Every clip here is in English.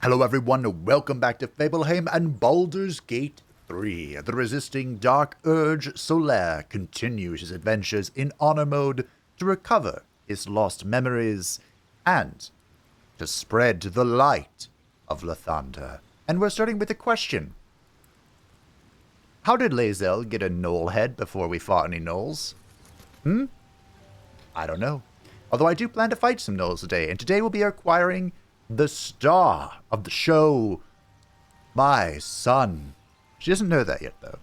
Hello everyone, and welcome back to Fableheim and Baldur's Gate 3. The resisting Dark Urge Solaire continues his adventures in honor mode to recover his lost memories and to spread the light of Lathander. And we're starting with a question. How did Lae'zel get a gnoll head before we fought any gnolls? I don't know. Although I do plan to fight some gnolls today, and today we'll be acquiring the star of the show, my son. She doesn't know that yet, though.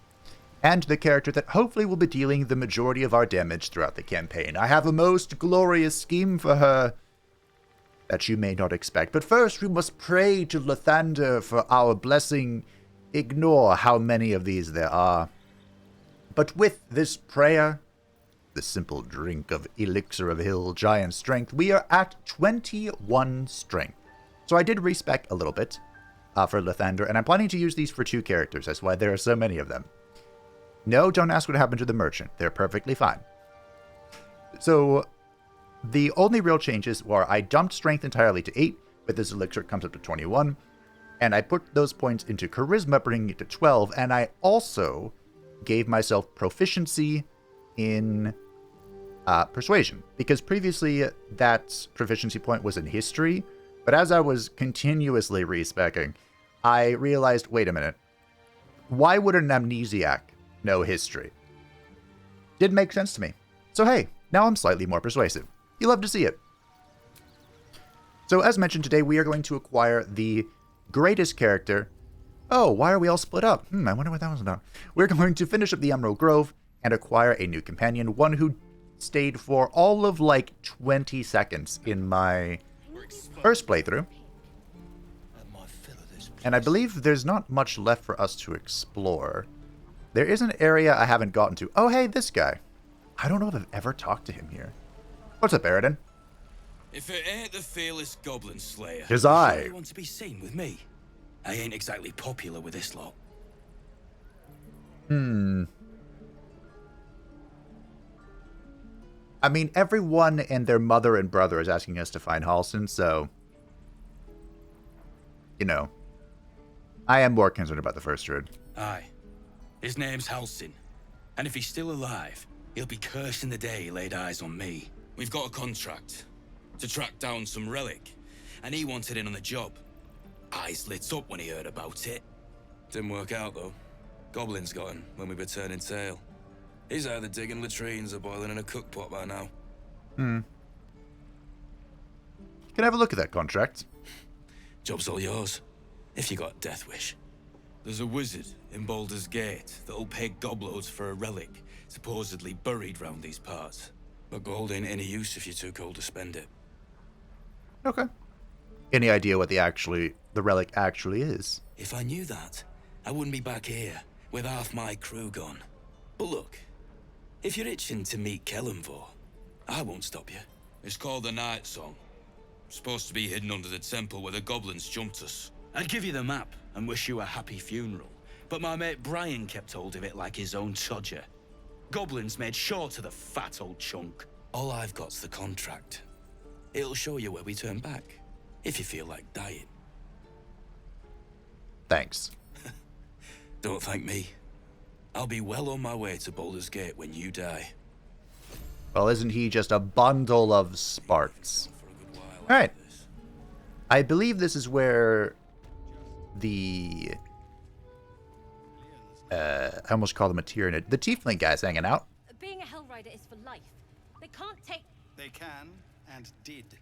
And the character that hopefully will be dealing the majority of our damage throughout the campaign. I have a most glorious scheme for her that you may not expect. But first, we must pray to Lathander for our blessing. Ignore how many of these there are. But with this prayer, the simple drink of Elixir of Hill Giant Strength, we are at 21 strength. So I did respec a little bit for Lathander, and I'm planning to use these for 2 characters. That's why there are so many of them. No, don't ask what happened to the merchant. They're perfectly fine. So the only real changes were I dumped strength entirely to 8, with this elixir it comes up to 21, and I put those points into charisma, bringing it to 12, and I also gave myself proficiency in persuasion, because previously that proficiency point was in history, but as I was continuously respecing, I realized, wait a minute, why would an amnesiac know history? Didn't make sense to me. So hey, now I'm slightly more persuasive. You love to see it. So as mentioned, today we are going to acquire the greatest character. Oh, why are we all split up? I wonder what that was about. We're going to finish up the Emerald Grove and acquire a new companion, one who stayed for all of like 20 seconds in my first playthrough. And I believe there's not much left for us to explore. There is an area I haven't gotten to. Oh, hey, this guy. I don't know if I've ever talked to him here. What's up, Aridin? If it ain't the fearless goblin slayer, Tis I. You want to be seen with me? I ain't exactly popular with this lot. I mean, everyone and their mother and brother is asking us to find Halsin, so, you know, I am more concerned about the first druid. Aye. His name's Halsin. And if he's still alive, he'll be cursing the day he laid eyes on me. We've got a contract to track down some relic, and he wanted in on the job. Eyes lit up when he heard about it. Didn't work out, though. Goblins got him when we were turning tail. He's either digging latrines or boiling in a cookpot by now. Can I have a look at that contract? Job's all yours, if you got a death wish. There's a wizard in Baldur's Gate that'll pay gobloads for a relic supposedly buried round these parts. But gold ain't any use if you're too cold to spend it. Okay. Any idea what the relic actually is? If I knew that, I wouldn't be back here with half my crew gone. But look, if you're itching to meet Kelemvor, I won't stop you. It's called the Night Song. Supposed to be hidden under the temple where the goblins jumped us. I'd give you the map and wish you a happy funeral, but my mate Brian kept hold of it like his own Todger. Goblins made short to the fat old chunk. All I've got's the contract. It'll show you where we turn back, if you feel like dying. Thanks. Don't thank me. I'll be well on my way to Baldur's Gate when you die. Well, isn't he just a bundle of sparks? Alright. I believe this is where the... I almost called him a Tyranid. The Tiefling guy's hanging out. Being a Hellrider is for life. They can't take... They can, and did.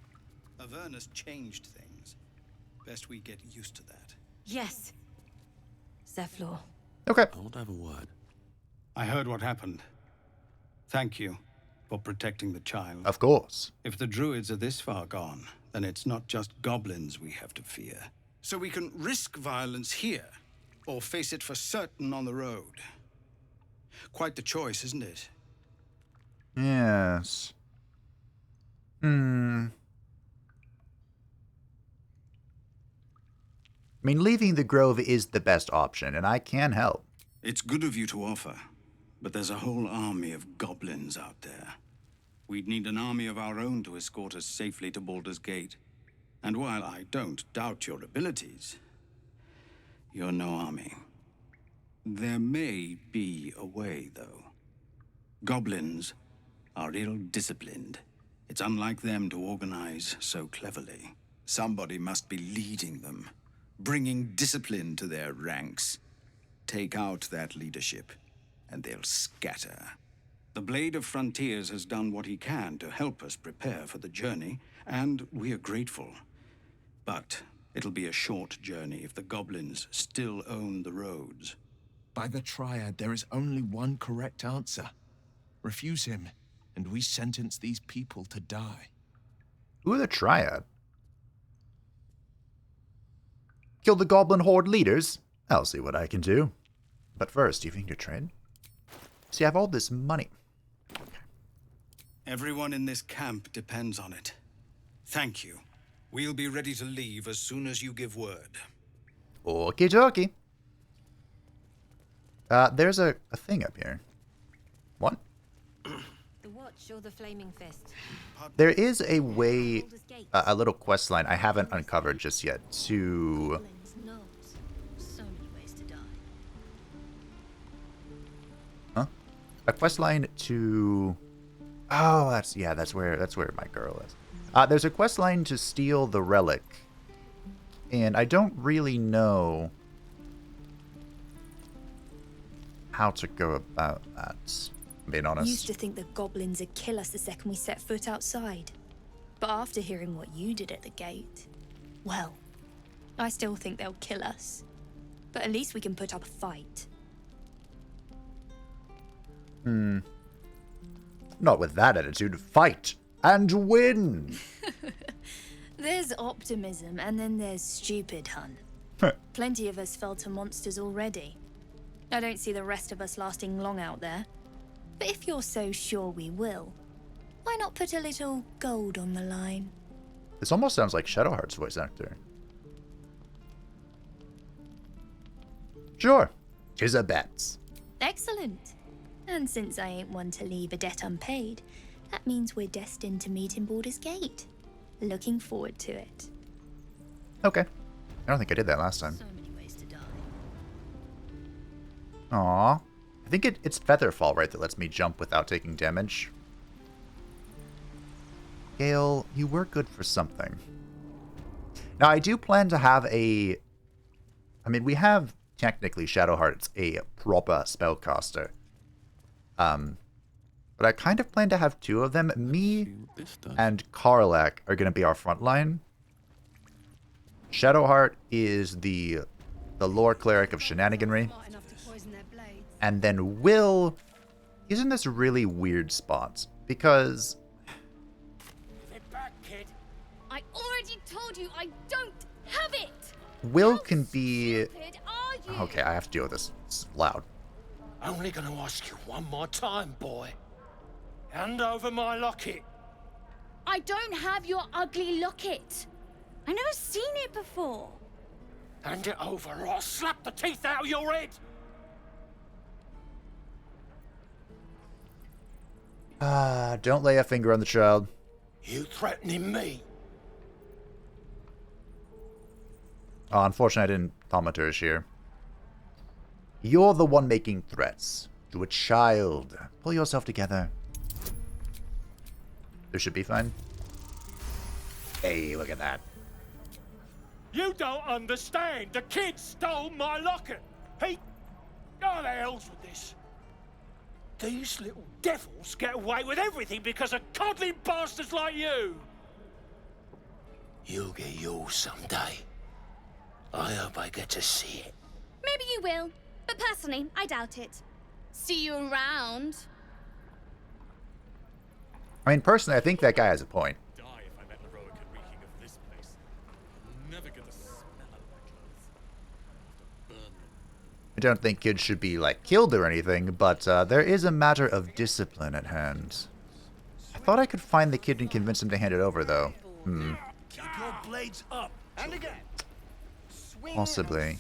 Avernus changed things. Best we get used to that. Yes. Zephlor. Okay. I want to have a word. I heard what happened. Thank you for protecting the child. Of course. If the druids are this far gone, then it's not just goblins we have to fear. So we can risk violence here, or face it for certain on the road. Quite the choice, isn't it? Yes. I mean, leaving the Grove is the best option, and I can help. It's good of you to offer, but there's a whole army of goblins out there. We'd need an army of our own to escort us safely to Baldur's Gate. And while I don't doubt your abilities, you're no army. There may be a way, though. Goblins are ill-disciplined. It's unlike them to organize so cleverly. Somebody must be leading them, bringing discipline to their ranks. Take out that leadership, and they'll scatter. The Blade of Frontiers has done what he can to help us prepare for the journey, and we are grateful. But it'll be a short journey if the goblins still own the roads. By the Triad, there is only one correct answer. Refuse him, and we sentence these people to die. Who are the Triad? Kill the goblin horde leaders? I'll see what I can do. But first, you think to trade? See, I have all this money. Everyone in this camp depends on it. Thank you. We'll be ready to leave as soon as you give word. Okie dokie. There's a thing up here. What? The watch or the flaming fist? There is a way, a little quest line I haven't uncovered just yet to... Goblins knows. So many ways to die. Huh? A quest line to... Oh, that's where my girl is. There's a quest line to steal the relic. And I don't really know how to go about that, being honest. Used to think the goblins would kill us the second we set foot outside. But after hearing what you did at the gate, well, I still think they'll kill us. But at least we can put up a fight. Not with that attitude. Fight and win! There's optimism, and then there's stupid, hun. Plenty of us fell to monsters already. I don't see the rest of us lasting long out there. But if you're so sure we will, why not put a little gold on the line? This almost sounds like Shadowheart's voice actor. Sure. 'Tis a bet. Excellent. And since I ain't one to leave a debt unpaid, that means we're destined to meet in Baldur's Gate. Looking forward to it. Okay. I don't think I did that last time. So many ways to die. Aww. I think it's Featherfall, right, that lets me jump without taking damage. Gale, you were good for something. Now, I do plan to have a... I mean, we have, technically, Shadowheart's a proper spellcaster. But I kind of plan to have two of them. Me and Karlach are going to be our front line. Shadowheart is the lore cleric of shenaniganry. And then Will, he's in this really weird spot. Because... Get back, kid. I already told you I don't have it! Will can be... Stupid are you? Okay, I have to deal with this. It's loud. Only gonna ask you one more time, boy. Hand over my locket. I don't have your ugly locket. I've never seen it before. Hand it over or I'll slap the teeth out of your head. Don't lay a finger on the child. You threatening me? Oh, unfortunately, I didn't thaumaturge here. You're the one making threats to a child. Pull yourself together. This should be fine. Hey, look at that. You don't understand. The kid stole my locket. He... Oh, the hell's with this? These little devils get away with everything because of coddling bastards like you. You'll get yours someday. I hope I get to see it. Maybe you will, but personally, I doubt it. See you around. I mean, personally, I think that guy has a point. Die if I met Heroica reeking of this place. I'll never get the smell out of my clothes. I'll have to burn them. I don't think kids should be, like, killed or anything, but there is a matter of discipline at hand. I thought I could find the kid and convince him to hand it over, though. Keep your blades up. And again. Possibly.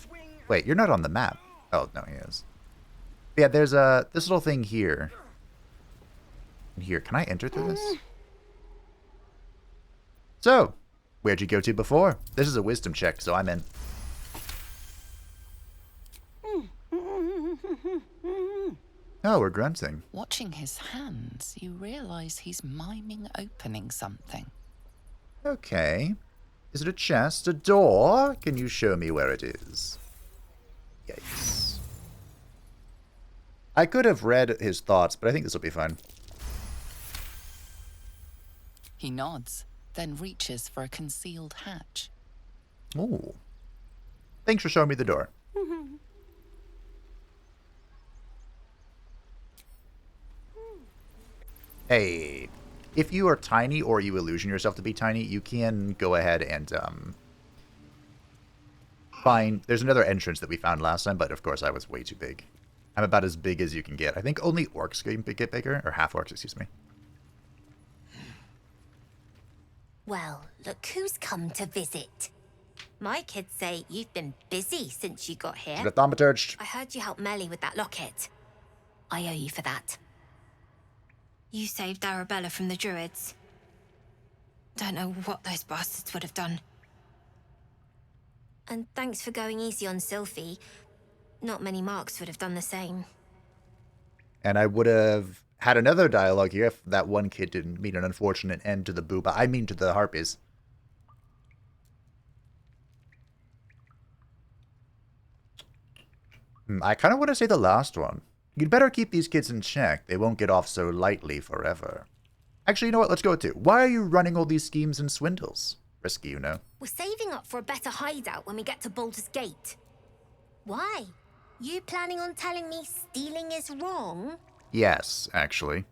Wait, you're not on the map. Oh, no, he is. Yeah, there's this little thing here. Here, can I enter through this? So, Where'd you go to before? This is a wisdom check, so I'm in. Oh, we're grunting. Watching his hands, you realize he's miming opening something. Okay. Is it a chest? A door? Can you show me where it is? Yikes. I could have read his thoughts, but I think this will be fine. He nods, then reaches for a concealed hatch. Ooh. Thanks for showing me the door. Hey, if you are tiny or you illusion yourself to be tiny, you can go ahead and find... There's another entrance that we found last time, but of course I was way too big. I'm about as big as you can get. I think only orcs can get bigger, or half orcs, excuse me. Well, look who's come to visit. My kids say you've been busy since you got here. The thaumaturge. I heard you helped Melly with that locket. I owe you for that. You saved Arabella from the druids. Don't know what those bastards would have done. And thanks for going easy on Sylphie. Not many marks would have done the same. And I would have had another dialogue here if that one kid didn't meet an unfortunate end to the booba. I mean to the harpies. I kind of want to say the last one. You'd better keep these kids in check. They won't get off so lightly forever. Actually, you know what? Let's go to. Why are you running all these schemes and swindles? Risky, you know. We're saving up for a better hideout when we get to Baldur's Gate. Why? You planning on telling me stealing is wrong? Yes, actually.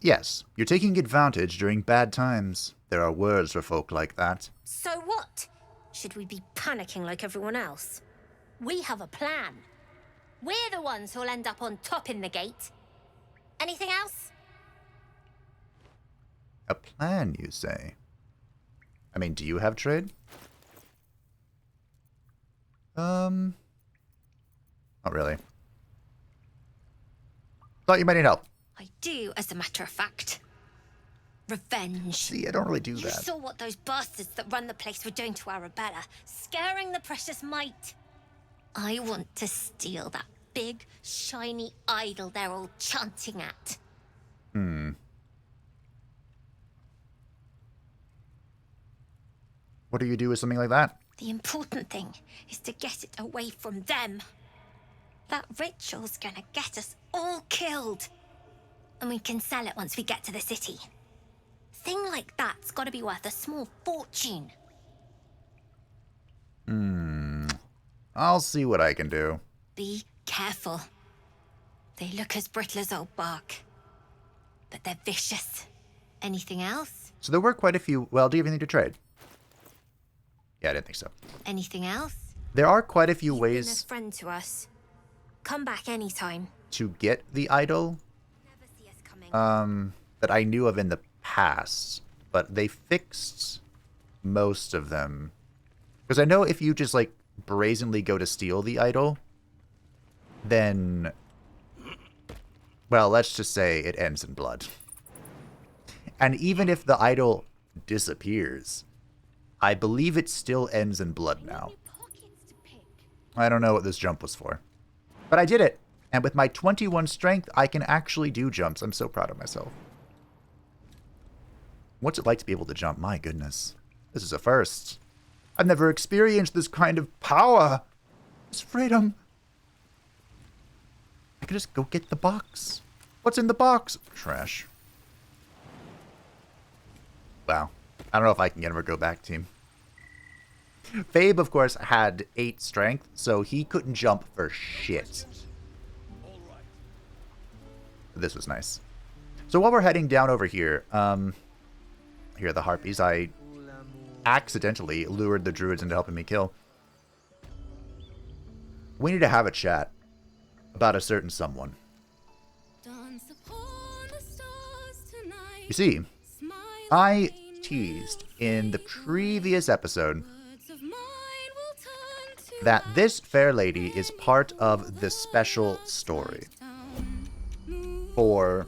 Yes, you're taking advantage during bad times. There are words for folk like that. So what? Should we be panicking like everyone else? We have a plan. We're the ones who'll end up on top in the gate. Anything else? A plan, you say? I mean, do you have trade? Not really. Thought you might need help. I do, as a matter of fact. Revenge. See, I don't really do You that. saw what those bastards that run the place were doing to Arabella, scaring the precious mite. I want to steal that big, shiny idol they're all chanting at. What do you do with something like that? The important thing is to get it away from them. That ritual's gonna get us all killed. And we can sell it once we get to the city. Thing like that's gotta be worth a small fortune. I'll see what I can do. Be careful. They look as brittle as old bark. But they're vicious. Anything else? So there were quite a few... Well, do you have anything to trade? Yeah, I didn't think so. Anything else? There are quite a few You've been a ways friend to us. Come back anytime. to get the idol Never see us coming. that I knew of in the past, but they fixed most of them. Because I know if you just, like, brazenly go to steal the idol, then, well, let's just say it ends in blood. And even if the idol disappears, I believe it still ends in blood now. I don't know what this jump was for. But I did it! And with my 21 strength, I can actually do jumps. I'm so proud of myself. What's it like to be able to jump? My goodness. This is a first. I've never experienced this kind of power. This freedom. I could just go get the box. What's in the box? Trash. Wow. I don't know if I can ever go back, team. Fabe, of course, had 8 strength, so he couldn't jump for shit. This was nice. So while we're heading down over here, here are the harpies. I accidentally lured the druids into helping me kill. We need to have a chat about a certain someone. You see, I teased in the previous episode that this fair lady is part of the special story for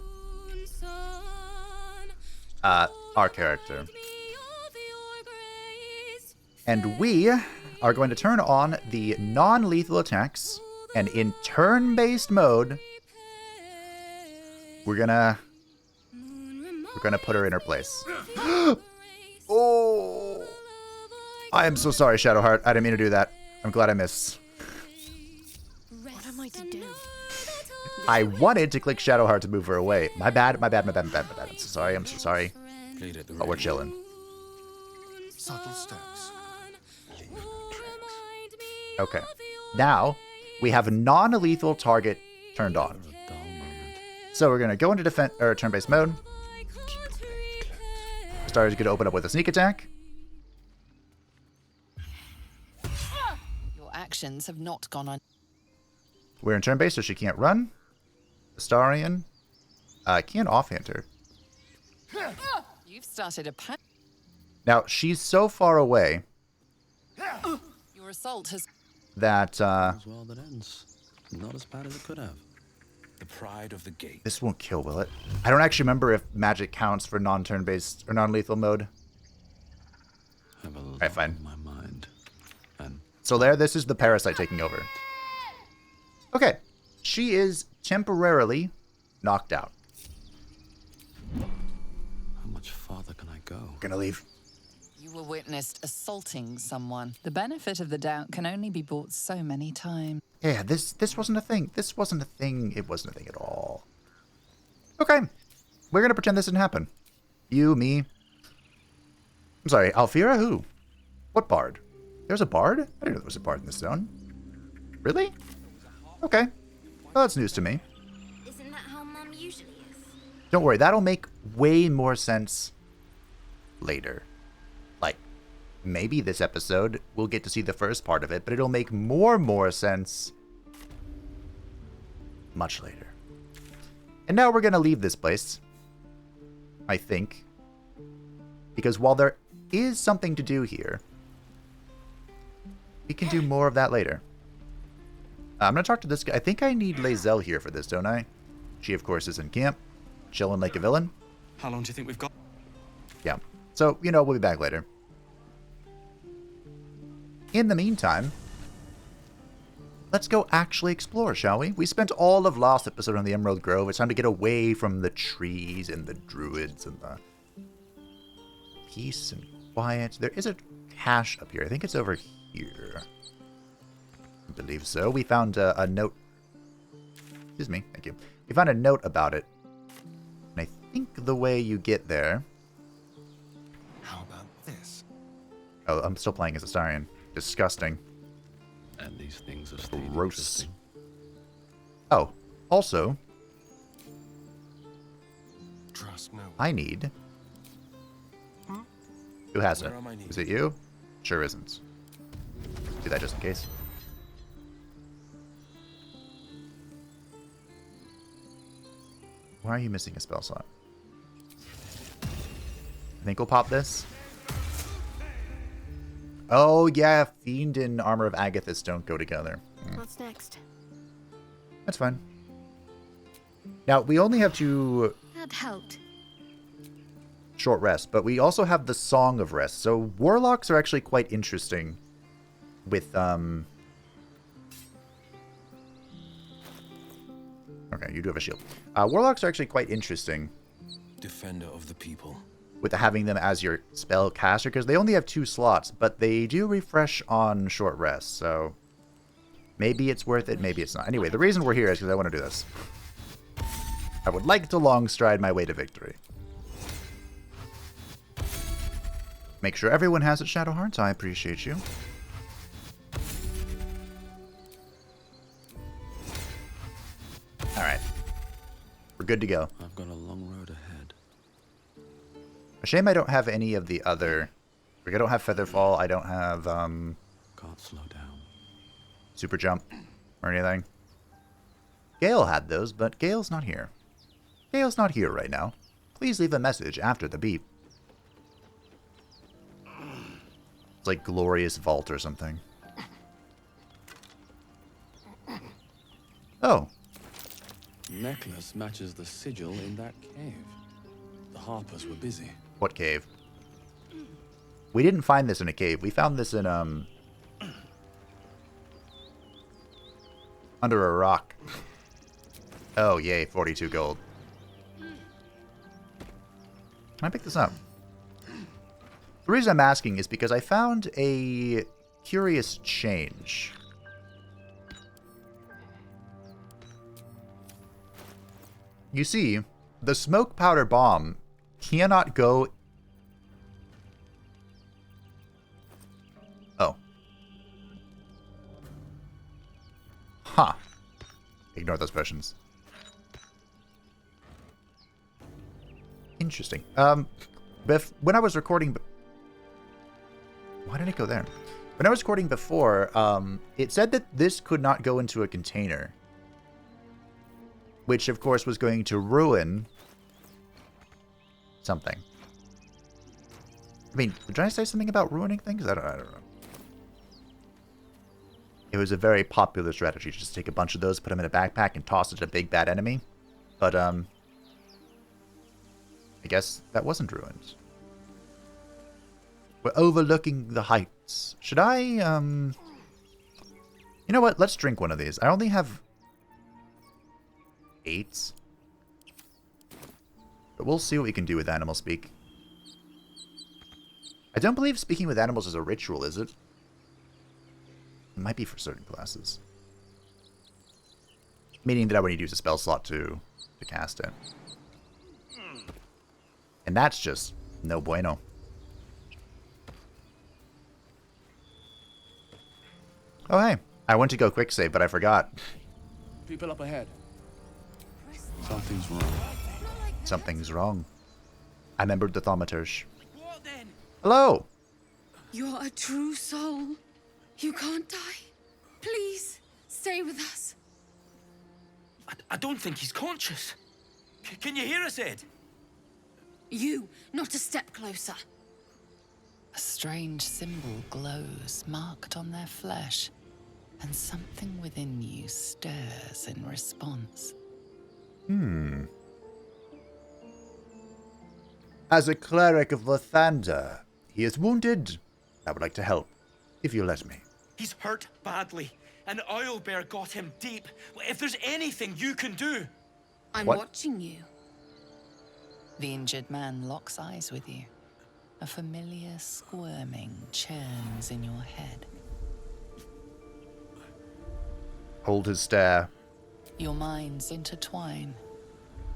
our character. And we are going to turn on the non-lethal attacks, and in turn-based mode, we're gonna put her in her place. Oh! I am so sorry, Shadowheart. I didn't mean to do that. I'm glad I missed. What am I to do? I wanted to click Shadowheart to move her away. My bad. I'm so sorry. But we're chilling. Subtle steps. Okay. Now, we have non-lethal target turned on. So we're going to go into turn-based mode. Star's going to open up with a sneak attack. Your actions have not gone on. We're in turn-based, so she can't run. Astarion can't offhand her. You've started a pact. Now, she's so far away Your assault has... that well, that ends. Not as bad as it could have. The pride of the gate. this won't kill, will it? I don't actually remember if magic counts for non-turn-based or non-lethal mode. Have a lot Alright, fine. on my mind. And So there, this is the parasite taking over. Okay. She is temporarily knocked out. how much farther can I go? Gonna leave. You were witnessed assaulting someone. The benefit of the doubt can only be bought so many times. Yeah, this wasn't a thing. This wasn't a thing. It wasn't a thing at all. Okay. We're gonna pretend this didn't happen. You, me. I'm sorry, Alfira? Who? What bard? There's a bard? I didn't know there was a bard in this zone. Really? Okay. Well, that's news to me. Isn't that how Mum usually is? Don't worry, that'll make way more sense later. Like, maybe this episode we'll get to see the first part of it, but it'll make more sense much later. And now we're gonna leave this place, I think, because while there is something to do here, we can do more of that later. I'm gonna talk to this guy. I think I need Lae'zel here for this, don't I? She, of course, is in camp, chilling like a villain. How long do you think we've got? Yeah. So, we'll be back later. In the meantime, let's go actually explore, shall we? We spent all of last episode on the Emerald Grove. It's time to get away from the trees and the druids and the peace and quiet. There is a cache up here. I think it's over here. I believe so. We found a note. Excuse me. Thank you. We found a note about it. And I think the way you get there... How about this? Oh, I'm still playing as Astarion. Disgusting. And these things are still Gross. interesting. Oh, also, Trust no. I need... Who has it? Where am I needed? Is it you? Sure isn't. Do that just in case. Why are you missing a spell slot? I think we'll pop this. Oh, yeah. Fiend and Armor of Agathis don't go together. What's next? That's fine. Now, we only have to That helped. short rest, but we also have the Song of Rest. So warlocks are actually quite interesting with, Okay, you do have a shield. Warlocks are actually quite interesting Defender of the people. with having them as your spell caster, because they only have 2 slots, but they do refresh on short rest, so maybe it's worth it, maybe it's not. Anyway, the reason we're here is because I want to do this. I would like to long stride my way to victory. Make sure everyone has it, Shadowhearts. I appreciate you. Alright. We're good to go. I've got a long road ahead. A shame I don't have any of the other... Like, I don't have Featherfall. I don't have, Can't slow down. Super Jump or anything. Gale had those, but Gale's not here. Gale's not here right now. Please leave a message after the beep. It's like Glorious Vault or something. Oh. Necklace matches the sigil in that cave. The Harpers were busy. What cave? We didn't find this in a cave. We found this in, under a rock. Oh, yay, 42 gold. Can I pick this up? The reason I'm asking is because I found a curious change. You see, the smoke powder bomb cannot go... Oh. Huh. Ignore those potions. Interesting. When I was recording... Why did it go there? When I was recording before, it said that this could not go into a container. Which, of course, was going to ruin something. I mean, did I say something about ruining things? I don't know. It was a very popular strategy to just take a bunch of those, put them in a backpack, and toss it at a big bad enemy. But, I guess that wasn't ruined. We're overlooking the heights. Should I, You know what? Let's drink one of these. I only have 8. But we'll see what we can do with animal speak. I don't believe speaking with animals is a ritual, is it? It might be for certain classes. Meaning that I would need to use a spell slot to cast it. And that's just no bueno. Oh, hey. I went to go quick save, but I forgot. People up ahead. Something's wrong. Something's wrong. I remembered the thaumaturge. Hello! You're a true soul. You can't die. Please, stay with us. I don't think he's conscious. Can you hear us, Ed? You, not a step closer. A strange symbol glows, marked on their flesh, and something within you stirs in response. As a cleric of Lathander, he is wounded. I would like to help, if you let me. He's hurt badly, and Owlbear got him deep. If there's anything you can do... I'm What? watching you. The injured man locks eyes with you. A familiar squirming churns in your head. Hold his stare. Your minds intertwine.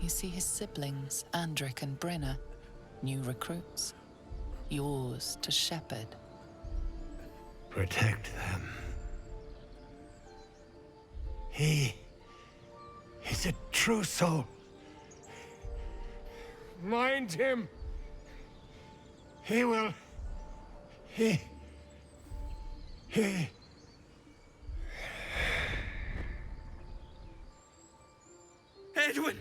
You see his siblings, Andric and Brenna, new recruits. Yours to shepherd. Protect them. He is a true soul. Mind him. He will... He... Edwin!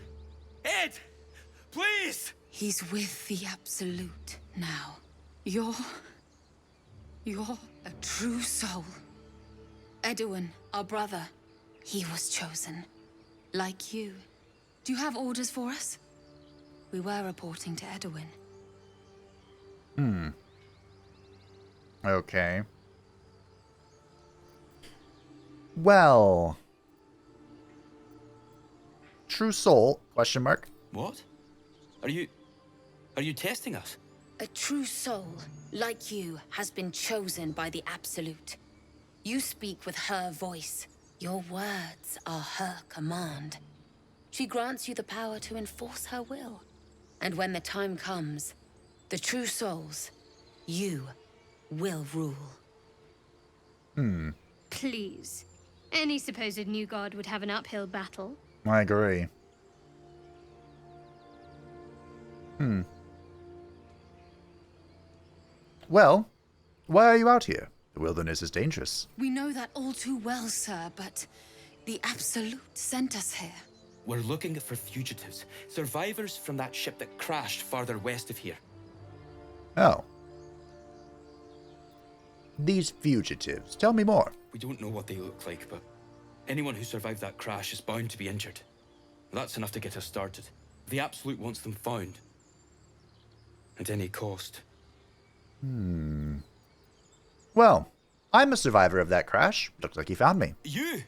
Ed! Please! He's with the Absolute now. You're a true soul. Edwin, our brother, he was chosen. Like you. Do you have orders for us? We were reporting to Edwin. Okay. Well... True soul, question mark. What? Are you testing us? A true soul, like you, has been chosen by the Absolute. You speak with her voice. Your words are her command. She grants you the power to enforce her will. And when the time comes, the true souls, you, will rule. Please. Any supposed new god would have an uphill battle. I agree. Well, why are you out here? The wilderness is dangerous. We know that all too well, sir, but the Absolute sent us here. We're looking for fugitives. Survivors from that ship that crashed farther west of here. Oh. These fugitives. Tell me more. We don't know what they look like, but Anyone who survived that crash is bound to be injured. That's enough to get us started. The Absolute wants them found. At any cost. Well, I'm a survivor of that crash. Looks like he found me. You?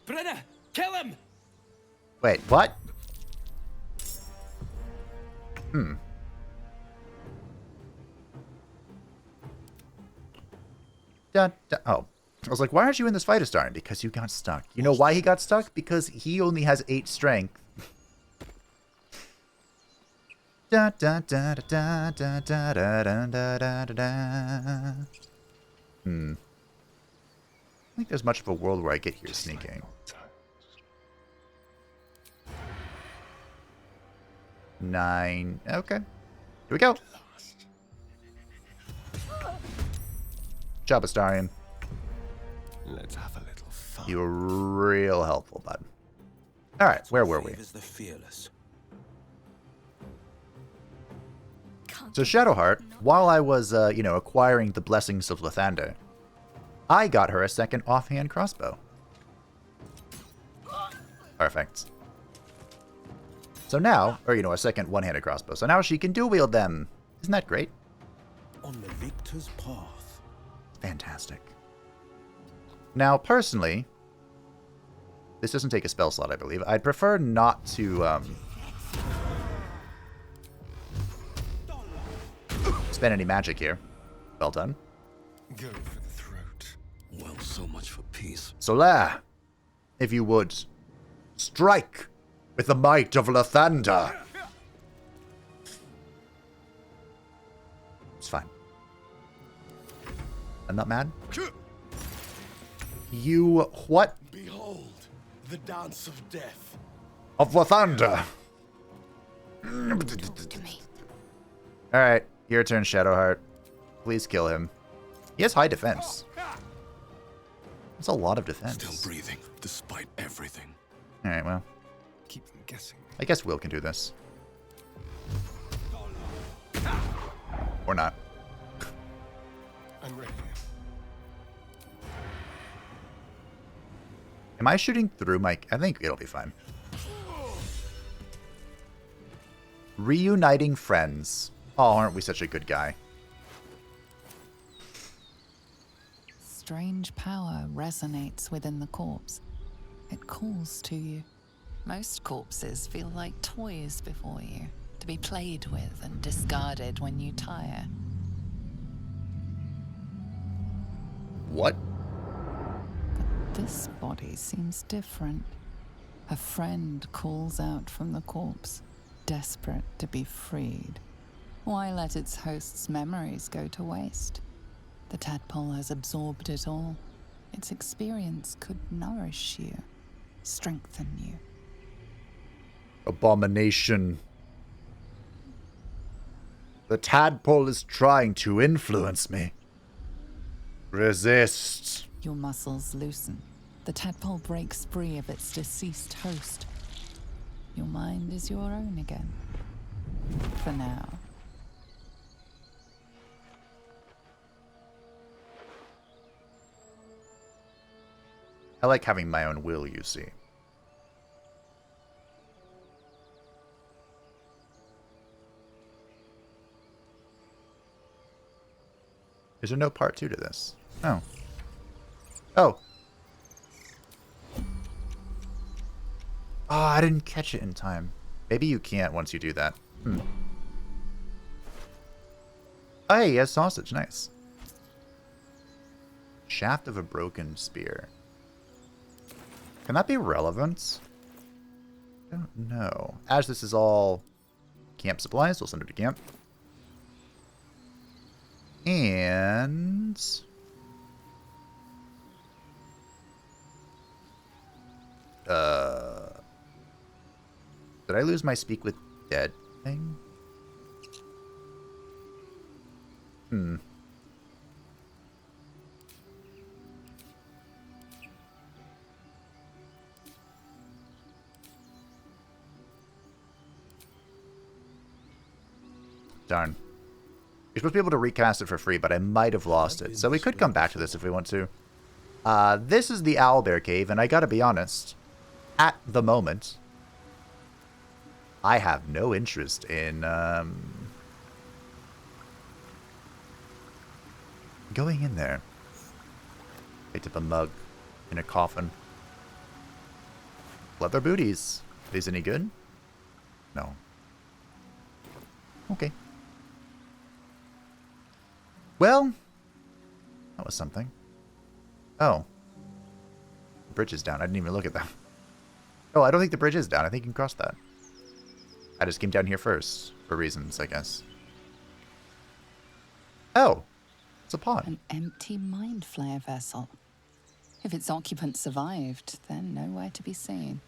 Brenna, kill him! Wait, what? Oh. I was like, why aren't you in this fight, Astarn? Because you got stuck. You know why he got stuck? Because he only has 8 strength. I think there's much of a world where I get here sneaking. Nine. Okay. Here we go. Job, Astarion. Let's have a little fun. You were real helpful, bud. Alright, where were we? So Shadowheart, while I was, acquiring the blessings of Lathander, I got her a second offhand crossbow. Perfect. So now, or a second one-handed crossbow. So now she can dual wield them. Isn't that great? On the victor's path. Fantastic. Now, personally, this doesn't take a spell slot, I believe. I'd prefer not to spend any magic here. Well done. Go for the throat. Well, so much for peace. Solaire, if you would, strike with the might of Lathander. It's fine. I'm not mad. You what? Behold, the dance of death. Of Lathander. Alright, your turn, Shadowheart. Please kill him. He has high defense. That's a lot of defense. Still breathing, despite everything. Alright, well. Keep them guessing. I guess Will can do this. Or not. I'm ready. Am I shooting through my... I think it'll be fine. Reuniting friends. Oh, aren't we such a good guy? Strange power resonates within the corpse. It calls to you. Most corpses feel like toys before you, to be played with and discarded when you tire. What? But this body seems different. A friend calls out from the corpse, desperate to be freed. Why let its host's memories go to waste? The tadpole has absorbed it all. Its experience could nourish you, strengthen you. Abomination. The tadpole is trying to influence me. Resist. Your muscles loosen. The tadpole breaks free of its deceased host. Your mind is your own again. For now. I like having my own will, you see. Is there no part 2 to this? Oh. Oh. Oh, I didn't catch it in time. Maybe you can't once you do that. Oh, hey, he has sausage. Nice. Shaft of a broken spear. Can that be relevant? I don't know. As this is all camp supplies, we'll send it to camp. And... Did I lose my speak with dead thing? Darn. You're supposed to be able to recast it for free, but I might have lost it. So we could come back to this if we want to. This is the Owlbear Cave, and I gotta be honest, at the moment, I have no interest in going in there. Picked up a mug in a coffin. Leather booties. Are these any good? No. Okay. Well, that was something. Oh. The bridge is down. I didn't even look at that. Oh, I don't think the bridge is down. I think you can cross that. I just came down here first. For reasons, I guess. Oh. It's a pond. An empty mind flayer vessel. If its occupant survived, then nowhere to be seen.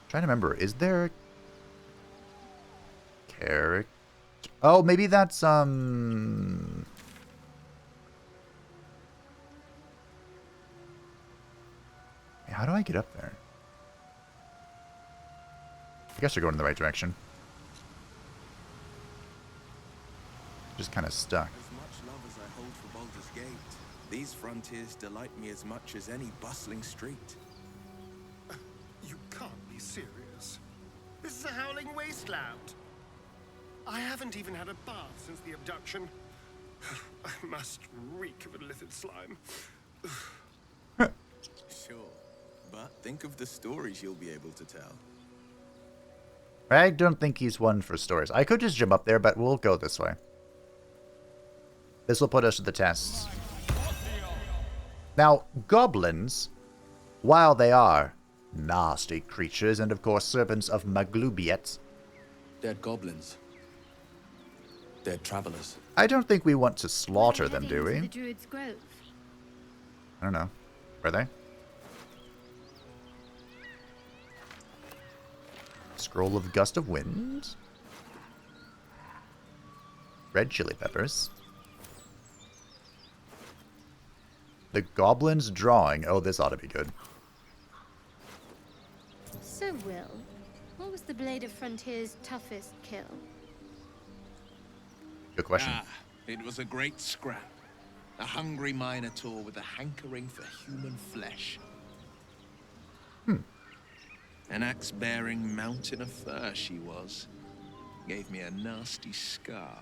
Trying to remember, is there character? Oh, maybe that's How do I get up there? I guess we're going in the right direction. Just kind of stuck. As much love as I hold for Baldur's Gate, these frontiers delight me as much as any bustling street. You can't be serious. This is a howling wasteland. I haven't even had a bath since the abduction. I must reek of Illithid slime. Sure, but think of the stories you'll be able to tell. I don't think he's one for stories. I could just jump up there, but we'll go this way. This will put us to the test. Now, goblins, while they are nasty creatures, and of course servants of Maglubiet, Dead goblins. Dead travelers. I don't think we want to slaughter them, do we? The Druid's Grove. I don't know. Were they? Scroll of Gust of Wind. Red chili peppers. The Goblin's Drawing. Oh, this ought to be good. So, Will, what was the Blade of Frontier's toughest kill? Good question. It was a great scrap. A hungry minotaur with a hankering for human flesh. An axe-bearing mountain of fur she was. Gave me a nasty scar.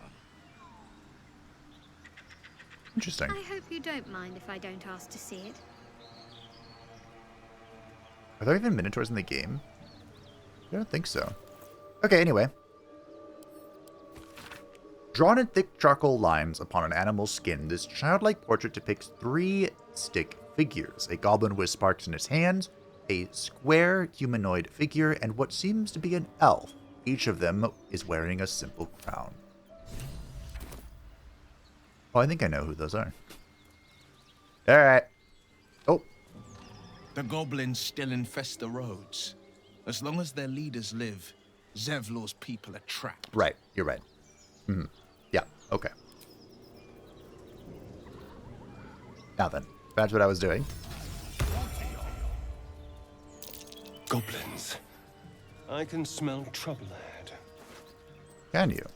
Interesting. I hope you don't mind if I don't ask to see it. Are there even minotaurs in the game? I don't think so. Okay, anyway. Drawn in thick charcoal lines upon an animal's skin, this childlike portrait depicts 3 stick figures. A goblin with sparks in his hands, a square humanoid figure, and what seems to be an elf. Each of them is wearing a simple crown. Oh, I think I know who those are. Alright. Oh. The goblins still infest the roads. As long as their leaders live, Zevlor's people are trapped. Right, you're right. Yeah, okay. Now then, that's what I was doing. Goblins. I can smell trouble ahead. Can you?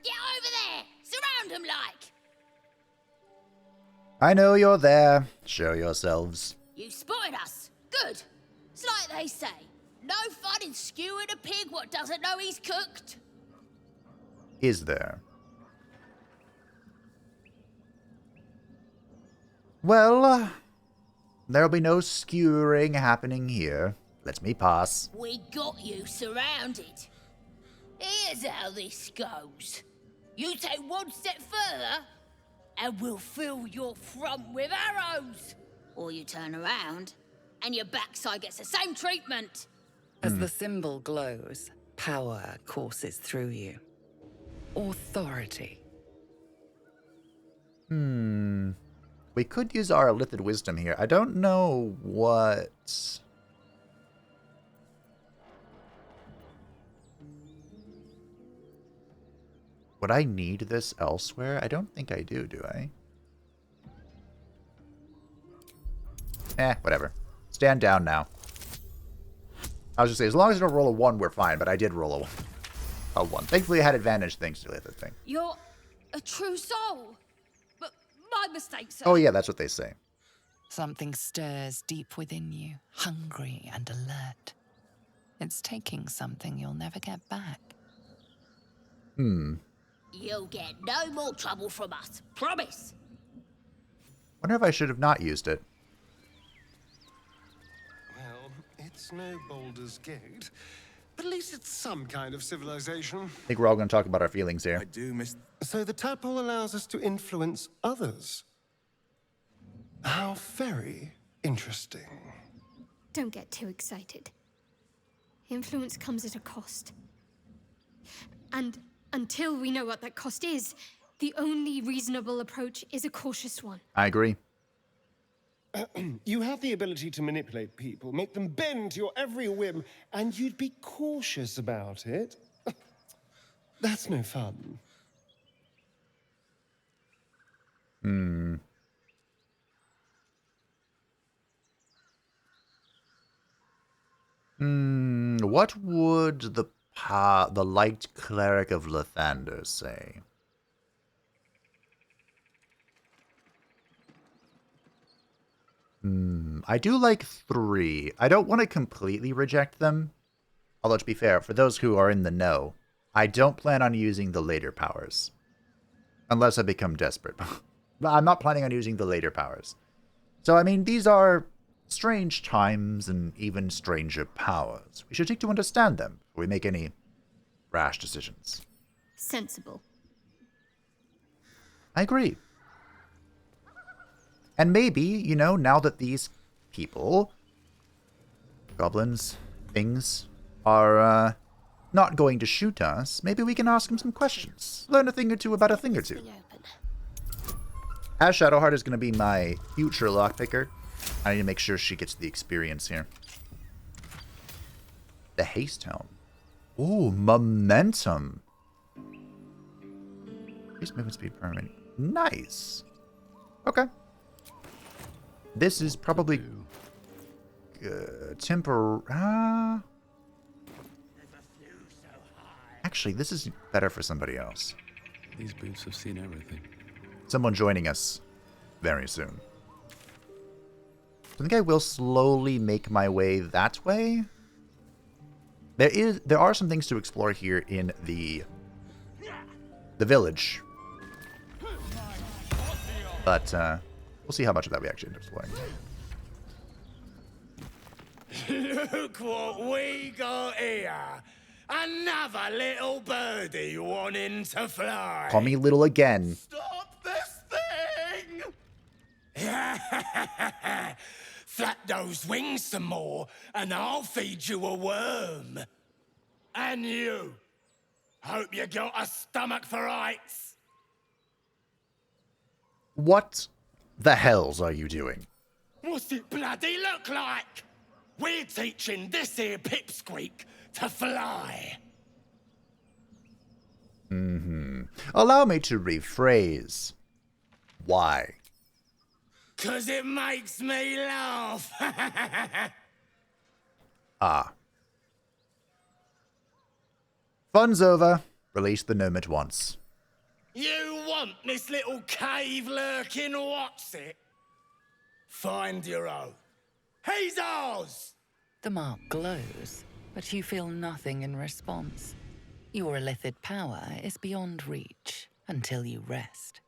Get over there! Surround them like! I know you're there. Show yourselves. You spotted us. Good. It's like they say. No fun in skewing a pig what doesn't know he's cooked. Is there? Well, there'll be no skewering happening here. Let me pass. We got you surrounded. Here's how this goes. You take one step further, and we'll fill your front with arrows. Or you turn around, and your backside gets the same treatment. As the symbol glows, power courses through you. Authority. We could use our Illithid Wisdom here. I don't know what... Would I need this elsewhere? I don't think I do I? Whatever. Stand down now. I was just saying, as long as I don't roll a 1, we're fine, but I did roll a 1. a 1. Thankfully, I had advantage thanks to the other thing. You're a true soul. But my mistake, sir. Oh, yeah, that's what they say. Something stirs deep within you, hungry and alert. It's taking something you'll never get back. You'll get no more trouble from us. Promise. Wonder if I should have not used it. Well, it's no Baldur's Gate, but at least it's some kind of civilization. I think we're all going to talk about our feelings here. I do miss... So the tadpole allows us to influence others. How very interesting. Don't get too excited. Influence comes at a cost. And until we know what that cost is, the only reasonable approach is a cautious one. I agree. You have the ability to manipulate people, make them bend to your every whim, and you'd be cautious about it. That's no fun. What would the light cleric of Lathander say? I do like 3. I don't want to completely reject them. Although, to be fair, for those who are in the know, I don't plan on using the later powers. Unless I become desperate. But I'm not planning on using the later powers. So, I mean, these are strange times and even stranger powers. We should seek to understand them before we make any rash decisions. Sensible. I agree. And maybe, you know, now that these people, goblins, things, are not going to shoot us, maybe we can ask them some questions. Learn a thing or two about a thing or two. As Shadowheart is going to be my future lockpicker, I need to make sure she gets the experience here. The Haste Helm. Ooh, Momentum. Increased movement speed permanent. Nice. Okay. This is probably actually, this is better for somebody else. These boots have seen everything. Someone joining us very soon. I think I will slowly make my way that way. There are some things to explore here in the village. But we'll see how much of that we actually end up exploring. Look what we got here. Another little birdie wanting to fly. Call me little again. Stop this thing! Flap those wings some more, and I'll feed you a worm. And you. Hope you got a stomach for rights. What the hells are you doing? What's it bloody look like? We're teaching this here pipsqueak to fly. Allow me to rephrase. Why? 'Cause it makes me laugh. Ah. Fun's over. Release the gnome at once. You want this little cave lurking what's it? Find your own. He's ours! The mark glows, but you feel nothing in response. Your Illithid power is beyond reach until you rest.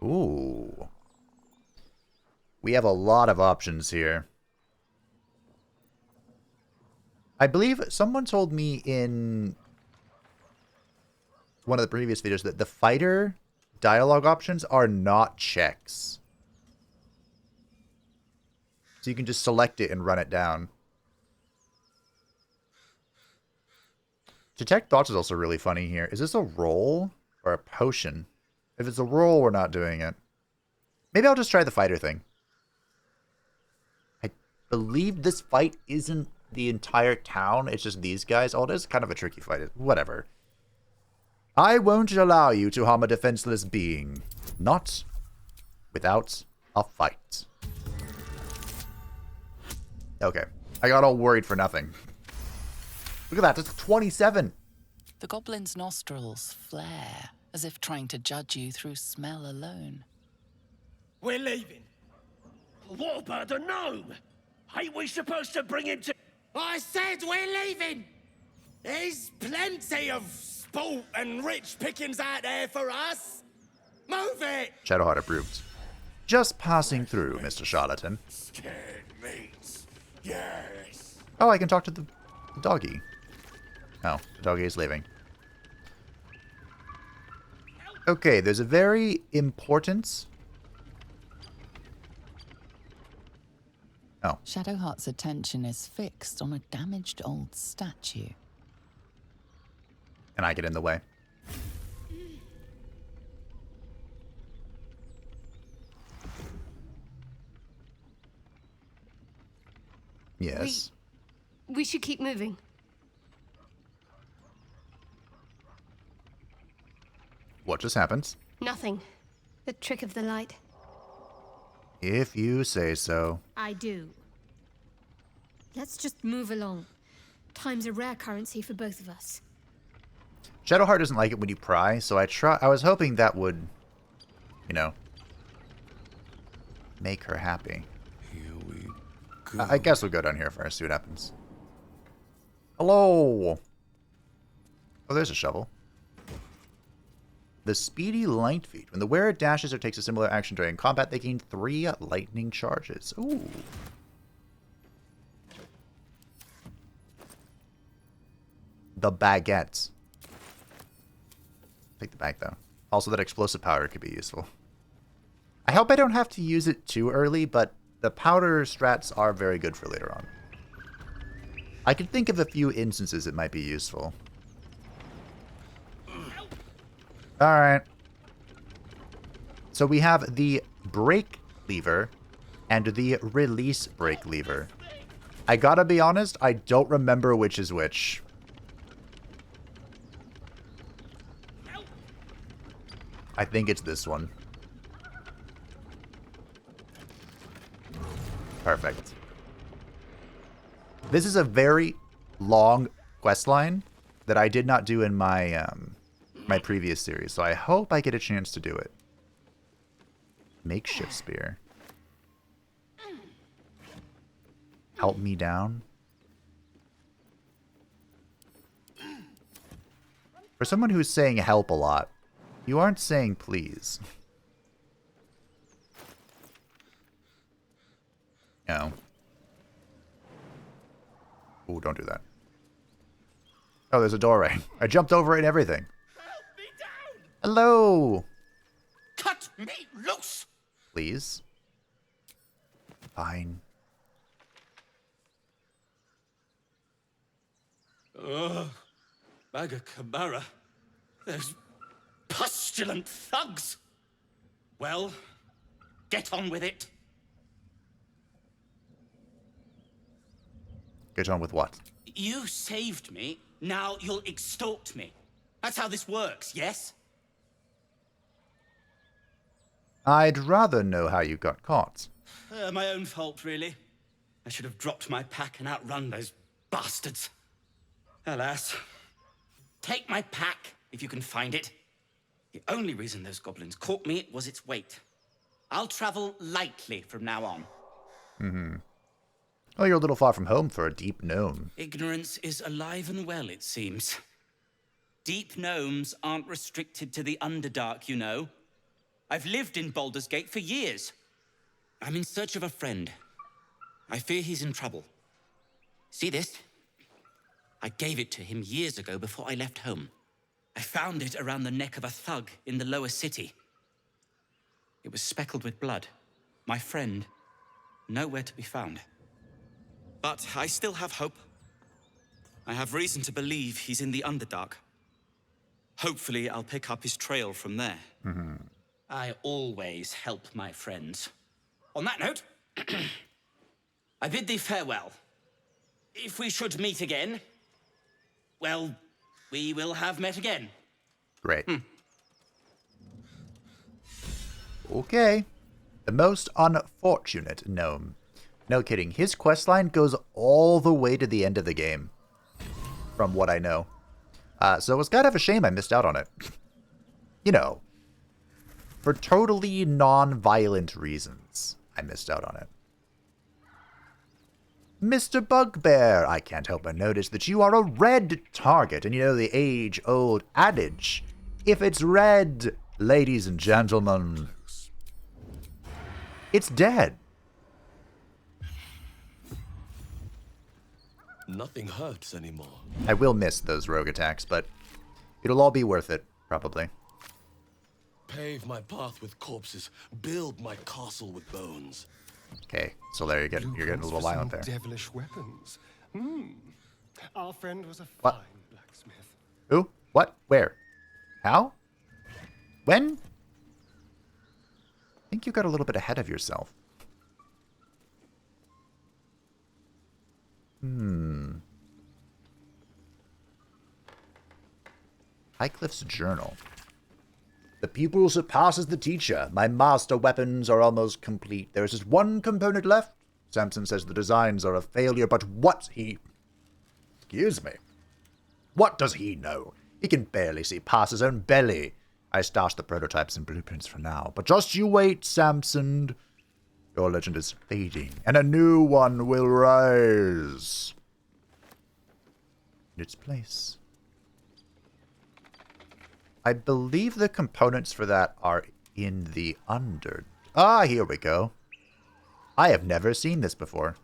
Ooh. We have a lot of options here. I believe someone told me in one of the previous videos that the fighter dialogue options are not checks. So you can just select it and run it down. Detect thoughts is also really funny here. Is this a roll or a potion? If it's a roll, we're not doing it. Maybe I'll just try the fighter thing. I believe this fight isn't the entire town. It's just these guys. Oh, it is kind of a tricky fight. Whatever. I won't allow you to harm a defenseless being. Not without a fight. Okay. I got all worried for nothing. Look at that, that's 27. The goblin's nostrils flare, as if trying to judge you through smell alone. We're leaving. What about the gnome? Ain't we supposed to bring him to... I said we're leaving! There's plenty of sport and rich pickings out there for us. Move it! Shadowheart approved. Just passing through, Mr. Charlatan. Scared mates. Yes. Oh, I can talk to the doggy. Oh, the doggy is leaving. Okay, there's a very important... Oh. Shadowheart's attention is fixed on a damaged old statue. And I get in the way. Yes. We should keep moving. What just happened? Nothing. The trick of the light. If you say so. I do. Let's just move along. Time's a rare currency for both of us. Shadowheart doesn't like it when you pry, so I was hoping that would, you know, make her happy. Here we go. I guess we'll go down here first, see what happens. Hello! Oh, there's a shovel. The Speedy Light Feet. When the wearer dashes or takes a similar action during combat, they gain 3 lightning charges. Ooh. The baguette. Take the bag, though. Also, that explosive powder could be useful. I hope I don't have to use it too early, but the powder strats are very good for later on. I can think of a few instances it might be useful. Alright. So we have the brake lever and the release brake lever. I gotta be honest, I don't remember which is which. I think it's this one. Perfect. This is a very long quest line that I did not do in my my previous series, so I hope I get a chance to do it. Makeshift spear. Help me down. For someone who's saying help a lot, you aren't saying please. No. Ooh, don't do that. Oh, there's a doorway. I jumped over it and everything. Help me down! Hello! Cut me loose! Please. Fine. Ugh. Baga Kabara. Those pustulant thugs. Well, get on with it. Get on with what? You saved me, now you'll extort me. That's how this works, yes? I'd rather know how you got caught. My own fault, really. I should have dropped my pack and outrun those bastards. Alas. Take my pack, if you can find it. The only reason those goblins caught me was its weight. I'll travel lightly from now on. Mm-hmm. Oh, you're a little far from home for a deep gnome. Ignorance is alive and well, it seems. Deep gnomes aren't restricted to the Underdark, you know. I've lived in Baldur's Gate for years. I'm in search of a friend. I fear he's in trouble. See this? I gave it to him years ago before I left home. I found it around the neck of a thug in the lower city. It was speckled with blood. My friend, nowhere to be found. But I still have hope. I have reason to believe he's in the Underdark. Hopefully, I'll pick up his trail from there. Mm-hmm. I always help my friends. On that note, I bid thee farewell. If we should meet again, well, we will have met again. Great. Okay. The most unfortunate gnome. No kidding. His questline goes all the way to the end of the game. from what I know. So it was kind of a shame I missed out on it. You know, for totally non-violent reasons, I missed out on it. Mr. Bugbear, I can't help but notice that you are a red target, and you know the age-old adage, if it's red, ladies and gentlemen, it's dead. Nothing hurts anymore. I will miss those rogue attacks, but it'll all be worth it, probably. Pave my path with corpses. Build my castle with bones. Okay, so there you're getting a little violent there. Devilish weapons. Our friend was a What? fine blacksmith. Who? What? Where? How? When? I think you got a little bit ahead of yourself. Highcliffe's journal. The pupil surpasses the teacher. My master weapons are almost complete. There is just one component left. Samson says the designs are a failure, but what he... Excuse me. What does he know? He can barely see past his own belly. I stashed the prototypes and blueprints for now, but just you wait, Samson. Your legend is fading, and a new one will rise in its place. I believe the components for that are in the under... Ah, here we go. I have never seen this before.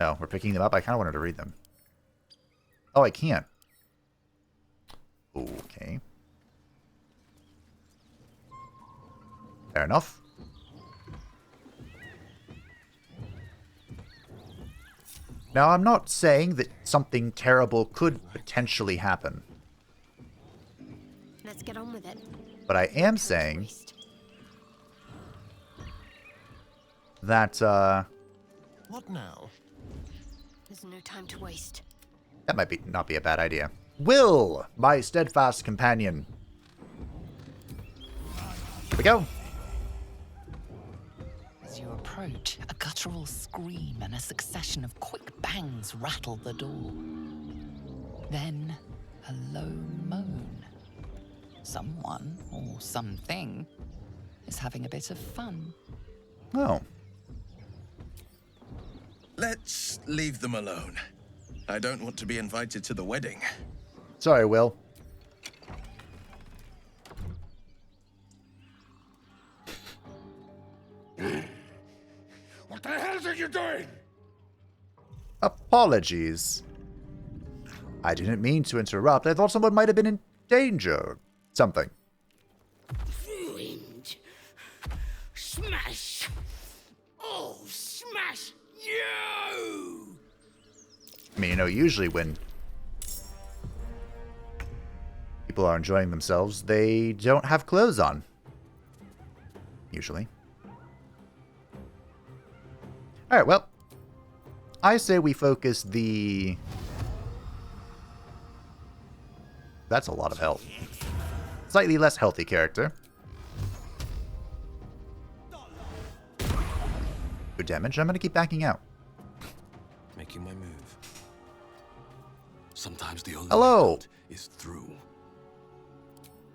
Oh, we're picking them up? I kind of wanted to read them. Oh, I can't. Okay. Fair enough. Now, I'm not saying that something terrible could potentially happen. Let's get on with it. But I am saying that, What now? There's no time to waste. that might not be a bad idea. Will, my steadfast companion. Here we go. As you approach, a guttural scream and a succession of quick bangs rattle the door. Then, a low moan. Someone, or something, is having a bit of fun. Oh. Let's leave them alone. I don't want to be invited to the wedding. Sorry, Will. What the hell are you doing? Apologies. I didn't mean to interrupt. I thought someone might have been in danger. Something. Ruined. Smash. Oh, smash you! I mean, you know, usually when people are enjoying themselves, they don't have clothes on. Usually. Alright, well. I say we focus the... That's a lot of health. Slightly less healthy character. Good damage. I'm going to keep backing out. Making my move. Sometimes the only Hello. out is through.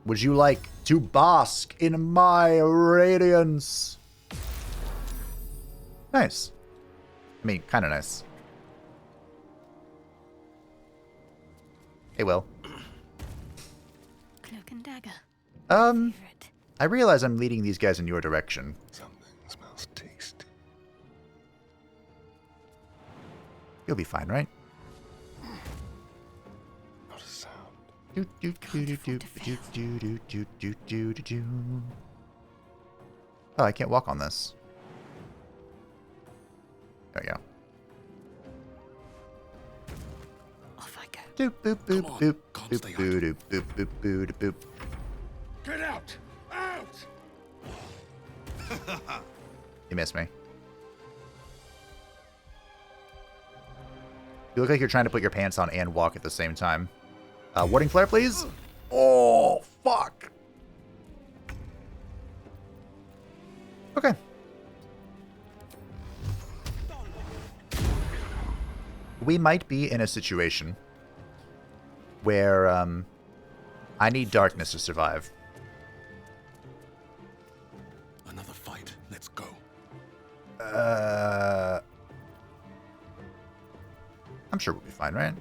Would you like to bask in my radiance? Nice. I mean, kind of nice. Hey, Will. Cloak and dagger. I realize I'm leading these guys in your direction. Something smells tasty. You'll be fine, right? Not a sound. Do do do do do do do do do do do do do. Oh, I can't walk on this. There we go. Off I go. Doop boop boop boop boop boop boop boop boop boop. Get out! Out! You missed me. You look like you're trying to put your pants on and walk at the same time. Warding flare, please. Oh, fuck. Okay. we might be in a situation where I need darkness to survive. Another fight. Let's go. I'm sure we'll be fine, right?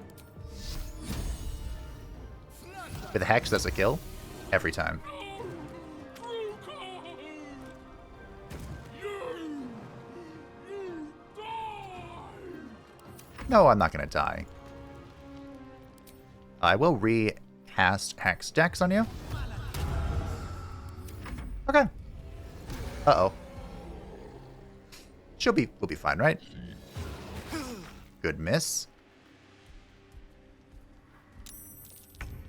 With a Hex, that's a kill. Every time. No, I'm not going to die. I will recast Hex Dex on you. Okay. Uh-oh. We'll be fine, right? Good miss.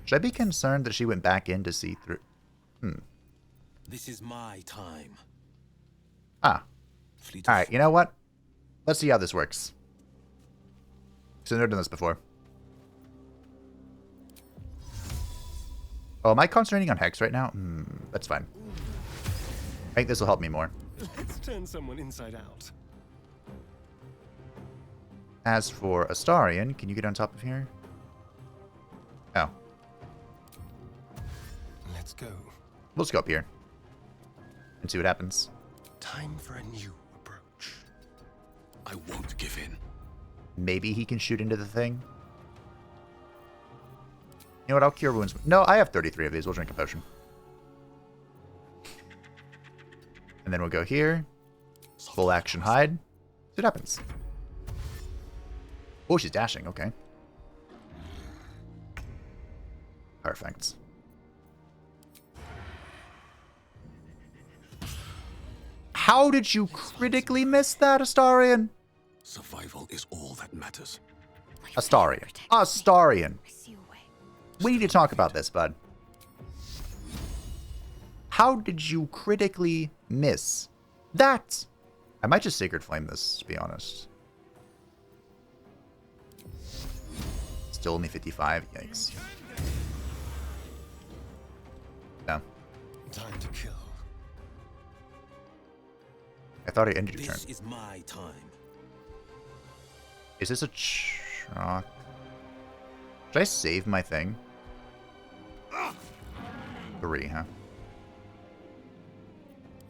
Should I be concerned that she went back in to see through? This is my time. Ah. Alright, you know what? Let's see how this works. Because I've never done this before. Oh, am I concentrating on Hex right now? That's fine. I think this will help me more. Let's turn someone inside out. As for Astarion, can you get on top of here? Oh. Let's go. Let's go up here. And see what happens. Time for a new approach. I won't give in. Maybe he can shoot into the thing. You know what? I'll cure wounds. No, I have 33 of these. We'll drink a potion. And then we'll go here. Full action hide. See what happens. Oh, she's dashing. Okay. Perfect. How did you critically miss that, Astarion? Survival is all that matters. Astarion. Astarion. We need to talk about this, bud. How did you critically miss that? I might just Sacred Flame this, to be honest. Still only 55? Yikes. No. Time to kill. I thought I ended your turn. This is my time. Is this a shock? Should I save my thing? 3, huh?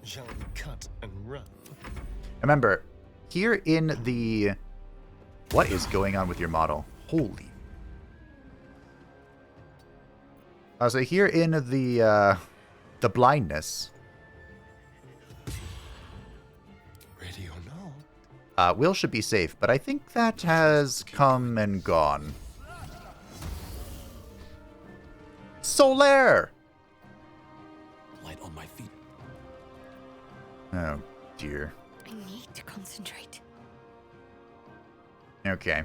Shall we cut and run? Remember, here in the... What is going on with your model? Holy... So here in the blindness... Ready or no? Will should be safe, but I think that has come and gone. Solaire! Light on my feet. Oh, dear. I need to concentrate. Okay.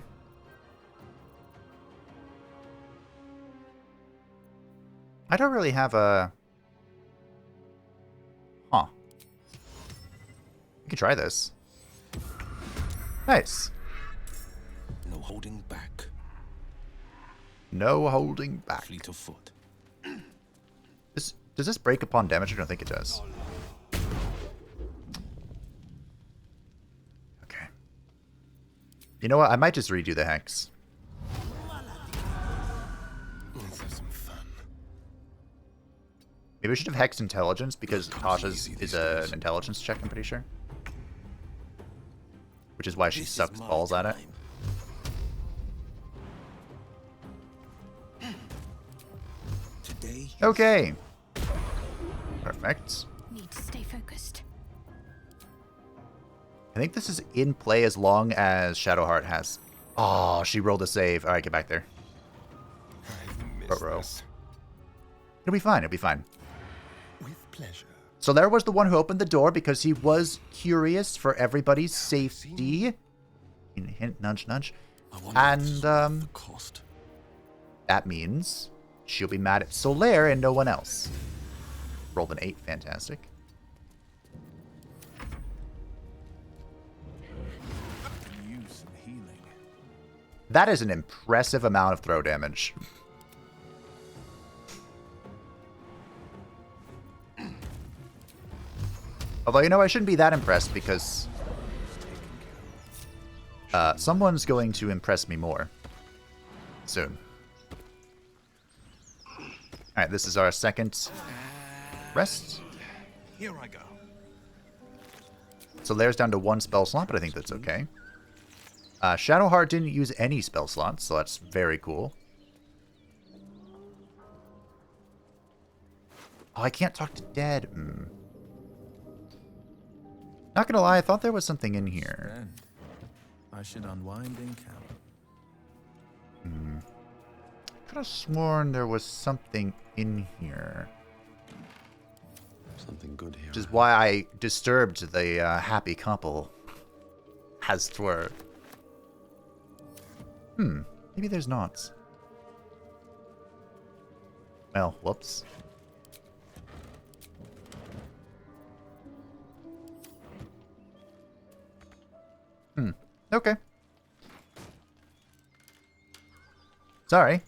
I don't really have a... Huh. You could try this. Nice. No holding back. No holding back. Fleet of foot. Does this break upon damage? I don't think it does. Okay. You know what? I might just redo the Hex. Let's have some fun. Maybe we should have Hex Intelligence because Tasha's is an intelligence check, I'm pretty sure. Which is why she sucks balls at it. Okay. Perfect. Need to stay focused. I think this is in play as long as Shadowheart has. Oh, she rolled a save. All right, get back there. It'll be fine. It'll be fine. With pleasure. So there was the one who opened the door because he was curious for everybody's safety. Hint, nudge, nudge. And that means she'll be mad at Solaire and no one else. Rolled an 8. Fantastic. That is an impressive amount of throw damage. Although, you know, I shouldn't be that impressed because... Someone's going to impress me more soon. Alright, this is our second rest. Here I go. So Lair's down to 1 spell slot, but I think that's okay. Shadowheart didn't use any spell slots, so that's very cool. Oh, I can't talk to dead. Not gonna lie, I thought there was something in here. Friend, I should unwind in camp. Could have sworn there was something in here. Something good here. Which is why I disturbed the happy couple. As 'twere. Maybe there's not. Well, whoops. Okay. Sorry.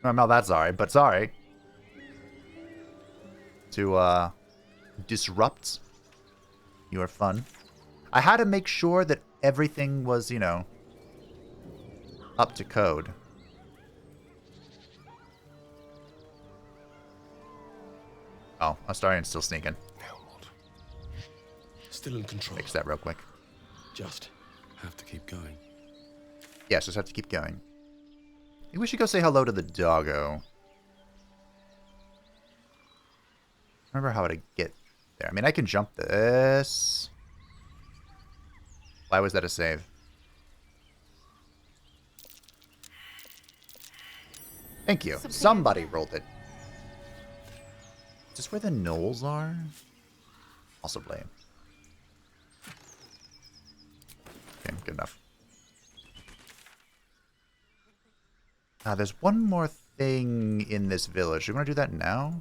I'm not that sorry, but sorry. To, disrupt your fun. I had to make sure that everything was, you know, up to code. Oh, Astarian's still sneaking. Still in control. Fix that real quick. Just have to keep going. Yes, just have to keep going. Maybe we should go say hello to the doggo. Remember how to get there. I mean, I can jump this. Why was that a save? Thank you. Somebody rolled it. Is this where the gnolls are? Possibly. Okay, good enough. There's one more thing in this village. Do you want to do that now?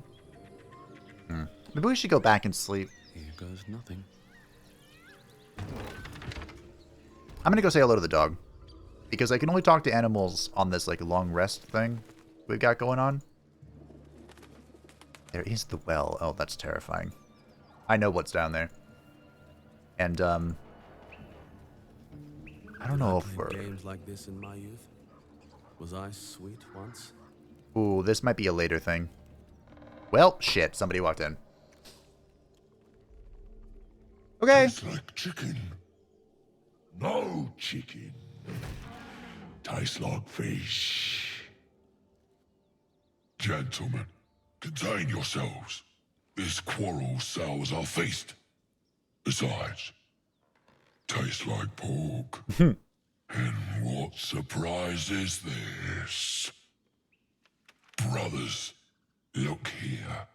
Maybe we should go back and sleep. Here goes nothing. I'm gonna go say hello to the dog. Because I can only talk to animals on this, like, long rest thing we've got going on. There is the well. Oh, that's terrifying. I know what's down there. And, I don't know if we're... games like this in my youth. Was I sweet once? Ooh, this might be a later thing. Well, shit. Somebody walked in. Okay. Tastes like chicken. No chicken. Tastes like fish. Gentlemen, contain yourselves. This quarrel sours our feast. Besides, tastes like pork. And what surprise is this? Brothers, look here.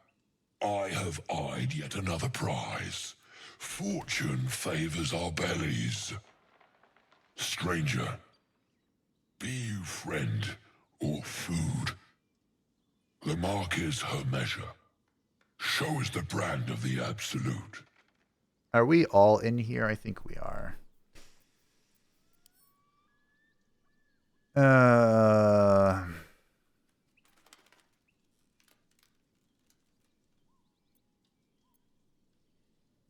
I have eyed yet another prize. Fortune favors our bellies. Stranger, be you friend or food. The mark is her measure. Show us the brand of the absolute. Are we all in here? I think we are.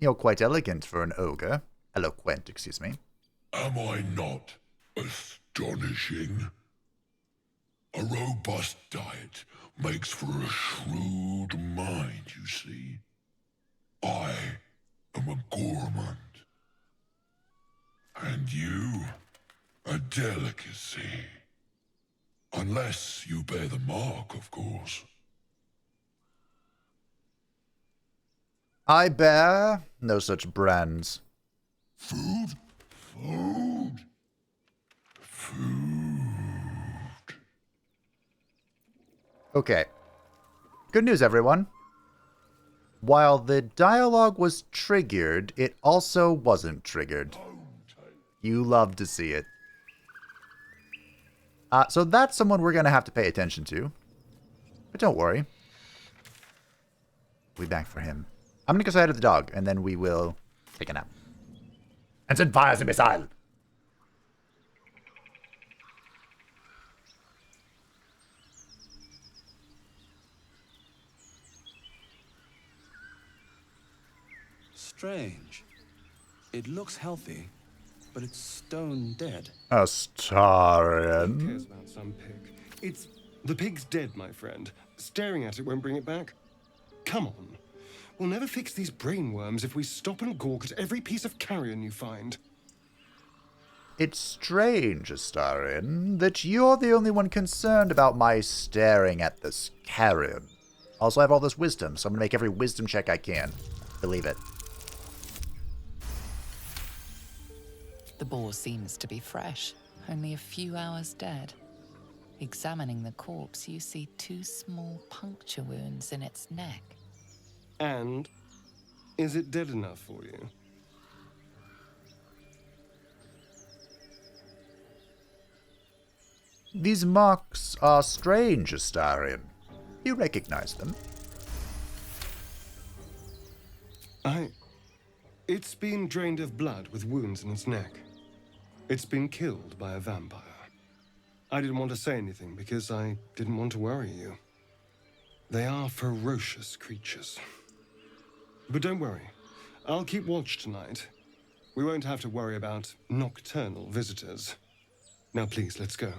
You're quite elegant for an ogre. Eloquent, excuse me. Am I not astonishing? A robust diet makes for a shrewd mind, you see. I am a gourmand. And you, a delicacy. Unless you bear the mark, of course. I bear no such brands. Food? Food? Food. Okay. Good news, everyone. While the dialogue was triggered, it also wasn't triggered. You love to see it. So that's someone we're going to have to pay attention to. But don't worry. We'll be back for him. I'm going to go say hi to the dog, and then we will take a nap. And send fire as a missile. Strange. It looks healthy, but it's stone dead. Astarion. Who cares about some pig? The pig's dead, my friend. Staring at it won't bring it back. Come on. We'll never fix these brainworms if we stop and gawk at every piece of carrion you find. It's strange, Astarion, that you're the only one concerned about my staring at this carrion. Also, I have all this wisdom, so I'm going to make every wisdom check I can. Believe it. The boar seems to be fresh, only a few hours dead. Examining the corpse, you see 2 small puncture wounds in its neck. And is it dead enough for you? These marks are strange, Astarion. You recognize them? It's been drained of blood with wounds in its neck. It's been killed by a vampire. I didn't want to say anything because I didn't want to worry you. They are ferocious creatures. But don't worry. I'll keep watch tonight. We won't have to worry about nocturnal visitors. Now please, let's go.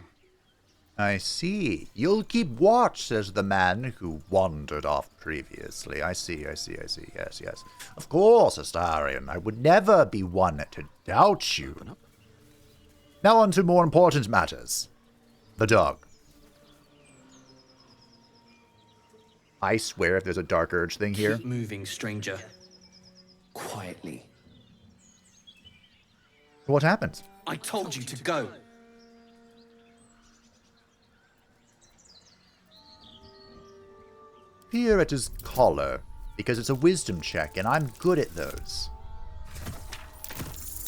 I see. You'll keep watch, says the man who wandered off previously. I see. Yes. Of course, Astarion. I would never be one to doubt you. Now on to more important matters. The dog. I swear if there's a dark urge thing here. Keep moving, stranger. Quietly. What happened? I told you to go. Peer at his collar, because it's a wisdom check, and I'm good at those.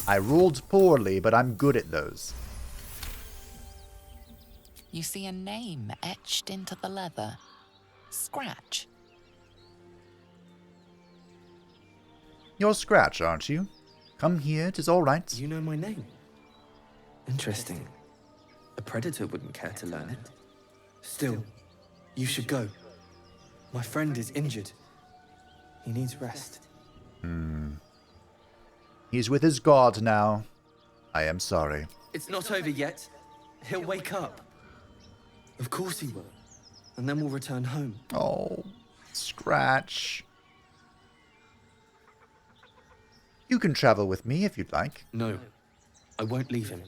I rolled poorly, but I'm good at those. You see a name etched into the leather. Scratch. You're Scratch, aren't you? Come here, 'tis all right. You know my name? Interesting. A predator wouldn't care to learn it. Still, you should go. My friend is injured. He needs rest. He's with his god now. I am sorry. It's not over yet. He'll wake up. Of course he will. And then we'll return home. Oh, Scratch. You can travel with me if you'd like. No, I won't leave him.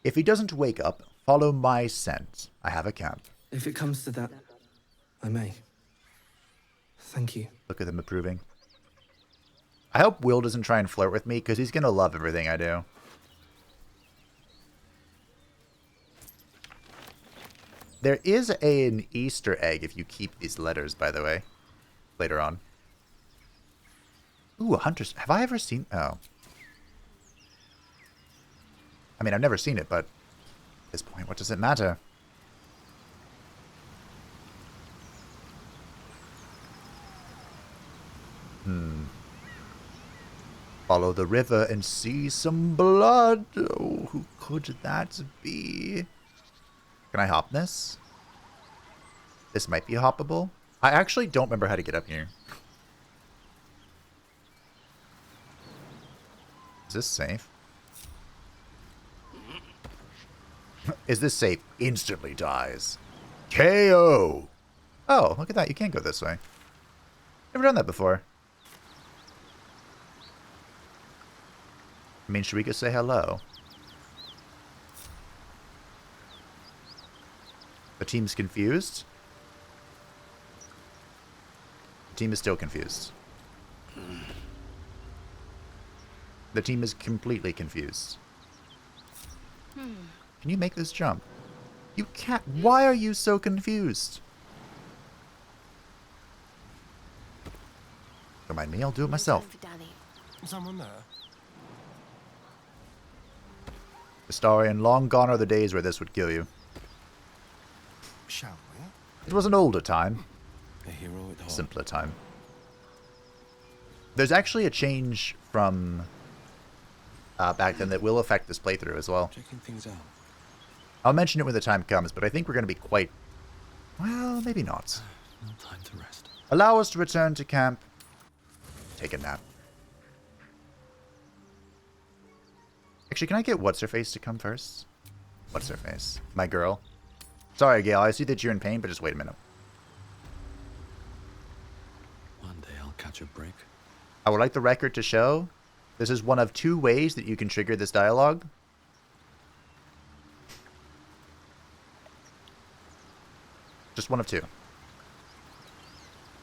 If he doesn't wake up, follow my scent. I have a camp. If it comes to that, I may. Thank you. Look at him approving. I hope Will doesn't try and flirt with me, because he's going to love everything I do. There is an Easter egg if you keep these letters, by the way. Later on. Ooh, a hunter's... Have I ever seen... Oh. I mean, I've never seen it, but... At this point, what does it matter? Follow the river and see some blood. Oh, who could that be? Can I hop this? This might be hoppable. I actually don't remember how to get up here. Is this safe? Is this safe? Instantly dies. KO! Oh, look at that. You can't go this way. Never done that before. I mean, should we go say hello? The team's confused. The team is still confused. The team is completely confused. Can you make this jump? You can't. Why are you so confused? Don't mind me, I'll do it myself. Someone there? Astarion, long gone are the days where this would kill you. Shall we? It was an older time. A hero at heart. Simpler time. There's actually a change from back then that will affect this playthrough as well. Checking things out. I'll mention it when the time comes, but I think we're going to be quite... Well, maybe not. No time to rest. Allow us to return to camp. Take a nap. Actually, can I get What's-Her-Face to come first? What's-Her-Face? My girl. Sorry, Gale, I see that you're in pain, but just wait a minute. One day I'll catch a break. I would like the record to show this is one of 2 ways that you can trigger this dialogue. Just one of 2.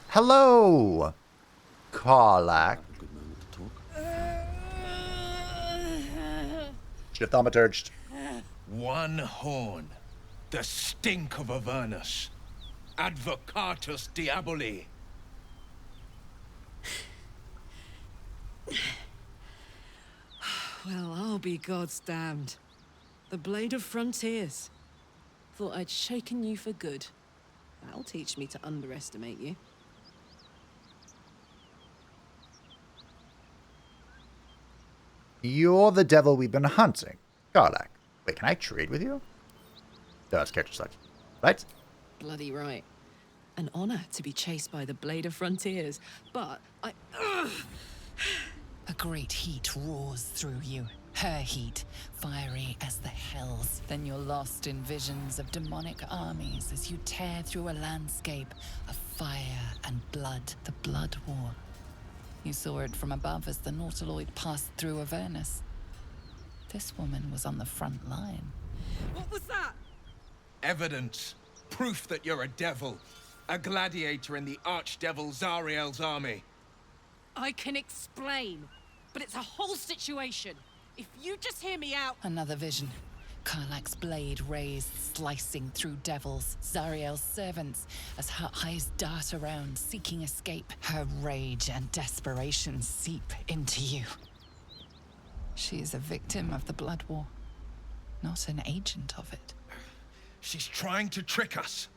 Hello, Karlach. Should have thaumaturged. One horn. The stink of Avernus. Advocatus Diaboli. Well, I'll be God's damned. The Blade of Frontiers. Thought I'd shaken you for good. That'll teach me to underestimate you. You're the devil we've been hunting, Karlach. Wait, can I trade with you? No, it's character select. Right? Bloody right. An honor to be chased by the Blade of Frontiers, but I... A great heat roars through you. Her heat, fiery as the hells. Then you're lost in visions of demonic armies as you tear through a landscape of fire and blood. The Blood War. You saw it from above as the Nautiloid passed through Avernus. This woman was on the front line. What was that? Evidence. Proof that you're a devil. A gladiator in the archdevil Zariel's army. I can explain, but it's a whole situation. If you just hear me out... Another vision. Karlach's blade raised, slicing through devils, Zariel's servants, as her eyes dart around, seeking escape. Her rage and desperation seep into you. She is a victim of the Blood War, not an agent of it. She's trying to trick us.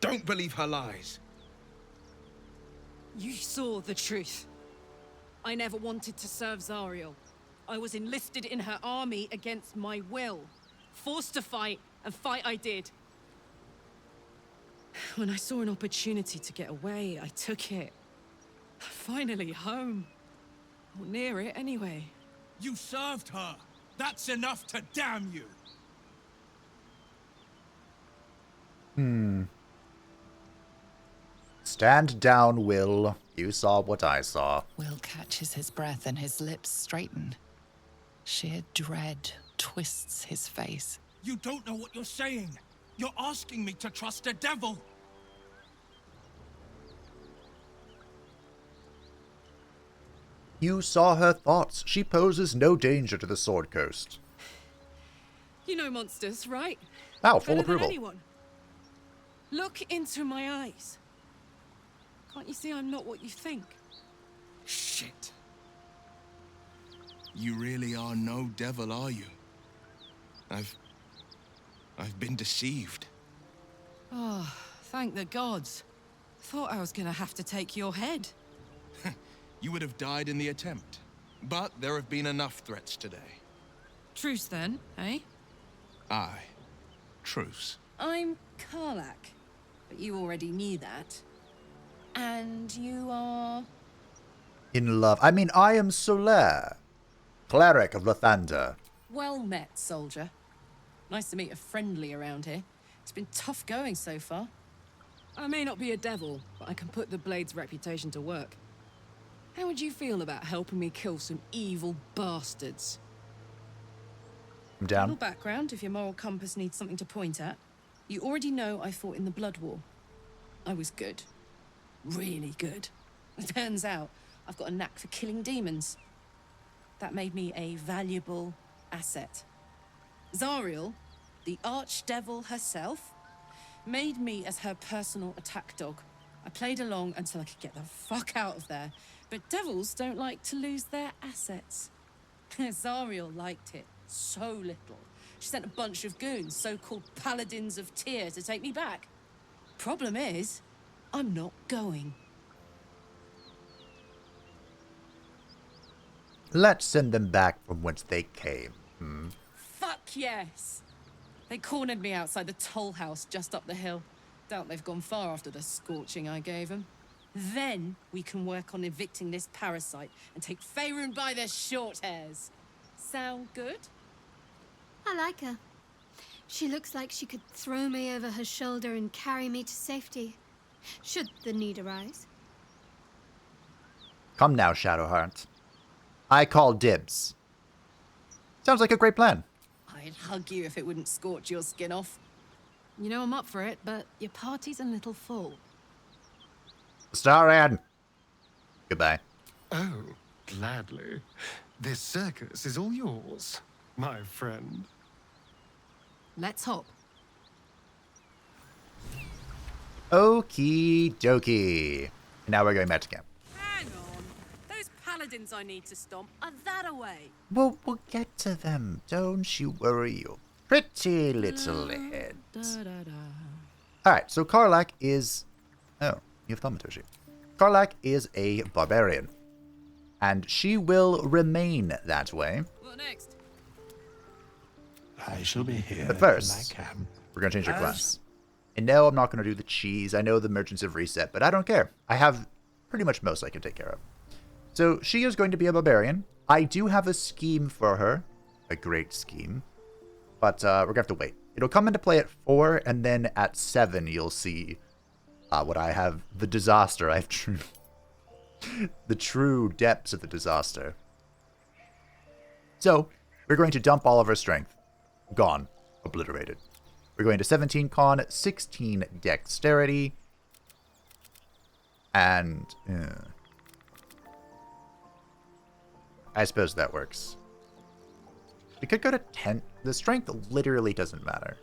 Don't believe her lies. You saw the truth. I never wanted to serve Zariel. I was enlisted in her army against my will. Forced to fight, and fight I did. When I saw an opportunity to get away, I took it. Finally home. Or near it, anyway. You served her. That's enough to damn you. Stand down, Will. You saw what I saw. Will catches his breath and his lips straighten. Sheer dread twists his face. You don't know what you're saying. You're asking me to trust a devil. You saw her thoughts. She poses no danger to the Sword Coast. You know monsters, right? Wow, full Better approval. than anyone. Look into my eyes. Can't you see I'm not what you think? Shit. You really are no devil, are you? I've been deceived. Oh, thank the gods. Thought I was gonna have to take your head. You would have died in the attempt. But there have been enough threats today. Truce then, eh? Aye. Truce. I'm Karlach, but you already knew that. And you are... In love. I mean, I am Solaire, cleric of Lathander. Well met, soldier. Nice to meet a friendly around here. It's been tough going so far. I may not be a devil, but I can put the Blade's reputation to work. How would you feel about helping me kill some evil bastards? I'm down. Little background, if your moral compass needs something to point at. You already know I fought in the Blood War. I was good. Really good. Turns out, I've got a knack for killing demons. That made me a valuable asset. Zariel, the archdevil herself, made me as her personal attack dog. I played along until I could get the fuck out of there. But devils don't like to lose their assets. Zariel liked it so little. She sent a bunch of goons, so-called paladins of Tyr, to take me back. Problem is, I'm not going. Let's send them back from whence they came. Fuck yes! They cornered me outside the Tollhouse just up the hill. Doubt they've gone far after the scorching I gave them. Then we can work on evicting this parasite and take Faerun by their short hairs. Sound good? I like her. She looks like she could throw me over her shoulder and carry me to safety, should the need arise. Come now, Shadowheart. I call dibs. Sounds like a great plan. I'd hug you if it wouldn't scorch your skin off. You know I'm up for it, but your party's a little full. Staran. Goodbye. Oh, gladly. This circus is all yours, my friend. Let's hop. Okie dokie. Now we're going back to camp. Hang on. Those paladins I need to stomp are that away. We'll get to them. Don't you worry, you pretty little head. Alright, so Karlach is... Oh, you have thaumaturgy. Karlach is a barbarian. And she will remain that way. What next? I shall be here. But first, we're going to change your class. And no, I'm not going to do the cheese. I know the merchants have reset, but I don't care. I have pretty much most I can take care of. So she is going to be a barbarian. I do have a scheme for her. A great scheme. But we're going to have to wait. It'll come into play at 4, and then at 7 you'll see what I have. The disaster. I have the true depths of the disaster. So, we're going to dump all of our strength. Gone. Obliterated. We're going to 17 con, 16 dexterity, and... I suppose that works. We could go to 10. The strength literally doesn't matter.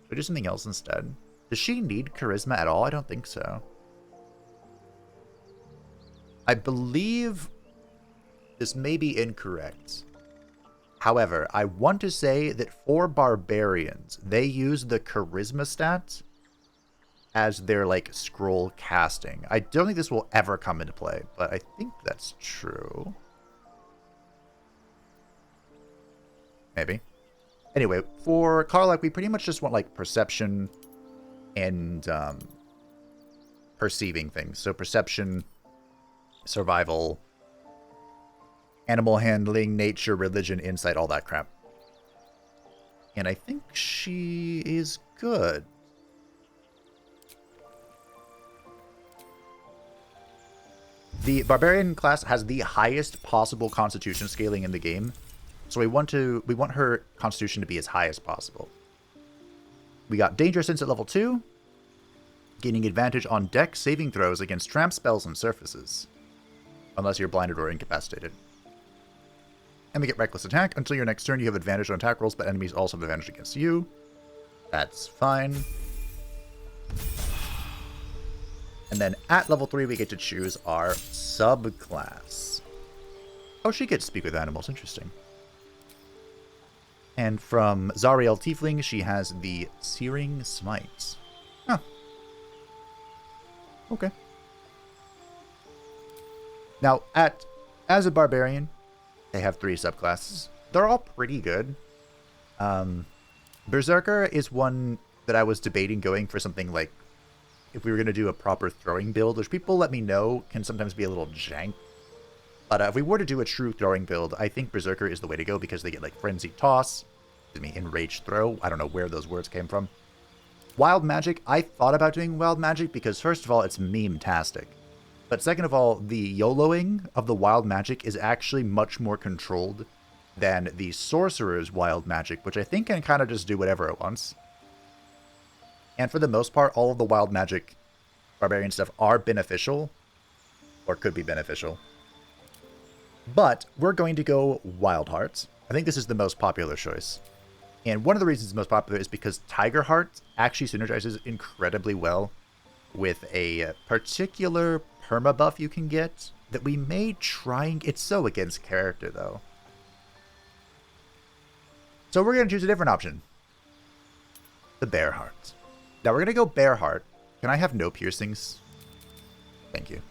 Should we do something else instead? Does she need charisma at all? I don't think so. I believe this may be incorrect. However, I want to say that for barbarians, they use the charisma stat as their, like, scroll casting. I don't think this will ever come into play, but I think that's true. Maybe. Anyway, for Karlach, we pretty much just want, like, perception and perceiving things. So perception, survival, animal handling, nature, religion, insight, all that crap. And I think she is good. The barbarian class has the highest possible constitution scaling in the game. So we want her constitution to be as high as possible. We got Danger Sense at level 2, gaining advantage on dex saving throws against tramp spells and surfaces, unless you're blinded or incapacitated. And we get Reckless Attack. Until your next turn, you have advantage on attack rolls, but enemies also have advantage against you. That's fine. And then at level 3, we get to choose our subclass. Oh, she gets Speak with Animals. Interesting. And from Zariel Tiefling, she has the Searing Smite. Huh. Okay. Now, as a barbarian, they have 3 subclasses. They're all pretty good. Berserker is one that I was debating going for something like, if we were going to do a proper throwing build, which people let me know can sometimes be a little jank. But if we were to do a true throwing build, I think Berserker is the way to go because they get like Frenzied Toss, Enraged Throw. I don't know where those words came from. Wild Magic, I thought about doing Wild Magic because first of all, it's meme-tastic. But second of all, the YOLOing of the Wild Magic is actually much more controlled than the Sorcerer's Wild Magic, which I think can kind of just do whatever it wants. And for the most part, all of the Wild Magic Barbarian stuff are beneficial, or could be beneficial. But we're going to go Wild Heart. I think this is the most popular choice. And one of the reasons it's most popular is because Tiger Heart actually synergizes incredibly well with a particular permabuff you can get that we may try. It's so against character, though. So we're going to choose a different option. The Bear Heart. Now we're going to go Bear Heart. Can I have no piercings? Thank you.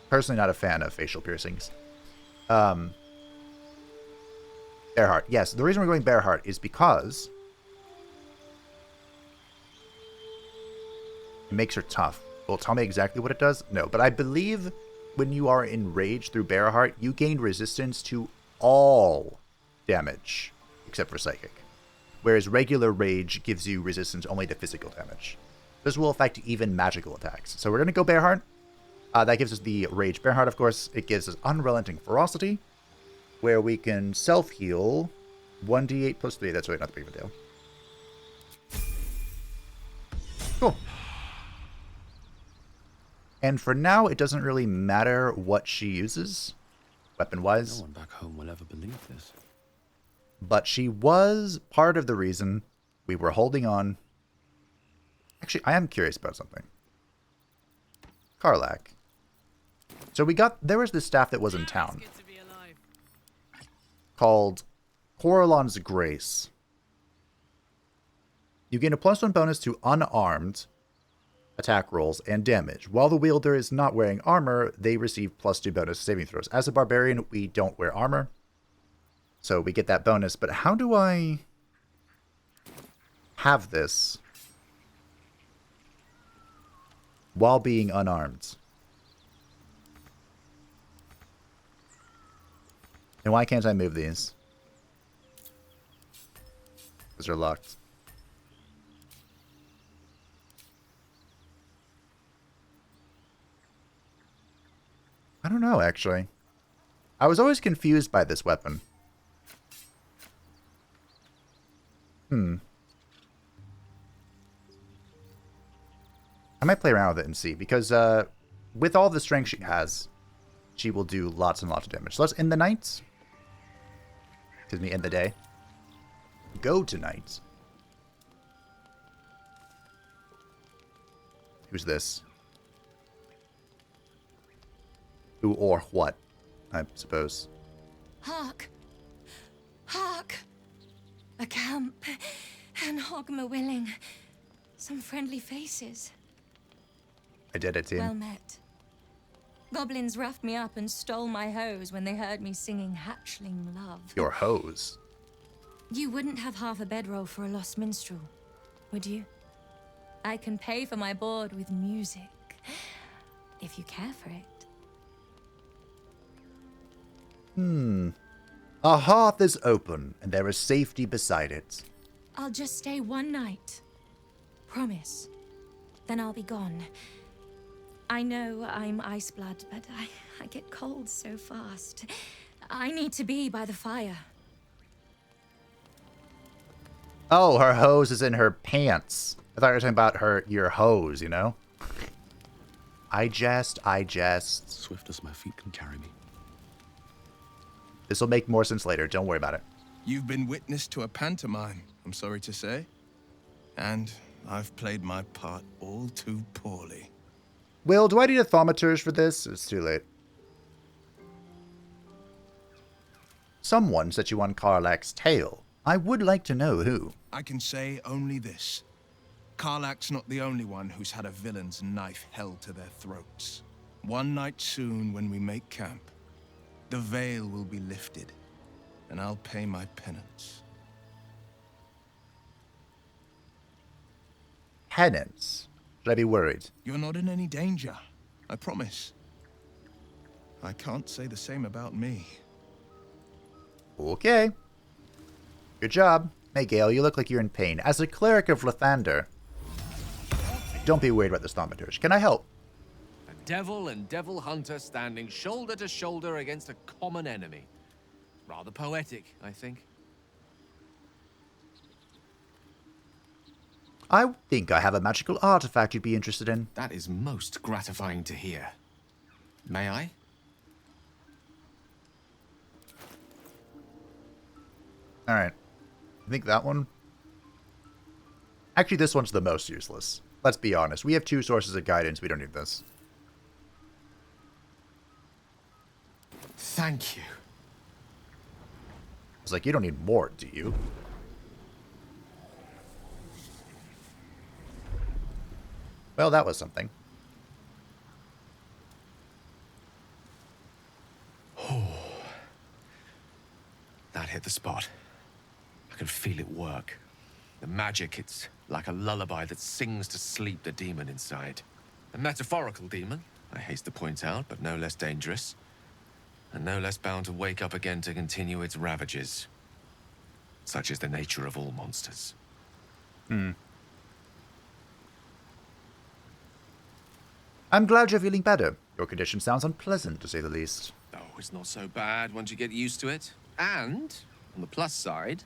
Personally not a fan of facial piercings. Bear Heart. Yes, the reason we're going Bear Heart is because it makes her tough. Well, tell me exactly what it does? No, but I believe when you are enraged through Bear Heart, you gain resistance to all damage except for psychic. Whereas regular rage gives you resistance only to physical damage. This will affect even magical attacks. So we're going to go Bear Heart. That gives us the Rage Bear Heart, of course. It gives us Unrelenting Ferocity, where we can self-heal 1d8 plus 3. That's really not the big of a deal. Cool. And for now, it doesn't really matter what she uses, weapon-wise. No one back home will ever believe this. But she was part of the reason we were holding on. Actually, I am curious about something. Karlach. So there was this staff that was in town. Called Coralon's Grace. You gain a +1 bonus to unarmed attack rolls and damage. While the wielder is not wearing armor, they receive +2 bonus saving throws. As a barbarian, we don't wear armor, so we get that bonus. But how do I have this while being unarmed? And why can't I move these? Because they're locked. I don't know, actually. I was always confused by this weapon. I might play around with it and see, because with all the strength she has, she will do lots and lots of damage. So let's end the night. Excuse me, end the day. Go tonight. Who's this? Who or what, I suppose. Hark! Hark! A camp, and Hogma willing. Some friendly faces. I did it, team. Well met. Goblins roughed me up and stole my hose when they heard me singing Hatchling Love. Your hose? You wouldn't have half a bedroll for a lost minstrel, would you? I can pay for my board with music, if you care for it. A hearth is open, and there is safety beside it. I'll just stay one night. Promise. Then I'll be gone. I know I'm ice blood, but I get cold so fast. I need to be by the fire. Oh, her hose is in her pants. I thought you were talking about your hose, you know? I jest. Swift as my feet can carry me. This will make more sense later. Don't worry about it. You've been witness to a pantomime, I'm sorry to say. And I've played my part all too poorly. Will, do I need a thaumaturge for this? It's too late. Someone set you on Karlach's tail. I would like to know who. I can say only this. Karlach's not the only one who's had a villain's knife held to their throats. One night soon, when we make camp, the veil will be lifted, and I'll pay my penance. Penance? Should I be worried? You're not in any danger, I promise. I can't say the same about me. Okay. Good job. Hey, Gale, you look like you're in pain. As a cleric of Lathander, don't be worried about this thaumaturge. Can I help? A devil and devil hunter standing shoulder to shoulder against a common enemy. Rather poetic, I think. I think I have a magical artifact you'd be interested in. That is most gratifying to hear. May I? Alright. I think that one... Actually, this one's the most useless. Let's be honest. We have 2 sources of guidance. We don't need this. Thank you. I was like, you don't need more, do you? Well, that was something. That hit the spot. I can feel it work. The magic, it's like a lullaby that sings to sleep the demon inside. A metaphorical demon, I haste to point out, but no less dangerous. And no less bound to wake up again to continue its ravages. Such is the nature of all monsters. I'm glad you're feeling better. Your condition sounds unpleasant, to say the least. Oh, it's not so bad once you get used to it. And, on the plus side,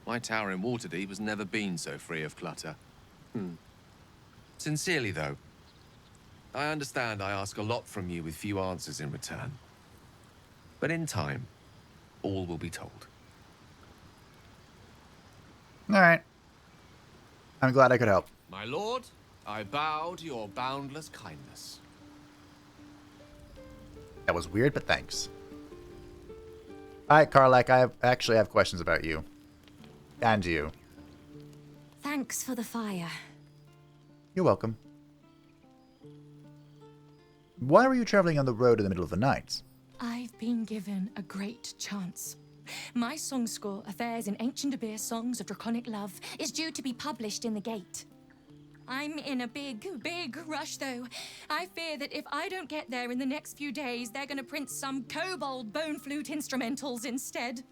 my tower in Waterdeep has never been so free of clutter. Sincerely, though, I understand I ask a lot from you with few answers in return. But in time, all will be told. Alright. I'm glad I could help. My lord, I bow to your boundless kindness. That was weird, but thanks. Alright, Karlach, I actually have questions about you. And you. Thanks for the fire. You're welcome. Why were you traveling on the road in the middle of the night? I've been given a great chance. My song score, Affairs in Ancient Abir Songs of Draconic Love, is due to be published in the Gate. I'm in a big rush, though. I fear that if I don't get there in the next few days, they're gonna print some kobold bone flute instrumentals instead.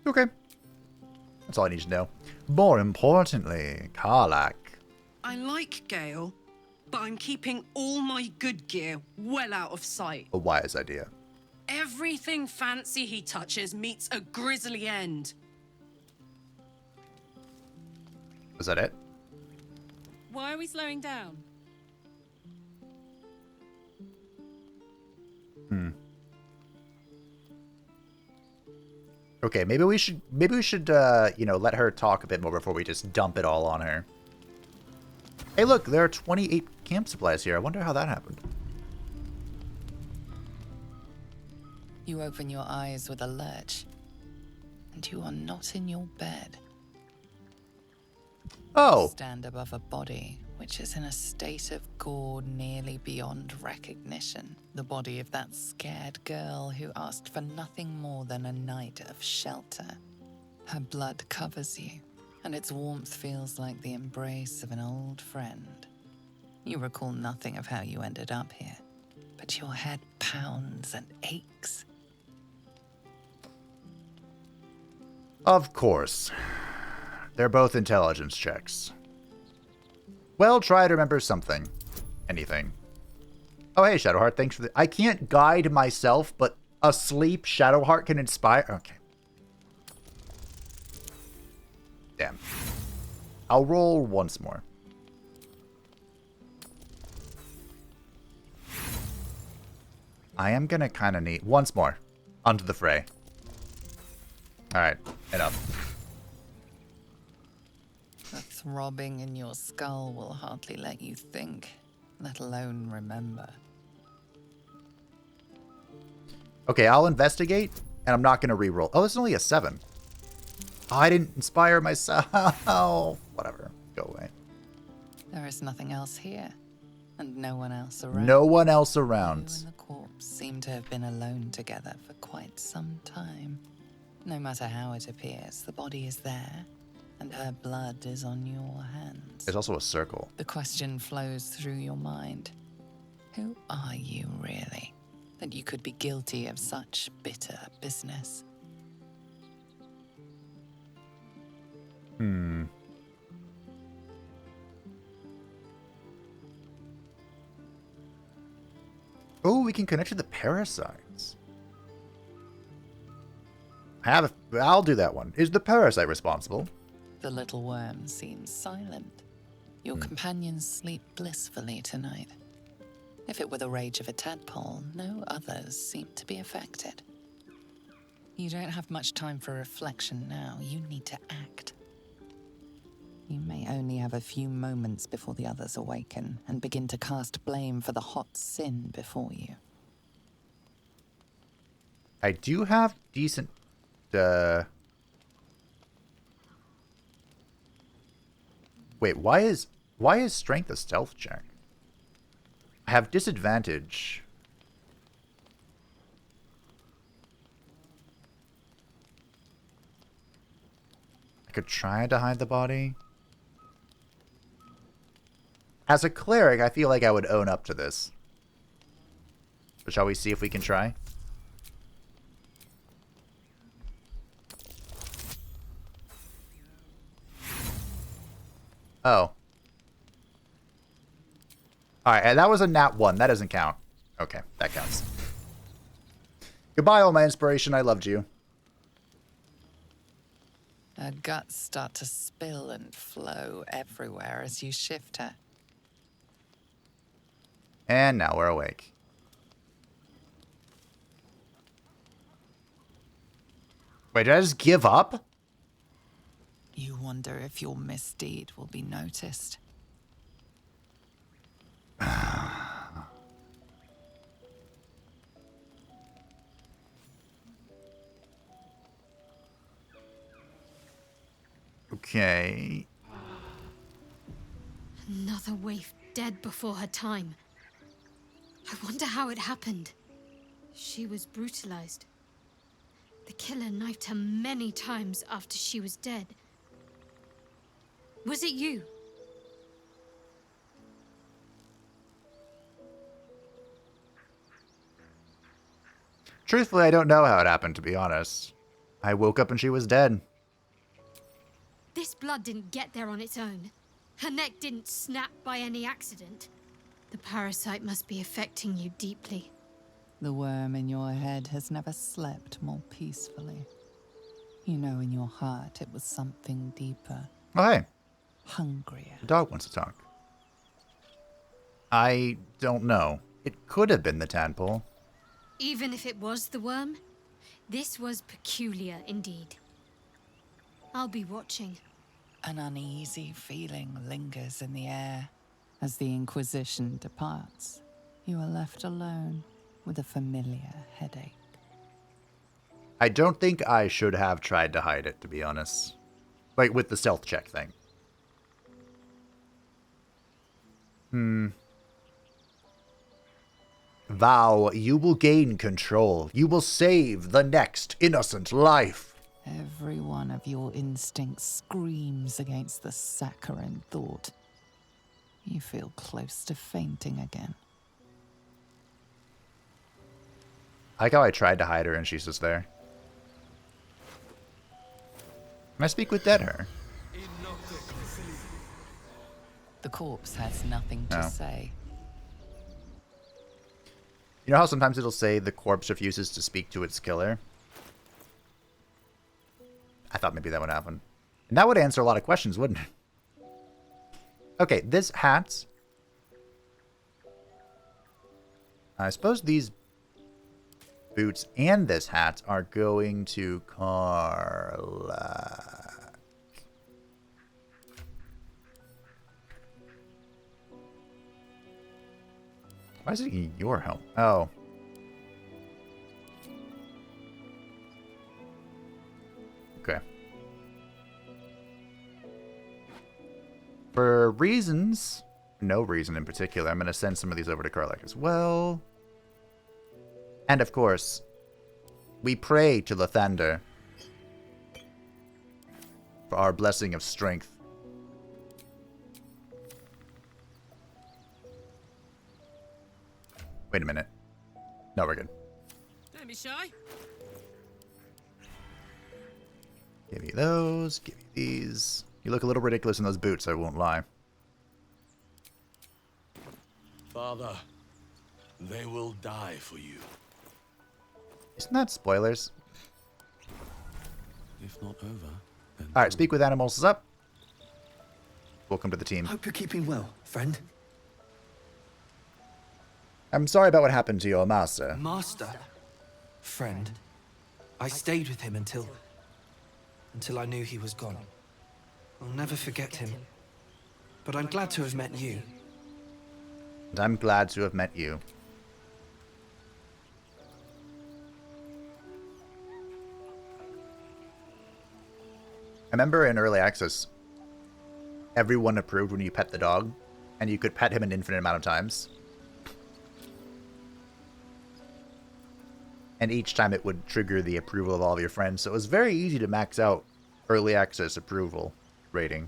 Okay. That's all I need to know. More importantly, Karlach. I like Gale, but I'm keeping all my good gear well out of sight. A wise idea. Everything fancy he touches meets a grisly end. Is that it? Why are we slowing down? Okay, maybe we should you know, let her talk a bit more before we just dump it all on her. Hey, look, there are 28 camp supplies here. I wonder how that happened. You open your eyes with a lurch, and you are not in your bed. Oh. Stand above a body which is in a state of gore nearly beyond recognition. The body of that scared girl who asked for nothing more than a night of shelter. Her blood covers you, and its warmth feels like the embrace of an old friend. You recall nothing of how you ended up here, but your head pounds and aches. Of course. They're both intelligence checks. Well, try to remember something. Anything. Oh, hey, Shadowheart, thanks for the... I can't guide myself, but asleep Shadowheart can inspire... Okay. Damn. I'll roll once more. I am gonna kind of need... Once more. Onto the fray. Alright, enough. The throbbing in your skull will hardly let you think, let alone remember. Okay, I'll investigate, and I'm not going to re-roll. Oh, this is only a 7. Oh, I didn't inspire myself. Whatever. Go away. There is nothing else here, and no one else around. No one else around. You and the corpse seem to have been alone together for quite some time. No matter how it appears, the body is there, and her blood is on your hands. There's also a circle. The question flows through your mind. Who are you, really, that you could be guilty of such bitter business? Oh, we can connect to the parasites. I'll do that one. Is the parasite responsible? The little worm seems silent. Your companions sleep blissfully tonight. If it were the rage of a tadpole, no others seem to be affected. You don't have much time for reflection now. You need to act. You may only have a few moments before the others awaken and begin to cast blame for the hot sin before you. I do have decent... Wait, why is strength a stealth check? I have disadvantage. I could try to hide the body. As a cleric, I feel like I would own up to this. But shall we see if we can try? Oh. Alright, and that was a nat 1. That doesn't count. Okay, that counts. Goodbye, all my inspiration. I loved you. Her guts start to spill and flow everywhere as you shift her. And now we're awake. Wait, did I just give up? You wonder if your misdeed will be noticed. Okay. Another waif dead before her time. I wonder how it happened. She was brutalized. The killer knifed her many times after she was dead. Was it you? Truthfully, I don't know how it happened, to be honest. I woke up and she was dead. This blood didn't get there on its own. Her neck didn't snap by any accident. The parasite must be affecting you deeply. The worm in your head has never slept more peacefully. You know in your heart it was something deeper. Oh, hey. Hungrier. The dog wants to talk. I don't know. It could have been the tadpole. Even if it was the worm, this was peculiar indeed. I'll be watching. An uneasy feeling lingers in the air. As the Inquisition departs, you are left alone with a familiar headache. I don't think I should have tried to hide it, to be honest. Like, with the stealth check thing. Vow, you will gain control. You will save the next innocent life. Every one of your instincts screams against the saccharine thought. You feel close to fainting again. I like how I tried to hide her and she's just there. Can I speak with dead her? The corpse has nothing to say. You know how sometimes it'll say the corpse refuses to speak to its killer? I thought maybe that would happen. And that would answer a lot of questions, wouldn't it? Okay, this hat. I suppose these boots and this hat are going to Karlach. Why is it in your home? Oh. Okay. For reasons, no reason in particular, I'm going to send some of these over to Karlach as well. And of course, we pray to Lathander for our blessing of strength. Wait a minute. No, we're good. Don't be shy. Give you those. Give you these. You look a little ridiculous in those boots, I won't lie. Father, they will die for you. Isn't that spoilers? If not over, then... Alright, Speak with Animals is up. Welcome to the team. Hope you're keeping well, friend. I'm sorry about what happened to your master. Master? Friend. I stayed with him until I knew he was gone. I'll never forget him. But I'm glad to have met you. And I'm glad to have met you. I remember in early access, everyone approved when you pet the dog, and you could pet him an infinite amount of times. And each time it would trigger the approval of all of your friends, so it was very easy to max out early access approval rating.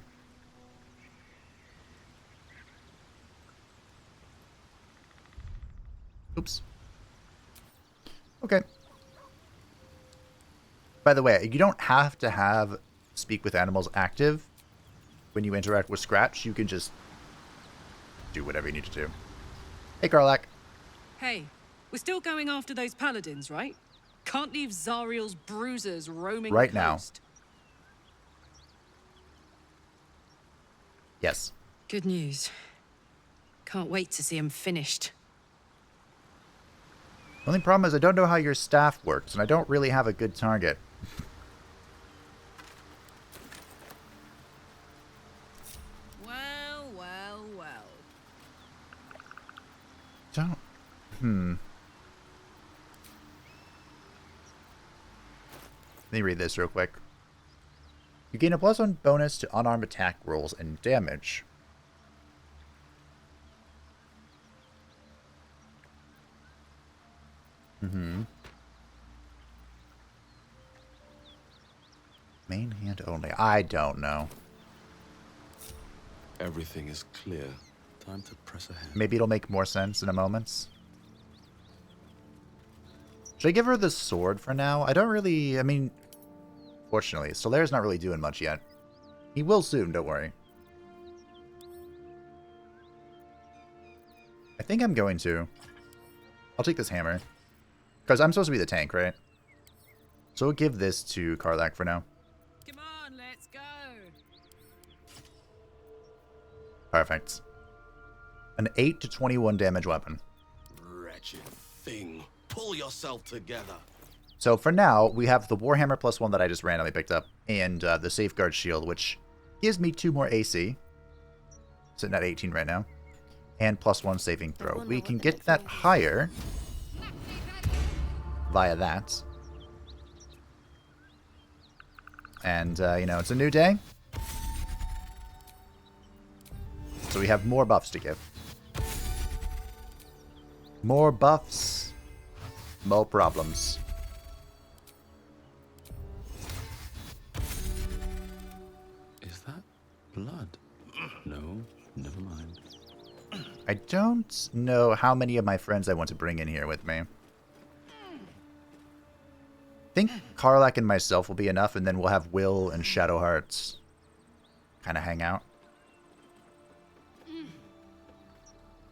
Oops. Okay. By the way, you don't have to have Speak with Animals active when you interact with Scratch, you can just do whatever you need to do. Hey, Karlach. Hey, we're still going after those paladins, right? Can't leave Zariel's bruisers roaming Right the now. coast. Yes. Good news. Can't wait to see him finished. The only problem is I don't know how your staff works, and I don't really have a good target. Well, well, well. Don't... Let me read this real quick. You gain a +1 bonus to unarmed attack rolls and damage. Main hand only. I don't know. Everything is clear. Time to press ahead. Maybe it'll make more sense in a moment. Should I give her the sword for now? I don't really... I mean... Fortunately, Sceleritas not really doing much yet. He will soon, don't worry. I think I'm going to. I'll take this hammer. Because I'm supposed to be the tank, right? So we'll give this to Karlach for now. Come on, let's go. Perfect. An 8 to 21 damage weapon. Wretched thing. Pull yourself together. So for now, we have the Warhammer +1 that I just randomly picked up, and the Safeguard Shield, which gives me 2 more AC. Sitting at 18 right now. And +1 saving throw. We can get that higher via that. And, you know, it's a new day. So we have more buffs to give. More buffs. More problems. Is that blood? No, never mind. I don't know how many of my friends I want to bring in here with me. I think Karlach and myself will be enough, and then we'll have Will and Shadowhearts kind of hang out.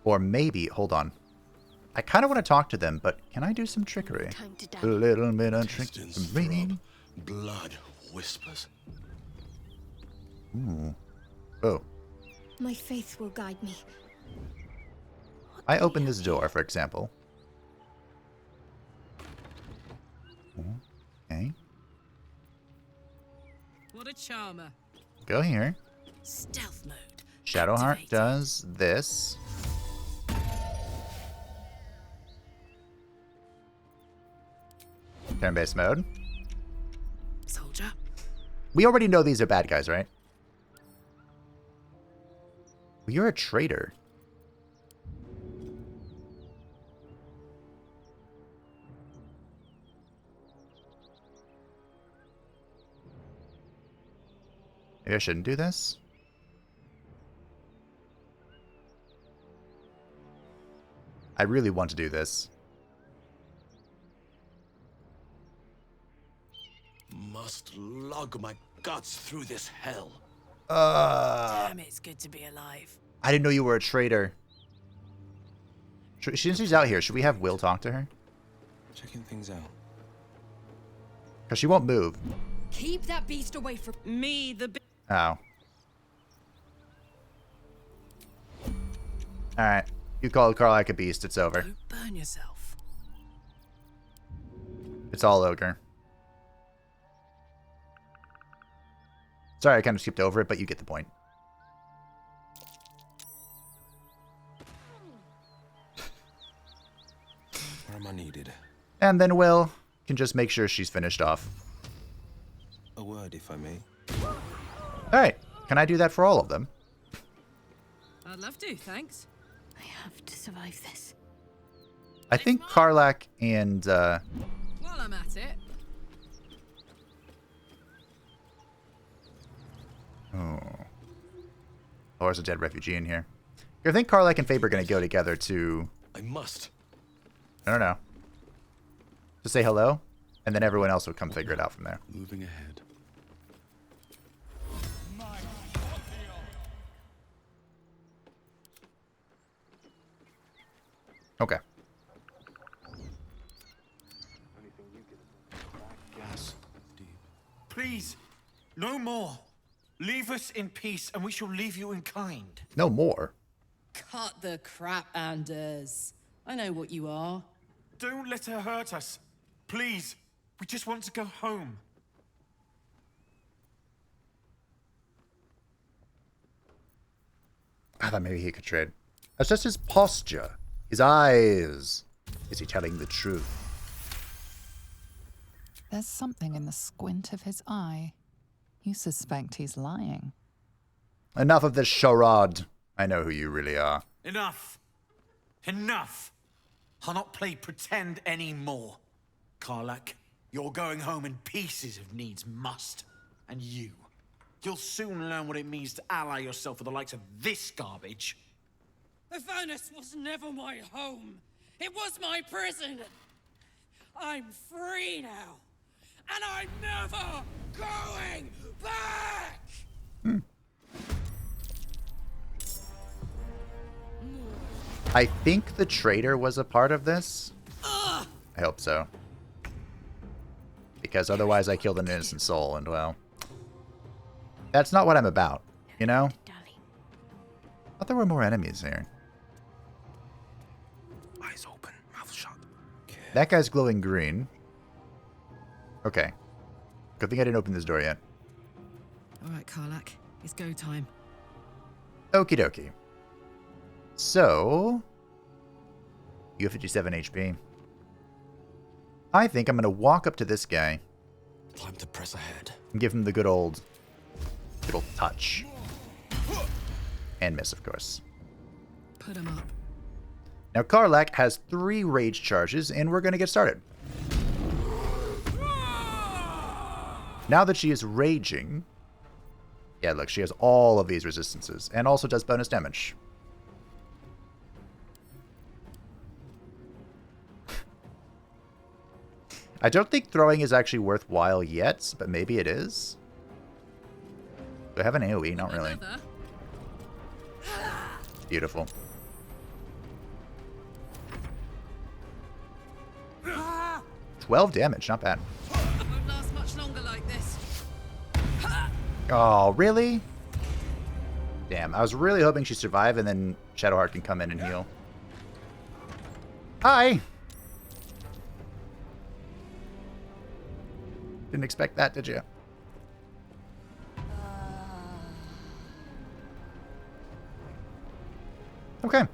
Or maybe, hold on. I kind of want to talk to them, but can I do some trickery? A little bit of trickery. Blood whispers. Ooh. Oh. My faith will guide me. I open this door, for example. Okay. What a charmer. Go here. Stealth mode. Shadowheart does this. Turn-based mode. Soldier. We already know these are bad guys, right? Well, you're a traitor. Maybe I shouldn't do this. I really want to do this. Must lug my guts through this hell. Damn, it's good to be alive. I didn't know you were a traitor. Since she's out here, should we have Will talk to her? Checking things out. Because she won't move. Keep that beast away from me, the Oh. Alright. You called Karlach a beast, it's over. Don't burn yourself. It's all ogre. Sorry, I kind of skipped over it, but you get the point. Where am I needed? And then Will can just make sure she's finished off. A word, if I may. Alright, can I do that for all of them? I'd love to, thanks. I have to survive this. I think Karlach and, While I'm at it. Oh, there's a dead refugee in here. I think Karlach and Faber are going to go together to... I must. I don't know. To say hello, and then everyone else will come figure it out from there. Moving ahead. Okay. Yes. Please, no more. Leave us in peace, and we shall leave you in kind. No more. Cut the crap, Anders. I know what you are. Don't let her hurt us. Please, we just want to go home. I thought maybe he could trade. That's just his posture. His eyes. Is he telling the truth? There's something in the squint of his eye. You suspect he's lying. Enough of this charade. I know who you really are. Enough. Enough. I'll not play pretend anymore. Karlach, you're going home in pieces if needs must. And you'll soon learn what it means to ally yourself with the likes of this garbage. The furnace was never my home. It was my prison. I'm free now. And I'm never going back! I think the traitor was a part of this. I hope so. Because otherwise I killed an innocent soul, and well... That's not what I'm about, you know? I thought there were more enemies here. Eyes open, mouth shut. That guy's glowing green. Okay. Good thing I didn't open this door yet. Alright, Karlach. It's go time. Okie dokie. So... You have 57 HP. I think I'm going to walk up to this guy. Time to press ahead. And give him the good old touch. And miss, of course. Put him up. Now, Karlach has 3 rage charges, and we're going to get started. Now that she is raging... Yeah, look, she has all of these resistances, and also does bonus damage. I don't think throwing is actually worthwhile yet, but maybe it is. Do I have an AoE? Not really. Beautiful. Ah! 12 damage, not bad. Won't last much longer like this. Oh, really? Damn, I was really hoping she'd survive and then Shadowheart can come in and heal. Hi! Didn't expect that, did you? Okay.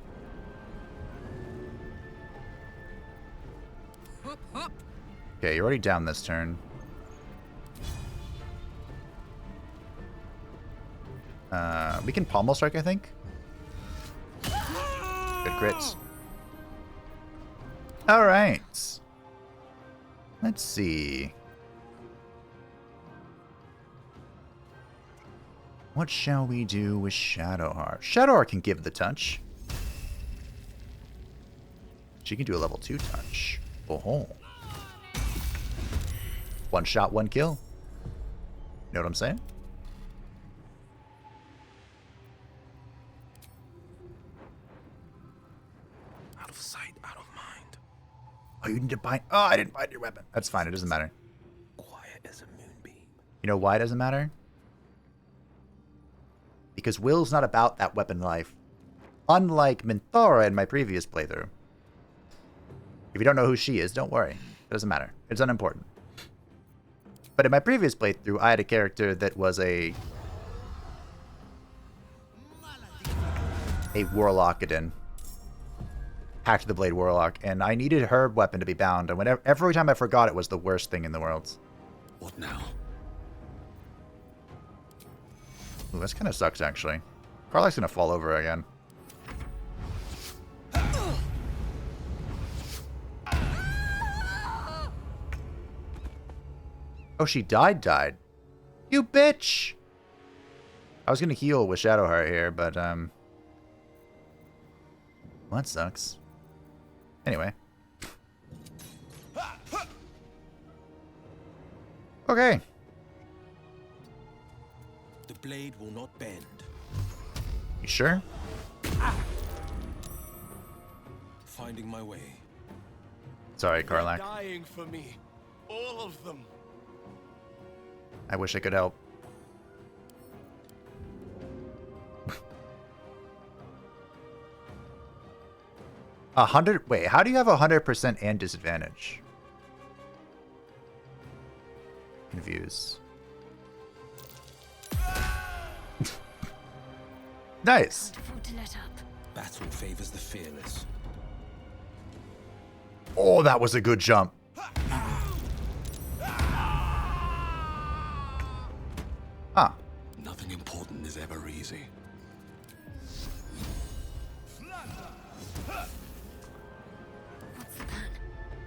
Okay, you're already down this turn. We can pommel strike, I think. Good crits. Alright. Let's see. What shall we do with Shadowheart? Shadowheart can give the touch. She can do a level 2 touch. Oh. One shot, one kill. You know what I'm saying? Out of sight, out of mind. Oh, you need to bind. Oh, I didn't bind your weapon. That's fine. It doesn't matter. Quiet as a moonbeam. You know why it doesn't matter? Because Will's not about that weapon life. Unlike Minthara in my previous playthrough. If you don't know who she is, don't worry. It doesn't matter. It's unimportant. But in my previous playthrough, I had a character that was a Warlockadin. Hacked the Blade Warlock, and I needed her weapon to be bound, and every time I forgot it was the worst thing in the world. What now? Ooh, this kind of sucks, actually. Karlach's gonna fall over again. Oh, she died. You bitch! I was gonna heal with Shadowheart here, but, well, that sucks. Anyway. Okay. The blade will not bend. You sure? finding my way. Sorry, They're Karlach. dying for me. All of them. I wish I could help. 100. Wait, how do you have 100% and disadvantage? Confused. Nice. To let up. Battle favors the fearless. Oh, that was a good jump. Huh. Nothing important is ever easy.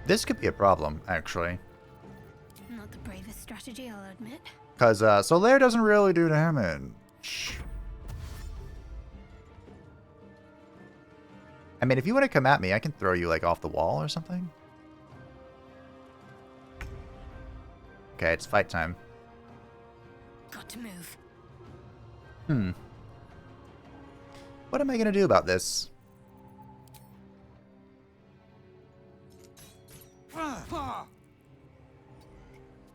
This could be a problem, actually. Not the bravest strategy, I'll admit. Because Solaire doesn't really do damage. I mean, if you want to come at me, I can throw you, like, off the wall or something. Okay, it's fight time. Got to move. What am I going to do about this?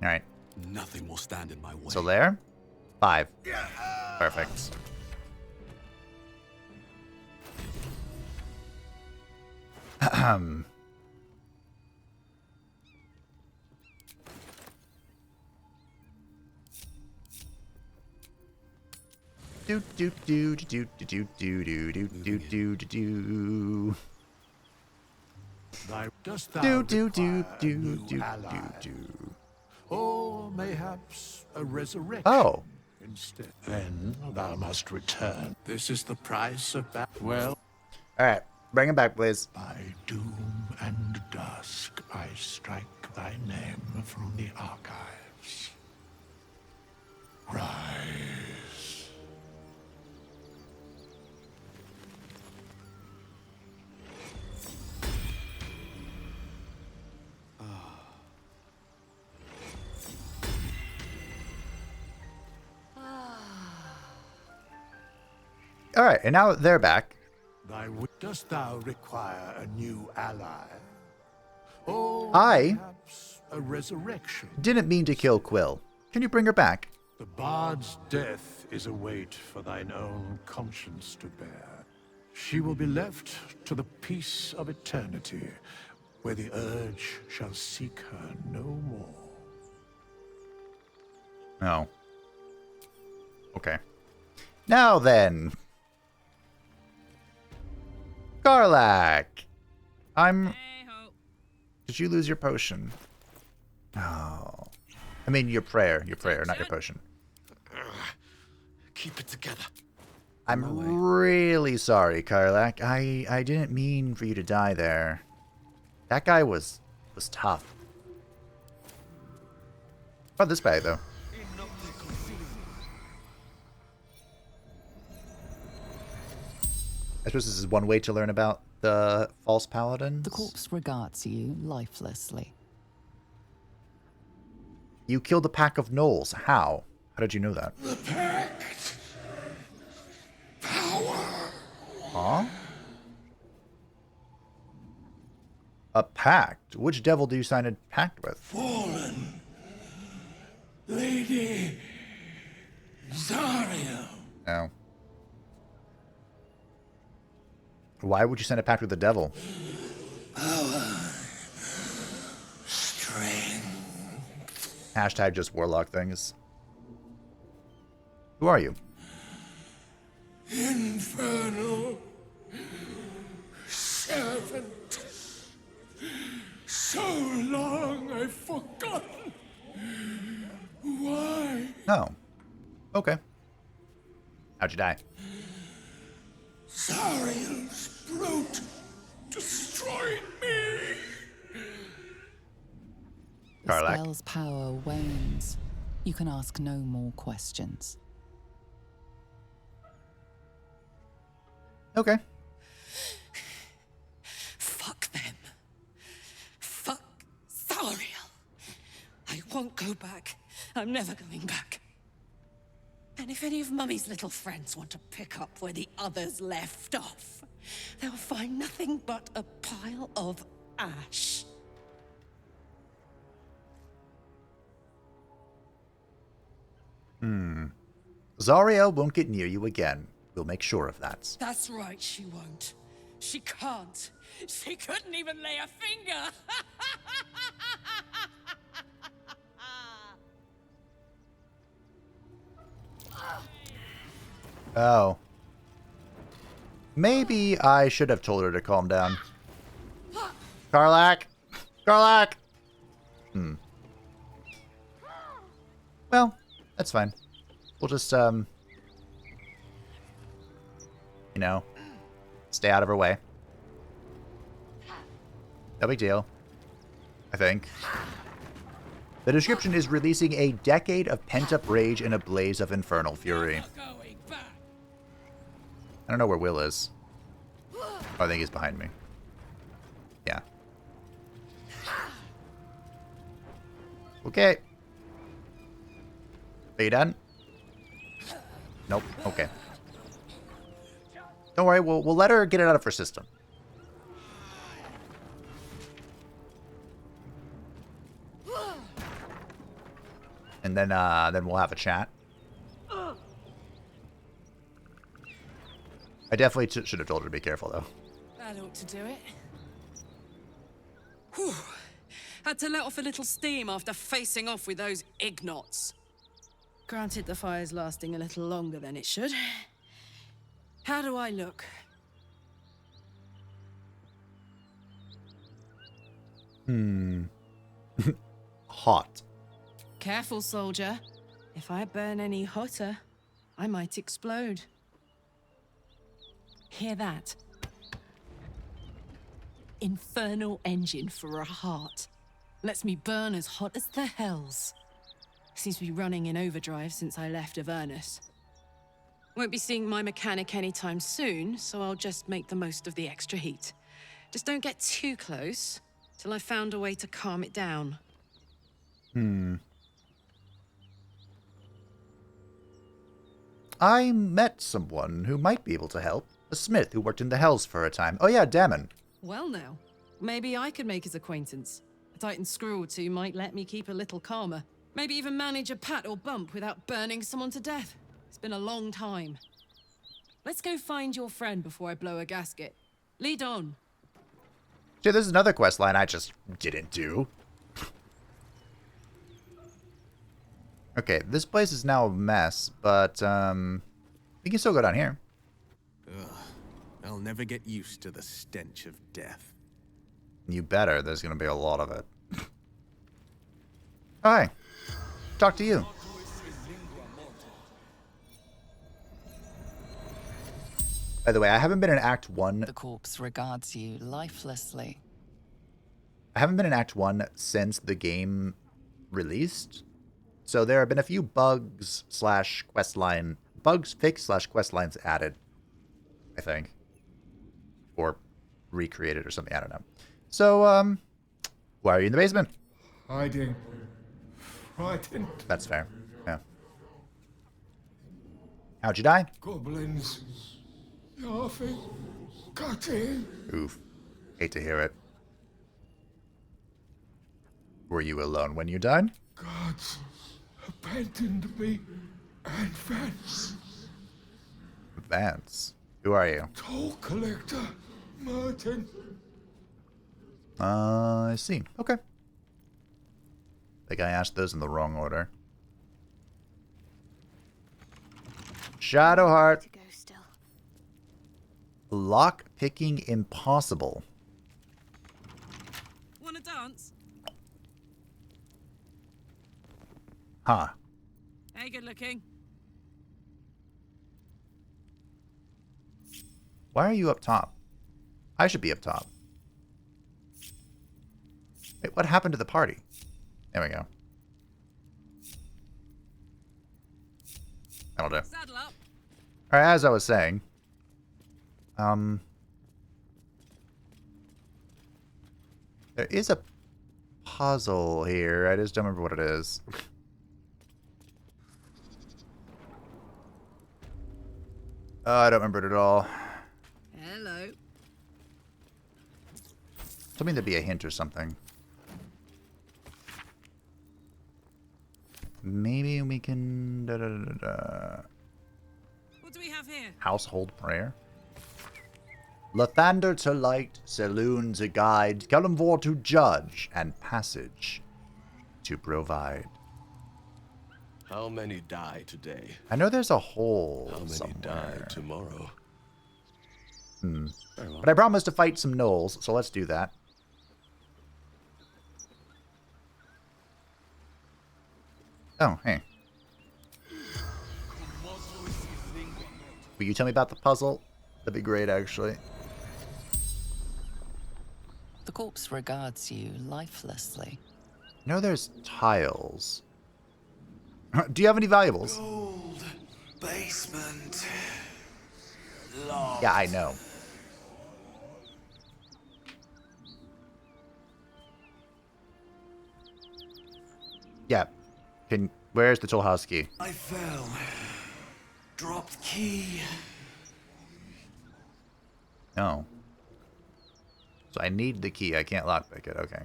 Alright. Nothing will stand in my way. Solaire? 5. Perfect. Do do do do do do do do do do do do. Dost thou Do do do require a do new do ally? do. Or mayhaps a resurrection Oh. instead. Then thou must return. This is the price of that. Well, Alright, bring him back, please. by doom and dusk I strike thy name from the archives. Rise. Alright, and now they're back. Dost thou require a new ally? Or I perhaps a resurrection? didn't mean to kill Quill. Can you bring her back? The bard's death is a weight for thine own conscience to bear. She will be left to the peace of eternity, where the urge shall seek her no more. No. Okay. Now then. Karlach! Did you lose your potion? No. I mean, your prayer, not your potion. Keep it together. I'm really sorry, Karlach. I didn't mean for you to die there. That guy was tough. How about this bag, though? I suppose this is one way to learn about the false paladins. The corpse regards you lifelessly. You killed a pack of gnolls. How? How did you know that? The pact. Power. Huh? A pact? Which devil do you sign a pact with? Fallen. Lady Zariel. No. Why would you sign a pact with the devil? Power. Strength. Hashtag just warlock things. Who are you? Infernal servant. So long I've forgotten. Why? Oh. Okay. How'd you die? Zariel's brute destroyed me. The Karlach. spell's power wanes. You can ask no more questions. Okay. Fuck them. Fuck Zariel. I won't go back. I'm never going back. And if any of Mummy's little friends want to pick up where the others left off, they'll find nothing but a pile of ash. Zariel won't get near you again. We'll make sure of that. That's right, she won't. She can't. She couldn't even lay a finger. Oh. Maybe I should have told her to calm down. Karlach! Karlach! Well, that's fine. We'll just, you know, stay out of her way. No big deal. I think. The description is releasing a decade of pent-up rage in a blaze of infernal fury. I don't know where Will is. Oh, I think he's behind me. Yeah. Okay. Are you done? Nope. Okay. Don't worry. We'll let her get it out of her system. And then we'll have a chat. I definitely should have told her to be careful, though. That ought to do it. Whew. Had to let off a little steam after facing off with those ignots. Granted, the fire's lasting a little longer than it should. How do I look? Hot. Careful, soldier. If I burn any hotter, I might explode. Hear that? Infernal engine for a heart. Lets me burn as hot as the hells. Seems to be running in overdrive since I left Avernus. Won't be seeing my mechanic anytime soon, so I'll just make the most of the extra heat. Just don't get too close till I've found a way to calm it down. I met someone who might be able to help. A smith who worked in the Hells for a time. Oh yeah, Damon. Well now, maybe I could make his acquaintance. A Titan screw or two might let me keep a little calmer. Maybe even manage a pat or bump without burning someone to death. It's been a long time. Let's go find your friend before I blow a gasket. Lead on. See, there's another quest line I just didn't do. Okay, this place is now a mess, but we can still go down here. Ugh, I'll never get used to the stench of death. You better. There's going to be a lot of it. Hi. Talk to you. By the way, I haven't been in Act 1. The corpse regards you lifelessly. I haven't been in Act 1 since the game released. So there have been a few bugs fixed / quest lines added, I think. Or recreated or something, I don't know. So, why are you in the basement? Hiding. Frightened. That's fair, yeah. How'd you die? Goblins. Laughing. Cutting. Oof. Hate to hear it. Were you alone when you died? Gods abandoned me and Vance. Vance? Who are you? Toll collector, Martin. I see. Okay. Think I asked those in the wrong order. Shadowheart. Lock picking impossible. Wanna dance? Huh. Hey, good looking. Why are you up top? I should be up top. Wait, what happened to the party? There we go. That'll do. Saddle up. Alright, as I was saying. There is a puzzle here. I just don't remember what it is. Oh, I don't remember it at all. Hello. Something to be a hint or something. Maybe we can... What do we have here? Household prayer. Lathander to light, Saloon to guide, Kelemvor to judge, and passage to provide. How many die today? I know there's a hole How many somewhere. die tomorrow? But I promised to fight some gnolls, so let's do that. Oh, hey. Will you tell me about the puzzle? That'd be great, actually. The corpse regards you lifelessly. No, there's tiles. Do you have any valuables? Gold basement. Yeah, I know. Yeah. Where's the Tollhouse key? I fell. Dropped key. No. So I need the key. I can't lockpick it. Okay.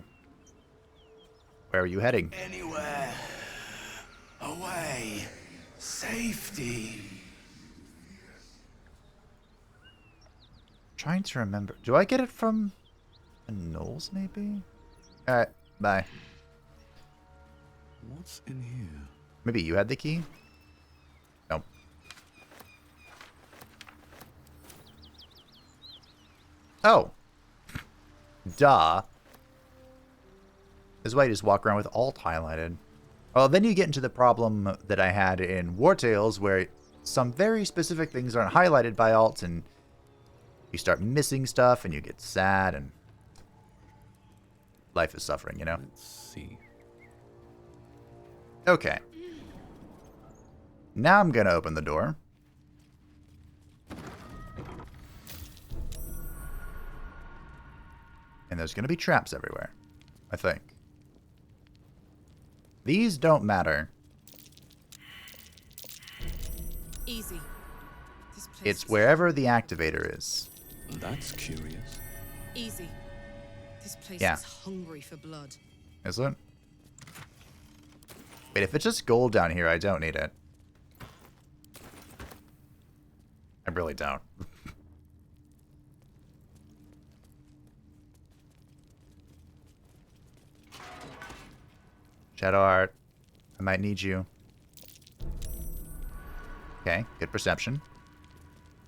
Where are you heading? Anywhere. Away. Safety. Trying to remember. Do I get it from the gnolls, maybe? Alright, bye. What's in here? Maybe you had the key? Nope. Oh. Duh. This is why you just walk around with alt highlighted. Well, then you get into the problem that I had in War Tales, where some very specific things aren't highlighted by alt, and you start missing stuff, and you get sad, and life is suffering, you know? Let's see. Okay. Now I'm gonna open the door. And there's gonna be traps everywhere, I think. These don't matter. Easy. This place It's is wherever the activator is. That's curious. easy. This place Yeah. is hungry for blood. Is it? Wait, if it's just gold down here, I don't need it. I really don't. Shadowheart, I might need you. Okay, good perception.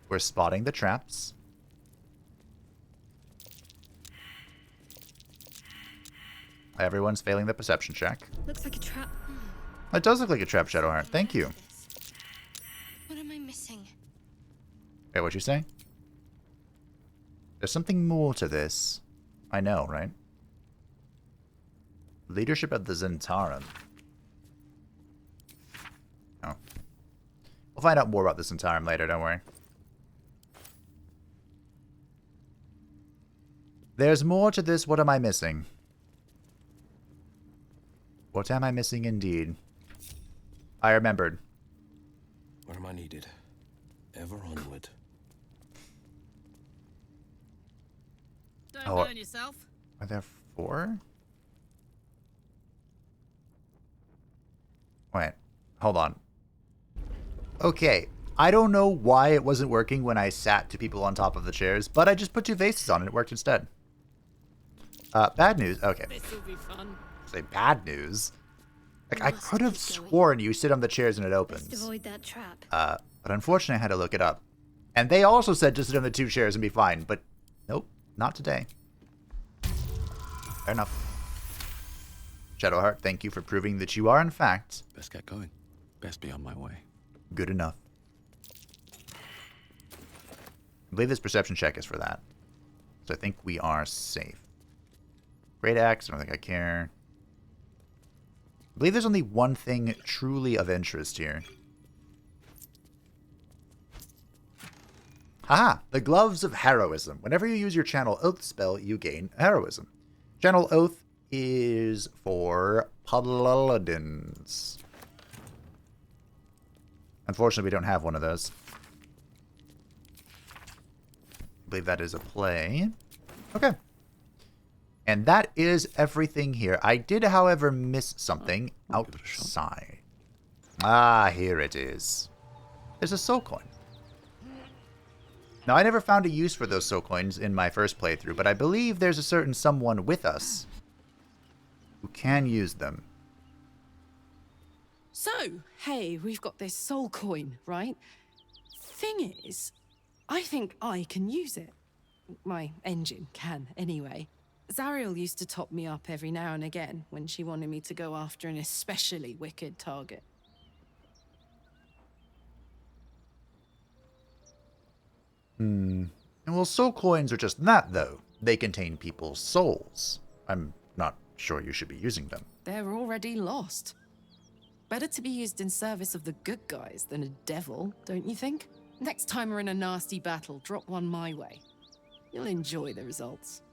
We're spotting the traps. Everyone's failing the perception check. Looks like a trap. It does look like a trap, Shadowheart. Thank you. What am I missing? Wait, what'd you say? There's something more to this. I know, right? Leadership of the Zentarum. Oh. We'll find out more about the Zentarum later, don't worry. There's more to this. What am I missing? What am I missing indeed? I remembered. Where am I needed? Ever onward. Don't Oh, burn yourself. Are there 4? Wait, hold on. Okay, I don't know why it wasn't working when I sat 2 people on top of the chairs, but I just put 2 faces on and it worked instead. Bad news. Okay. This'll be fun. Say bad news. Like, I could have sworn you sit on the chairs and it opens. Best avoid that trap. But unfortunately I had to look it up. And they also said to sit on the 2 chairs and be fine, but nope, not today. Fair enough. Shadowheart, thank you for proving that you are, in fact... Best get going. Best be on my way. Good enough. I believe this perception check is for that. So I think we are safe. Great axe, I don't think I care. I believe there's only one thing truly of interest here. Haha! The Gloves of Heroism. Whenever you use your Channel Oath spell, you gain Heroism. Channel Oath is for paladins. Unfortunately, we don't have one of those. I believe that is a play. Okay. And that is everything here. I did, however, miss something outside. Ah, here it is. There's a soul coin. Now, I never found a use for those soul coins in my first playthrough, but I believe there's a certain someone with us who can use them. So, hey, we've got this soul coin, right? Thing is, I think I can use it. My engine can, anyway. Zariel used to top me up every now and again when she wanted me to go after an especially wicked target. Well, soul coins are just that, though. They contain people's souls. I'm not sure you should be using them. They're already lost. Better to be used in service of the good guys than a devil, don't you think? Next time we're in a nasty battle, drop one my way. You'll enjoy the results.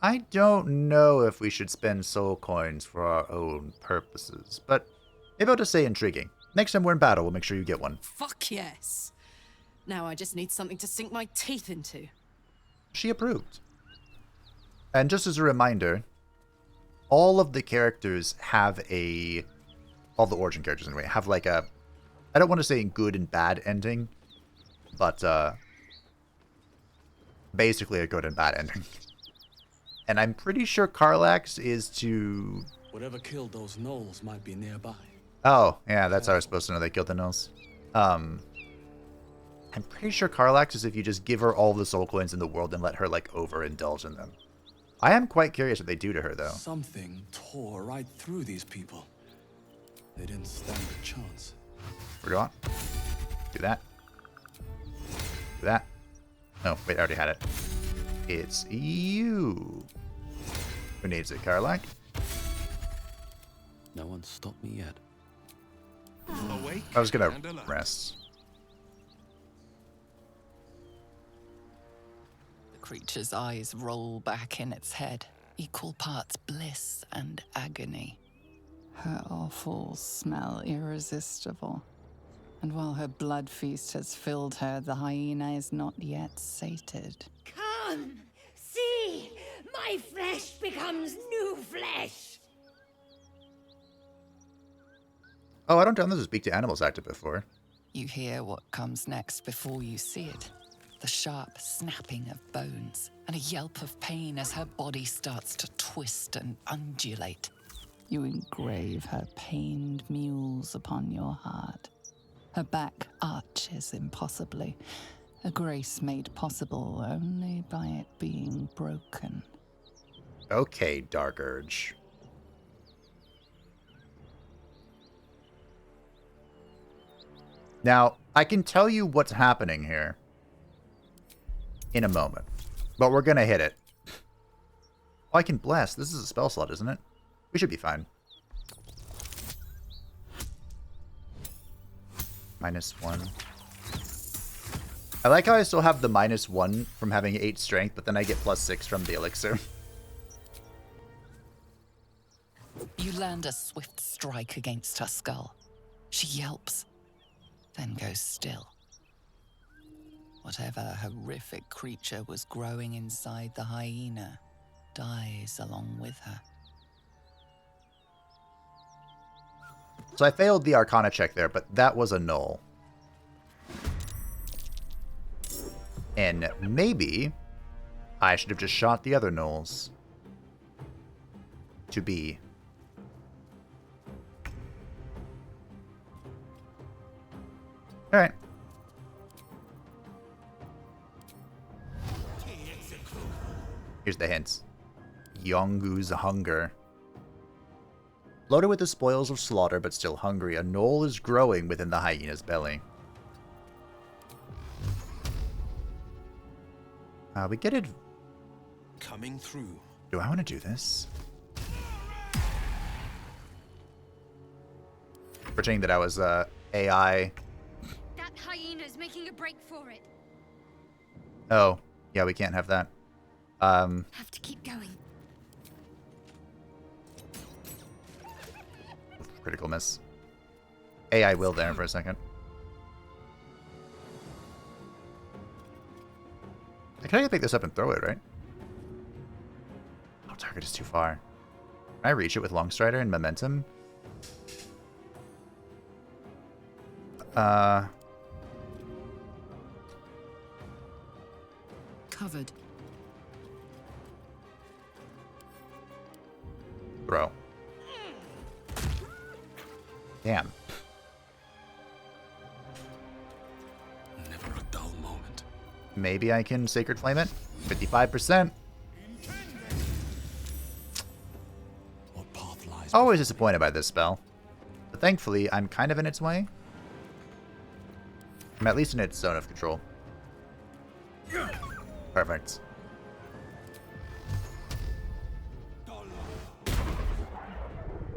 I don't know if we should spend soul coins for our own purposes, but maybe I'll just say intriguing. Next time we're in battle, we'll make sure you get one. Fuck yes. Now I just need something to sink my teeth into. She approved. And just as a reminder, all of the characters have all the origin characters anyway, have like a, I don't want to say good and bad ending, but basically a good and bad ending. And I'm pretty sure Karlach's is to... Whatever killed those gnolls might be nearby. Oh, yeah, that's how we're supposed to know they killed the gnolls. I'm pretty sure Karlach's is if you just give her all the soul coins in the world and let her, like, overindulge in them. I am quite curious what they do to her, though. Something tore right through these people. They didn't stand a chance. Forgot. Do that. Do that. Oh, wait, I already had it. It's you. Who needs it, Karlach? No one stopped me yet. Awake I was gonna and alert. rest. The creature's eyes roll back in its head, equal parts bliss and agony. Her offals smell irresistible. And while her blood feast has filled her, the hyena is not yet sated. Come, see, my flesh becomes new flesh. Oh, I don't know this Speak to Animals active before. You hear what comes next before you see it. The sharp snapping of bones and a yelp of pain as her body starts to twist and undulate. You engrave her pained mules upon your heart. Her back arches impossibly, a grace made possible only by it being broken. Okay, Dark Urge. Now, I can tell you what's happening here in a moment, but we're gonna hit it. Oh, I can bless. This is a spell slot, isn't it? We should be fine. -1. I like how I still have the -1 from having 8 strength, but then I get +6 from the elixir. You land a swift strike against her skull. She yelps, then goes still. Whatever horrific creature was growing inside the hyena dies along with her. So I failed the Arcana check there, but that was a null. And maybe I should have just shot the other nulls to be. Alright. Here's the hints. Yeenoghu's hunger. Loaded with the spoils of slaughter, but still hungry, a knoll is growing within the hyena's belly. We get it. Coming through. Do I want to do this? Pretending that I was AI. That hyena's making a break for it. Oh, yeah, we can't have that. Have to keep going. critical miss. AI will there for a second. I can only pick this up and throw it, right? Oh, target is too far. Can I reach it with Longstrider and Momentum? Covered. Throw. Damn. Never a dull moment. Maybe I can Sacred Flame it? 55%. What path lies? Always disappointed by this spell. But thankfully, I'm kind of in its way. I'm at least in its zone of control. Perfect.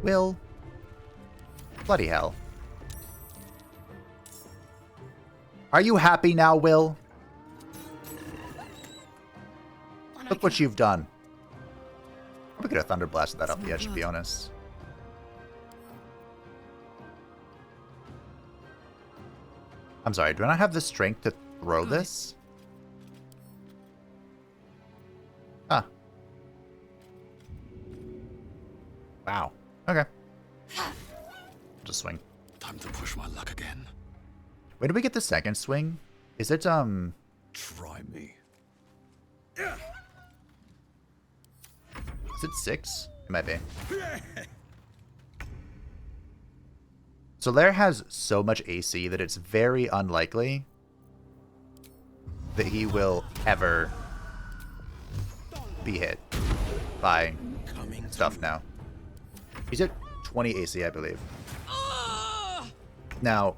Will. Bloody hell. Are you happy now, Will? Look what you've done. We could have Thunder Blasted that off the edge, to be honest. I'm sorry, do I not have the strength to throw this? Huh. Wow. Okay. Just swing. Time to push my luck again. When do we get the second swing? Is it, Try me. Is it 6? It might be. Solaire has so much AC that it's very unlikely that he will ever be hit by stuff now. He's at 20 AC, I believe. Now,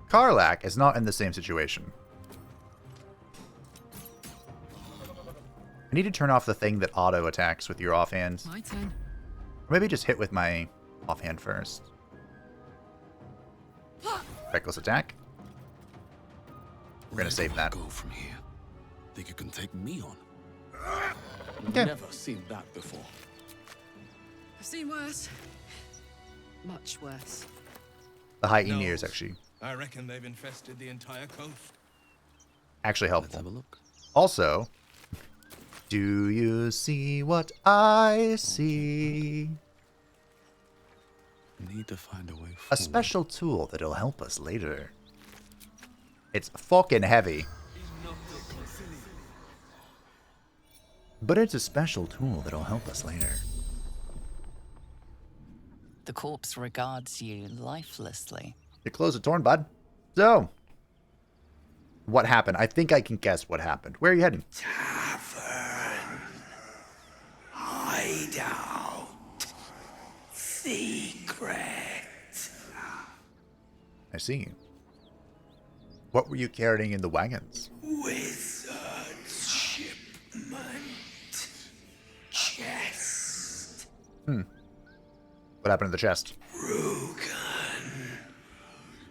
Karlach is not in the same situation. I need to turn off the thing that auto attacks with your offhand. My turn. Or maybe just hit with my offhand first. Reckless attack. We're gonna save that. Go from here. Think you can take me on? Okay. Never seen that before. I've seen worse. Much worse. The high Enir is actually I reckon they've infested the entire coast. helpful. Let's have a look. Also, do you see what I see? Need to find a way forward. A special tool that'll help us later. It's fucking heavy. But it's a special tool that'll help us later. The corpse regards you lifelessly. Your clothes are torn, bud. So, what happened? I think I can guess what happened. Where are you heading? Tavern. Hideout. Secret. I see. What were you carrying in the wagons? Wizard shipment. Chest. What happened to the chest? Rugen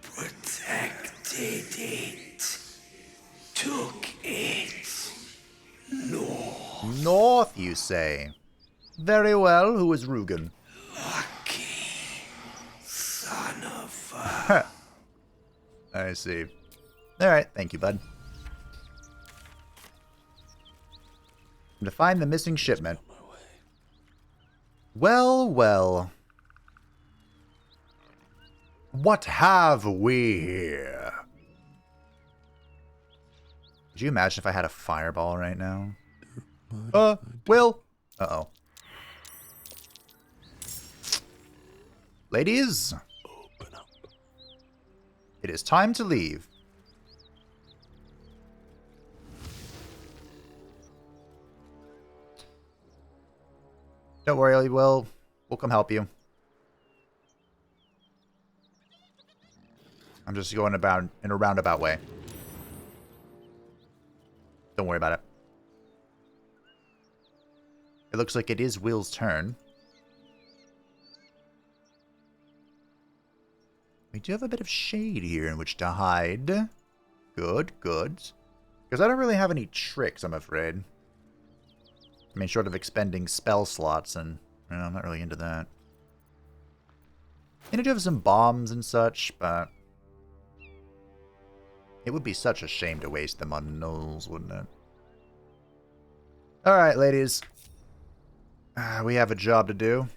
protected it. Took it. North. North, you say? Very well. Who is Rugen? Lucky. Son of a... I see. Alright, thank you, bud. To find the missing shipment. Well, well. What have we here? Could you imagine if I had a fireball right now? Will? Uh-oh. Ladies, Open up. it is time to leave. Don't worry, we'll come help you. I'm just going about in a roundabout way. Don't worry about it. It looks like it is Will's turn. We do have a bit of shade here in which to hide. Good, good. Because I don't really have any tricks, I'm afraid. I mean, short of expending spell slots, and you know, I'm not really into that. And I do have some bombs and such, but it would be such a shame to waste them on gnolls, wouldn't it? Alright, ladies. We have a job to do.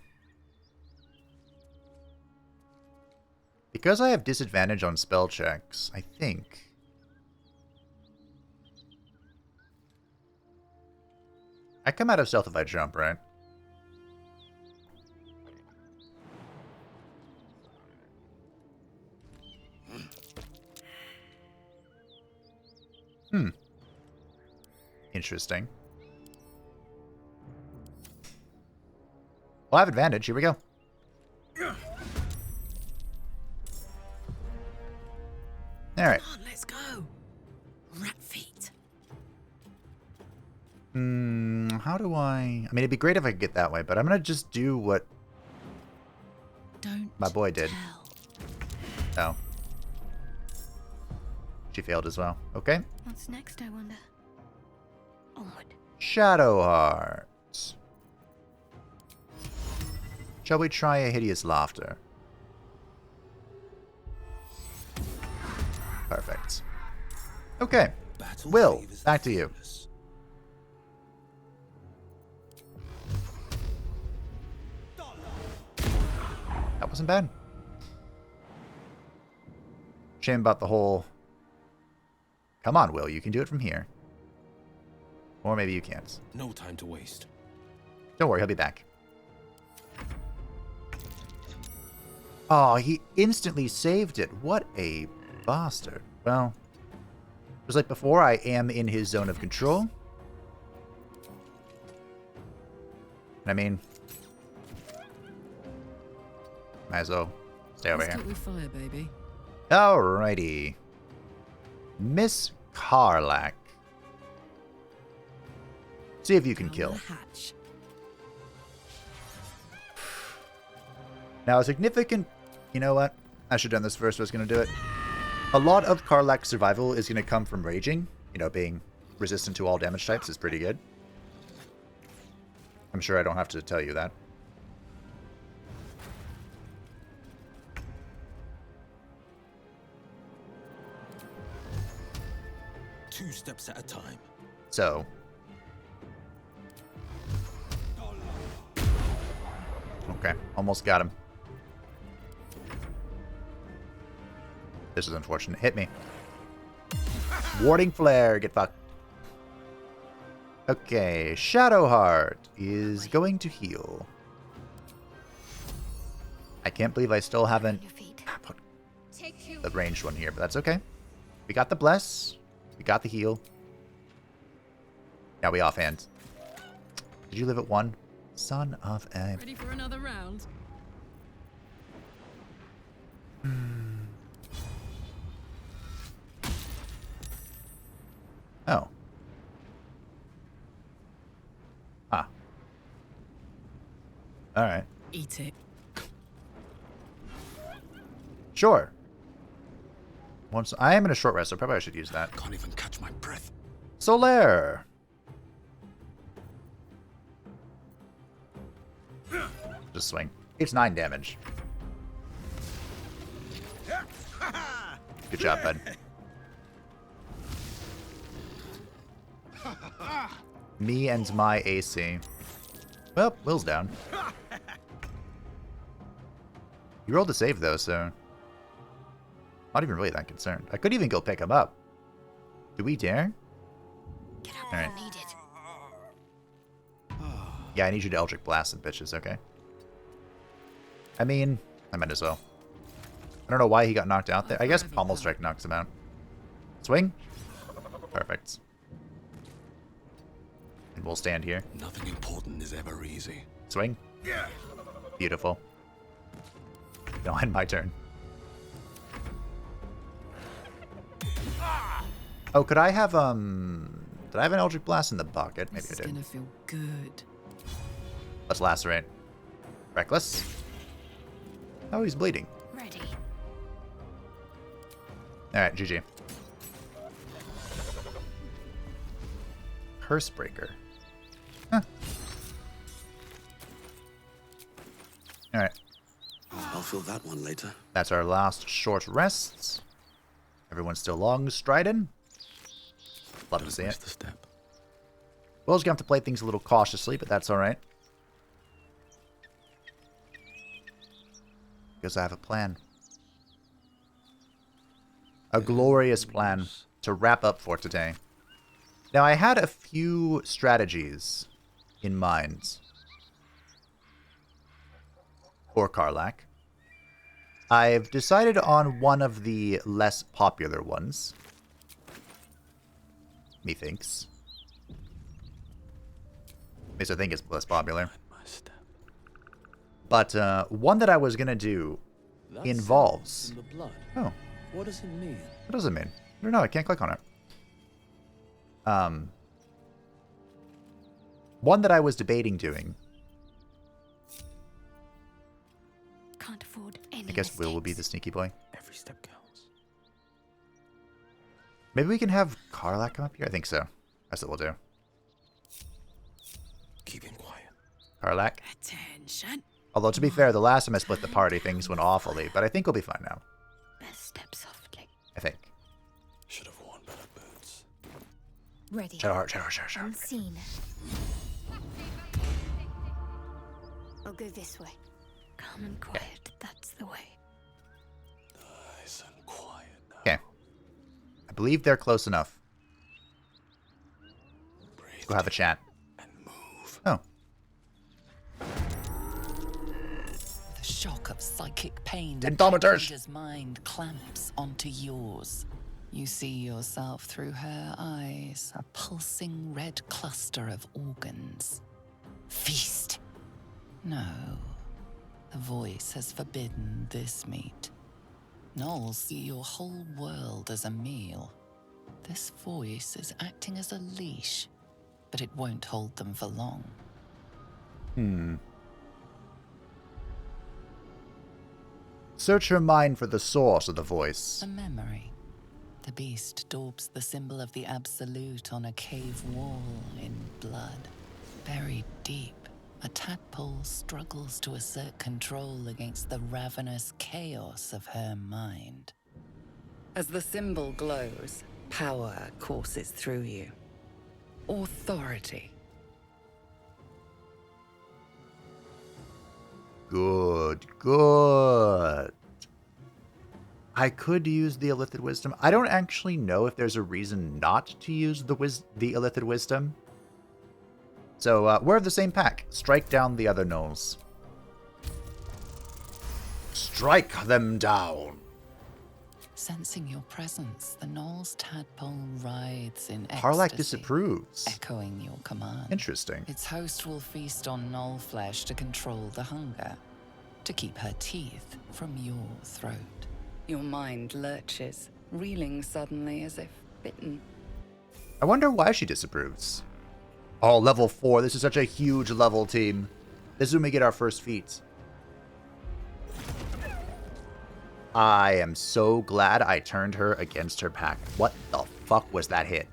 Because I have disadvantage on spell checks, I think I come out of stealth if I jump, right? Interesting. Well, I have advantage. Here we go. Alright. Come on, let's go. Rat feet. How do I mean, it'd be great if I could get that way, but I'm gonna just do what my boy did. Oh. She failed as well. Okay. What's next, I wonder? Onward. Shadow Heart. Shall we try a hideous laughter? Perfect. Okay. Will, back to you. That wasn't bad. Shame about the whole... Come on, Will, you can do it from here. Or maybe you can't. No time to waste. Don't worry, he'll be back. Oh, he instantly saved it. What a bastard. Well, just like before, I am in his zone of control. I mean, might as well stay over here. Let's fire, baby. Alrighty. Miss Karlach. See if you can kill. Now, a significant... You know what? I should have done this first if I was going to do it. A lot of Karlach's survival is going to come from raging. You know, being resistant to all damage types is pretty good. I'm sure I don't have to tell you that. Two steps at a time. So. Okay, almost got him. This is unfortunate. Hit me. Warding flare. Get fucked. Okay, Shadowheart is going to heal. I can't believe I still haven't put the ranged one here, but that's okay. We got the bless. We got the heal. Now we offhand. Did you live at 1? Son of a... Ready for another round? Oh. Ah. Alright. Eat it. Sure. Once I am in a short rest, so probably I should use that. Can't even catch my breath. Solaire. Just swing. It's 9 damage. Good job, bud. Me and my AC. Well, Will's down. You rolled a save, though, so... Not even really that concerned. I could even go pick him up. Do we dare? Get up All right. when needed. Yeah, I need you to Eldritch Blast some bitches, okay? I mean, I might as well. I don't know why he got knocked out there. I guess Pommel Strike knocks him out. Swing. Perfect. And we'll stand here. Nothing important is ever easy. Swing. Beautiful. Now end my turn. Oh, could I have, did I have an Eldritch Blast in the bucket? Maybe I did. It's gonna feel good. Let's lacerate. Reckless. Oh, he's bleeding. Ready. Alright, GG. Cursebreaker. Huh. Alright. I'll fill that one later. That's our last short rests. Everyone's still long striding. Love to see it. The step. We're just gonna have to play things a little cautiously, but that's alright. Because I have a plan. A glorious plan to wrap up for today. Now, I had a few strategies in mind for Karlach. I've decided on one of the less popular ones. Methinks. At least I think it's less popular. But one that I was going to do involves... In the blood. Oh. What does it mean? What does it mean? I don't know. I can't click on it. One that I was debating doing. Can't afford any I guess Will be the sneaky boy. Every step counts. Maybe we can have Karlach come up here? I think so. That's what we'll do. Keep him quiet. Karlach. Attention. Although, to be fair, the last time I split the party, things went awfully. But I think we'll be fine now. Best step softly. I think. Should have worn better boots. Ready. Shadow. Unseen. I'll go this way. Calm and quiet. That's the way. Nice and quiet now. Okay. I believe they're close enough. Let's go have a chat. Oh. The shock of psychic pain Indomitors! His mind clamps onto yours. You see yourself through her eyes, a pulsing red cluster of organs. Feast! No. The voice has forbidden this meat. Gnolls see your whole world as a meal. This voice is acting as a leash, but it won't hold them for long. Search her mind for the source of the voice. A memory. The beast daubs the symbol of the Absolute on a cave wall in blood. Buried deep, a tadpole struggles to assert control against the ravenous chaos of her mind. As the symbol glows, power courses through you. Authority. Good. I could use the Illithid Wisdom. I don't actually know if there's a reason not to use the Illithid Wisdom. So, we're of the same pack. Strike down the other gnolls. Strike them down. Sensing your presence, the Gnoll's tadpole writhes in Karlach ecstasy, disapproves. echoing your command. Interesting. Its host will feast on gnoll flesh to control the hunger, to keep her teeth from your throat. Your mind lurches, reeling suddenly as if bitten. I wonder why she disapproves. Oh, level 4. This is such a huge level team. This is when we get our first feats. I am so glad I turned her against her pack. What the fuck was that hit?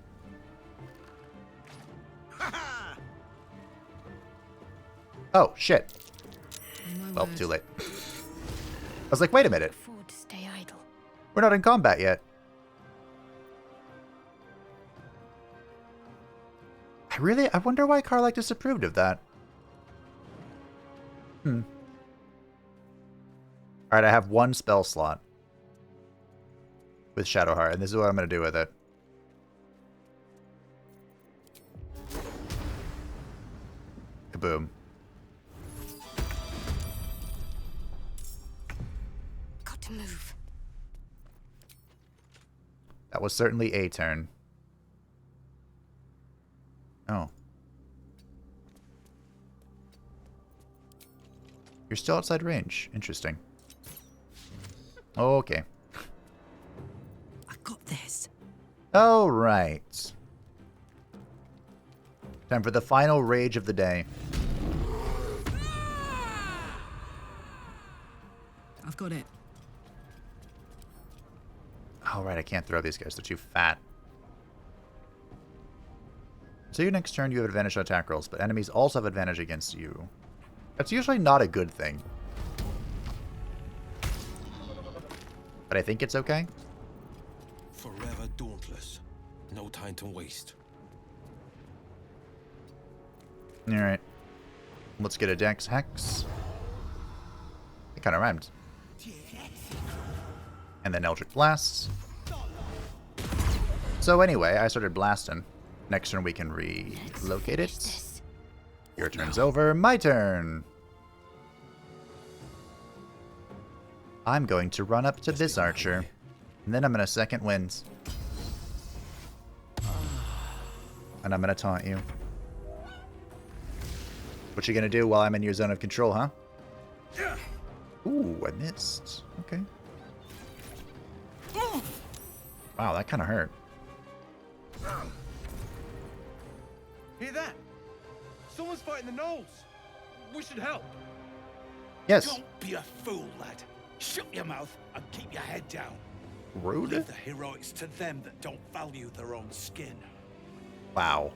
Oh, shit. Well, too late. I was like, wait a minute. Afford to stay idle. We're not in combat yet. I wonder why Karlach disapproved of that. Alright, I have one spell slot with Shadowheart, and this is what I'm going to do with it. Kaboom. Got to move. That was certainly a turn. Oh. You're still outside range. Interesting. Okay. I got this. All right. Time for the final rage of the day. I've got it. All right, I can't throw these guys. They're too fat. So your next turn, you have advantage on attack rolls, but enemies also have advantage against you. That's usually not a good thing. But I think it's okay. Forever dauntless. No time to waste. Alright. Let's get a Dex Hex. It kind of rhymed. And then Eldritch Blast. So anyway, I started blasting. Next turn we can relocate it. Your turn's over. My turn. I'm going to run up to this archer. And then I'm going to second wind. And I'm going to taunt you. What you going to do while I'm in your zone of control, huh? Ooh, I missed. Okay. Wow, that kind of hurt. Hear that? Someone's fighting the gnolls. We should help. Yes. Don't be a fool, lad. Shut your mouth and keep your head down. Rude. Leave the heroics to them that don't value their own skin. Wow.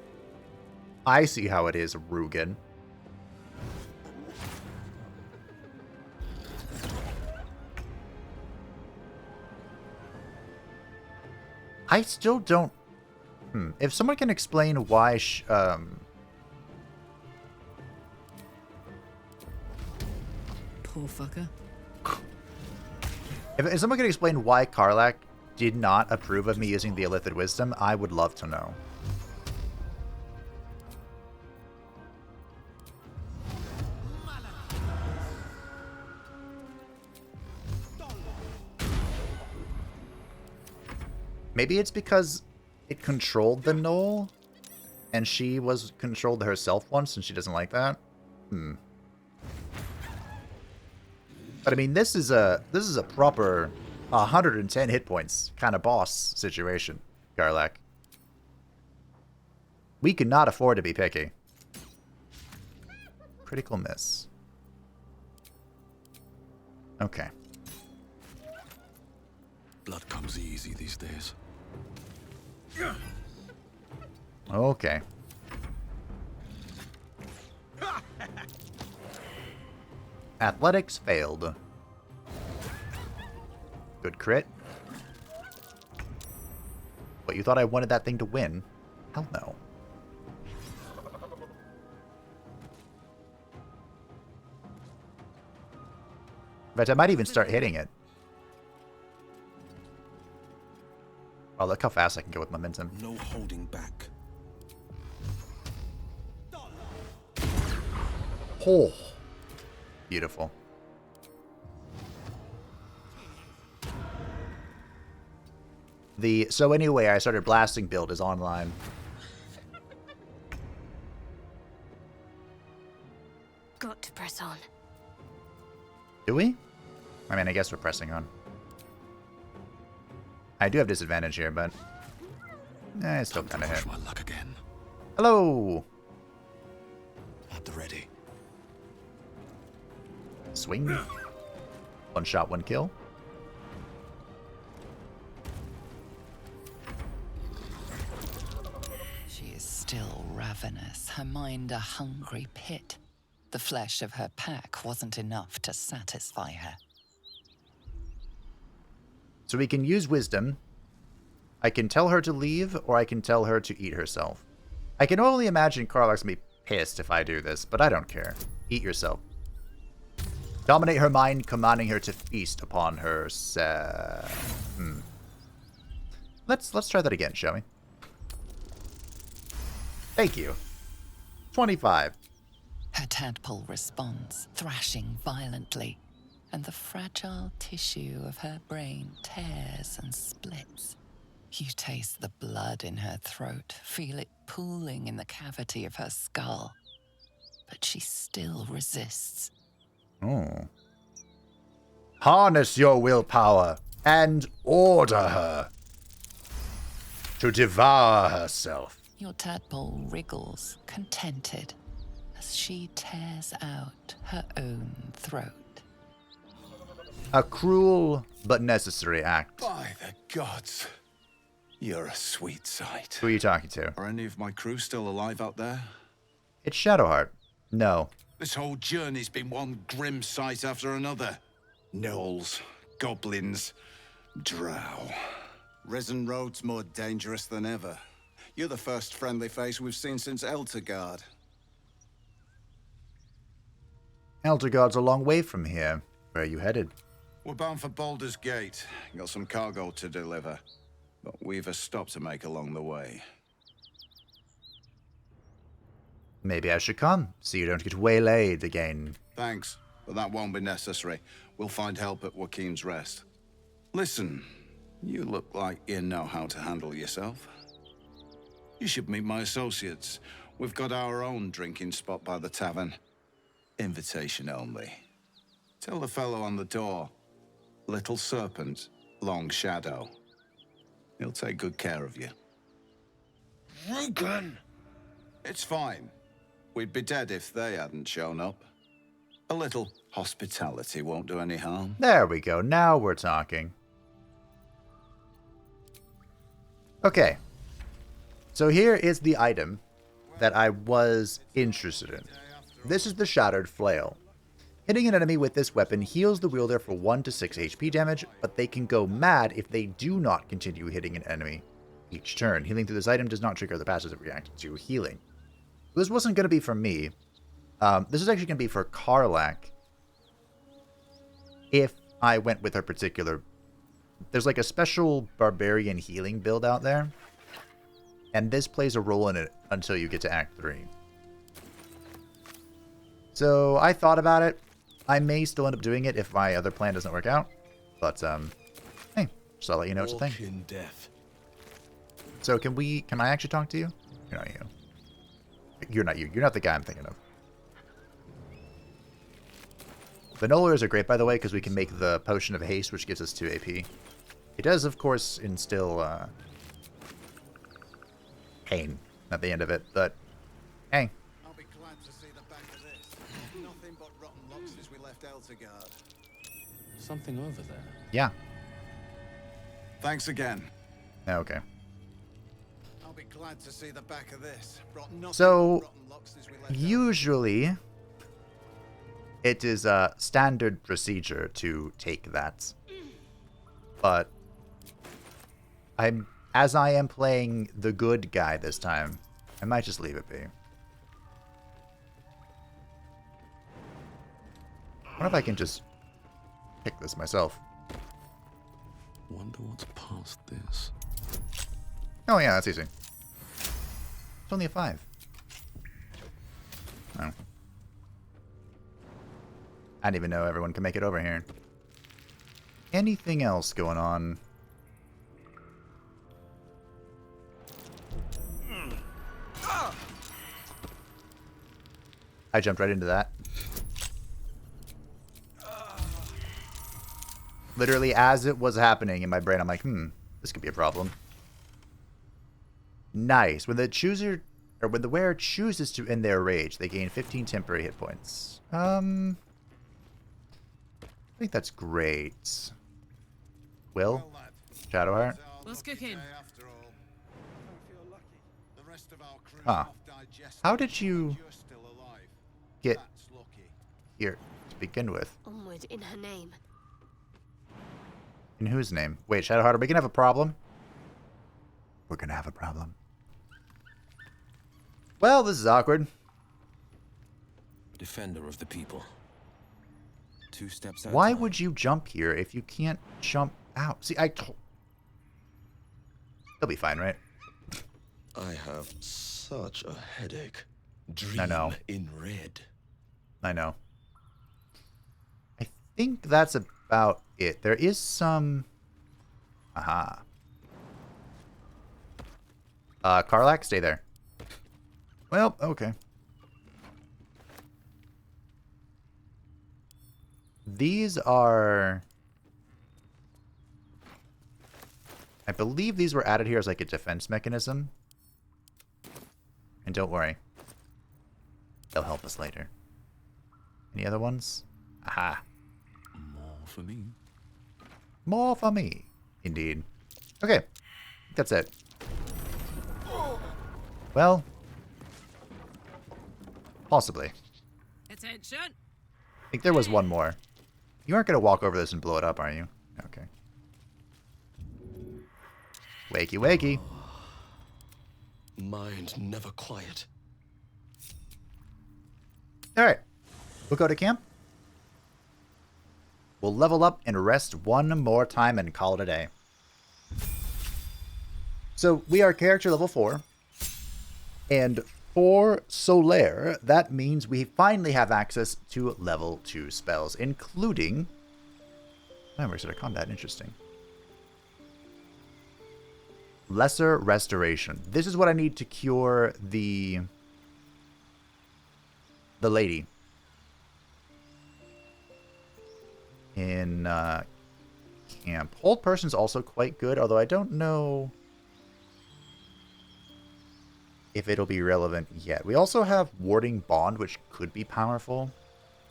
I see how it is, Rugen. I still don't... If someone can explain why... Poor fucker. If someone can explain why Karlach did not approve of me using the Illithid Wisdom, I would love to know. Maybe it's because it controlled the Gnoll, and she was controlled herself once, and she doesn't like that. But I mean, this is a proper 110 hit points kind of boss situation, Karlach. We could not afford to be picky. Critical miss. Okay. Blood comes easy these days. Okay. Athletics failed. Good crit. But you thought I wanted that thing to win? Hell no. In fact, I might even start hitting it. Oh, look how fast I can go with momentum. No holding back. Oh. Beautiful. So anyway, I started blasting build is online. Got to press on. Do we? I mean, I guess we're pressing on. I do have disadvantage here, but I still kind of hit. My luck again. Hello. At the ready. Swing. One shot, one kill. She is still ravenous, her mind a hungry pit. The flesh of her pack wasn't enough to satisfy her. So we can use wisdom. I can tell her to leave, or I can tell her to eat herself. I can only imagine Karlach's gonna be pissed if I do this, but I don't care. Eat yourself. Dominate her mind, commanding her to feast upon her. Let's try that again, shall we? Thank you. 25. Her tadpole responds, thrashing violently, and the fragile tissue of her brain tears and splits. You taste the blood in her throat, feel it pooling in the cavity of her skull. But she still resists. Oh. Harness your willpower and order her to devour herself. Your tadpole wriggles, contented, as she tears out her own throat. A cruel but necessary act. By the gods, you're a sweet sight. Who are you talking to? Are any of my crew still alive out there? It's Shadowheart. No. This whole journey's been one grim sight after another. Gnolls, goblins, Drow. Risen Road's more dangerous than ever. You're the first friendly face we've seen since Eltergard. Eltergard's a long way from here. Where are you headed? We're bound for Baldur's Gate. Got some cargo to deliver. But we've a stop to make along the way. Maybe I should come, so you don't get waylaid again. Thanks, but that won't be necessary. We'll find help at Joaquin's Rest. Listen, you look like you know how to handle yourself. You should meet my associates. We've got our own drinking spot by the tavern. Invitation only. Tell the fellow on the door. Little Serpent, Long Shadow. He'll take good care of you. Rugen! It's fine. We'd be dead if they hadn't shown up. A little hospitality won't do any harm. There we go. Now we're talking. Okay. So here is the item that I was interested in. This is the Shattered Flail. Hitting an enemy with this weapon heals the wielder for 1 to 6 HP damage, but they can go mad if they do not continue hitting an enemy each turn. Healing through this item does not trigger the passive react to healing. This wasn't going to be for me. This is actually going to be for Karlach. If I went with her particular... There's like a special barbarian healing build out there. And this plays a role in it until you get to Act 3. So I thought about it. I may still end up doing it if my other plan doesn't work out. But, hey, just I'll let you know it's a thing. In death. So can I actually talk to you? You're not you. You're not you. You're not the guy I'm thinking of. Vanillars are great, by the way, because we can make the Potion of Haste, which gives us 2 AP. It does, of course, instill pain at the end of it, but hey. I'll be glad to see the back of this. Nothing but rotten luck since we left Eltergard. Something over there. Yeah. Thanks again. Okay. I'll be glad to see the back of this. So, usually, it is a standard procedure to take that. But, as I am playing the good guy this time, I might just leave it be. I wonder if I can just pick this myself. Wonder what's past this. Oh yeah, that's easy. It's only a 5. Oh. I didn't even know everyone can make it over here. Anything else going on? I jumped right into that. Literally, as it was happening in my brain, I'm like, this could be a problem. Nice. When the wearer chooses to end their rage, they gain 15 temporary hit points. I think that's great. Will? Shadowheart? What's cooking? Huh. How did you get here to begin with? Onward in her name. In whose name? Wait, Shadowheart, are we gonna have a problem? We're gonna have a problem. Well, this is awkward. Defender of the people. 2 steps out. Why would you jump here if you can't jump out? See, They'll be fine, right? I have such a headache. Dream I know. in red. I know. I think that's about it. There is some... Aha. Karlach, stay there. Well, okay. These are... I believe these were added here as like a defense mechanism. And don't worry. They'll help us later. Any other ones? Aha. More for me. More for me. Indeed. Okay. That's it. Well. Possibly. Attention. I think there was one more. You aren't going to walk over this and blow it up, are you? Okay. Wakey, wakey. Mind never quiet. Alright. We'll go to camp. We'll level up and rest one more time and call it a day. So we are character level 4. And for Solaire, that means we finally have access to level 2 spells, including... Members of combat, interesting. Lesser Restoration. This is what I need to cure the lady. In camp. Hold Person's also quite good, although I don't know if it'll be relevant yet. We also have Warding Bond, which could be powerful.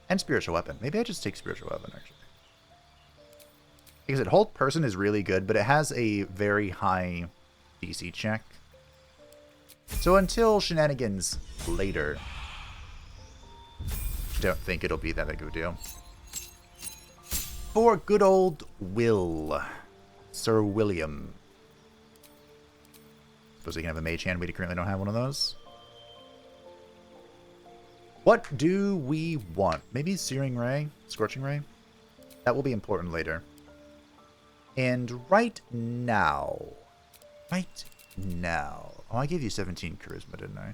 And Spiritual Weapon. Maybe I just take Spiritual Weapon, actually. Because Hold Person is really good, but it has a very high DC check. So until shenanigans later, I don't think it'll be that big of a deal. For good old Will. Sir William. Suppose we can have a mage hand. We currently don't have one of those. What do we want? Maybe Searing Ray? Scorching Ray? That will be important later. And right now... Oh, I gave you 17 charisma, didn't I?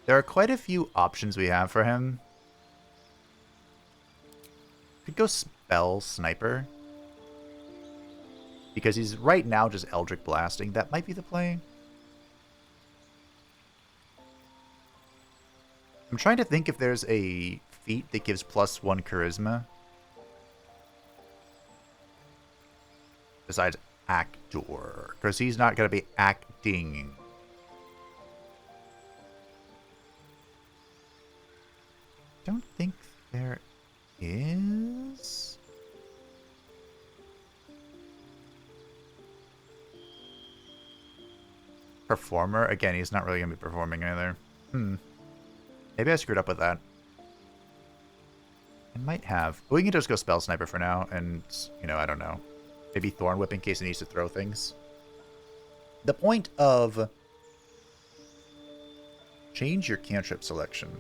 There are quite a few options we have for him. Could go Spell Sniper. Because he's right now just Eldritch Blasting. That might be the play. I'm trying to think if there's a feat that gives +1 charisma. Besides Actor. Because he's not going to be acting. Don't think there is. Performer? Again, he's not really going to be performing either. Maybe I screwed up with that. I might have. We can just go Spell Sniper for now, and, you know, I don't know. Maybe Thorn Whip in case he needs to throw things. The point of... Change your cantrip selection.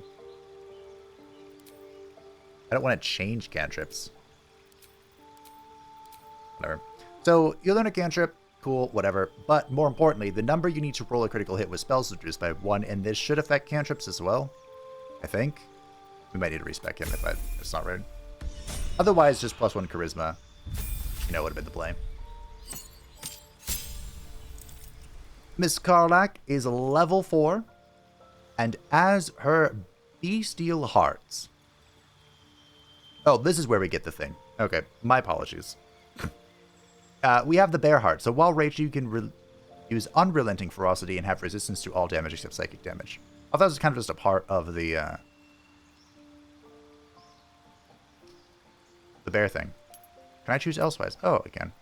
I don't want to change cantrips. Whatever. So, you learn a cantrip. Cool, whatever. But more importantly, the number you need to roll a critical hit with spells is reduced by 1, and this should affect cantrips as well. I think. We might need to respec him if it's not right. Otherwise, just +1 charisma. You know, would have been the play. Miss Karlach is level 4. And as her bestial hearts... Oh, this is where we get the thing. Okay, my apologies. We have the Bear Heart. So while raged, you can use Unrelenting Ferocity and have resistance to all damage except psychic damage. I thought that was kind of just a part of the bear thing. Can I choose elsewise? Oh, I can.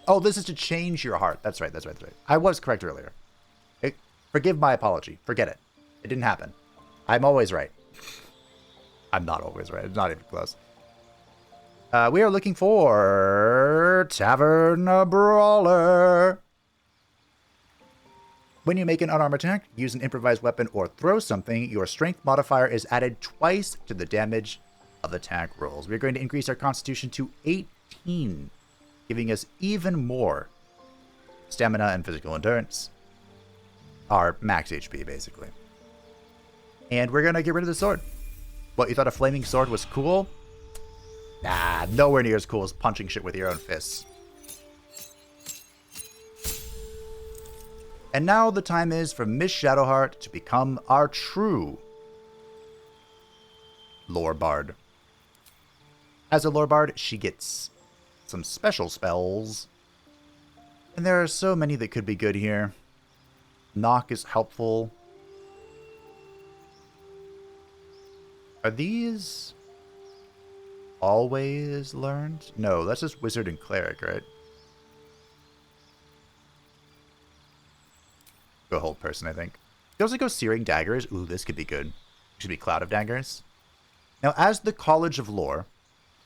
Oh, this is to change your heart. That's right, that's right, that's right. I was correct earlier. Forgive my apology. Forget it. It didn't happen. I'm always right. I'm not always right. It's not even close. We are looking for Tavern Brawler. When you make an unarmed attack, use an improvised weapon, or throw something, your strength modifier is added twice to the damage of attack rolls. We're going to increase our constitution to 18, giving us even more stamina and physical endurance. Our max HP, basically. And we're going to get rid of the sword. What, you thought a flaming sword was cool? Nah, nowhere near as cool as punching shit with your own fists. And now the time is for Miss Shadowheart to become our true Lore Bard. As a Lore Bard, she gets some special spells. And there are so many that could be good here. Knock is helpful. Are these always learned? No, that's just Wizard and Cleric, right? Go Hold Person, I think. You can also go Searing Daggers. Ooh, this could be good. It should be Cloud of Daggers. Now, as the College of Lore,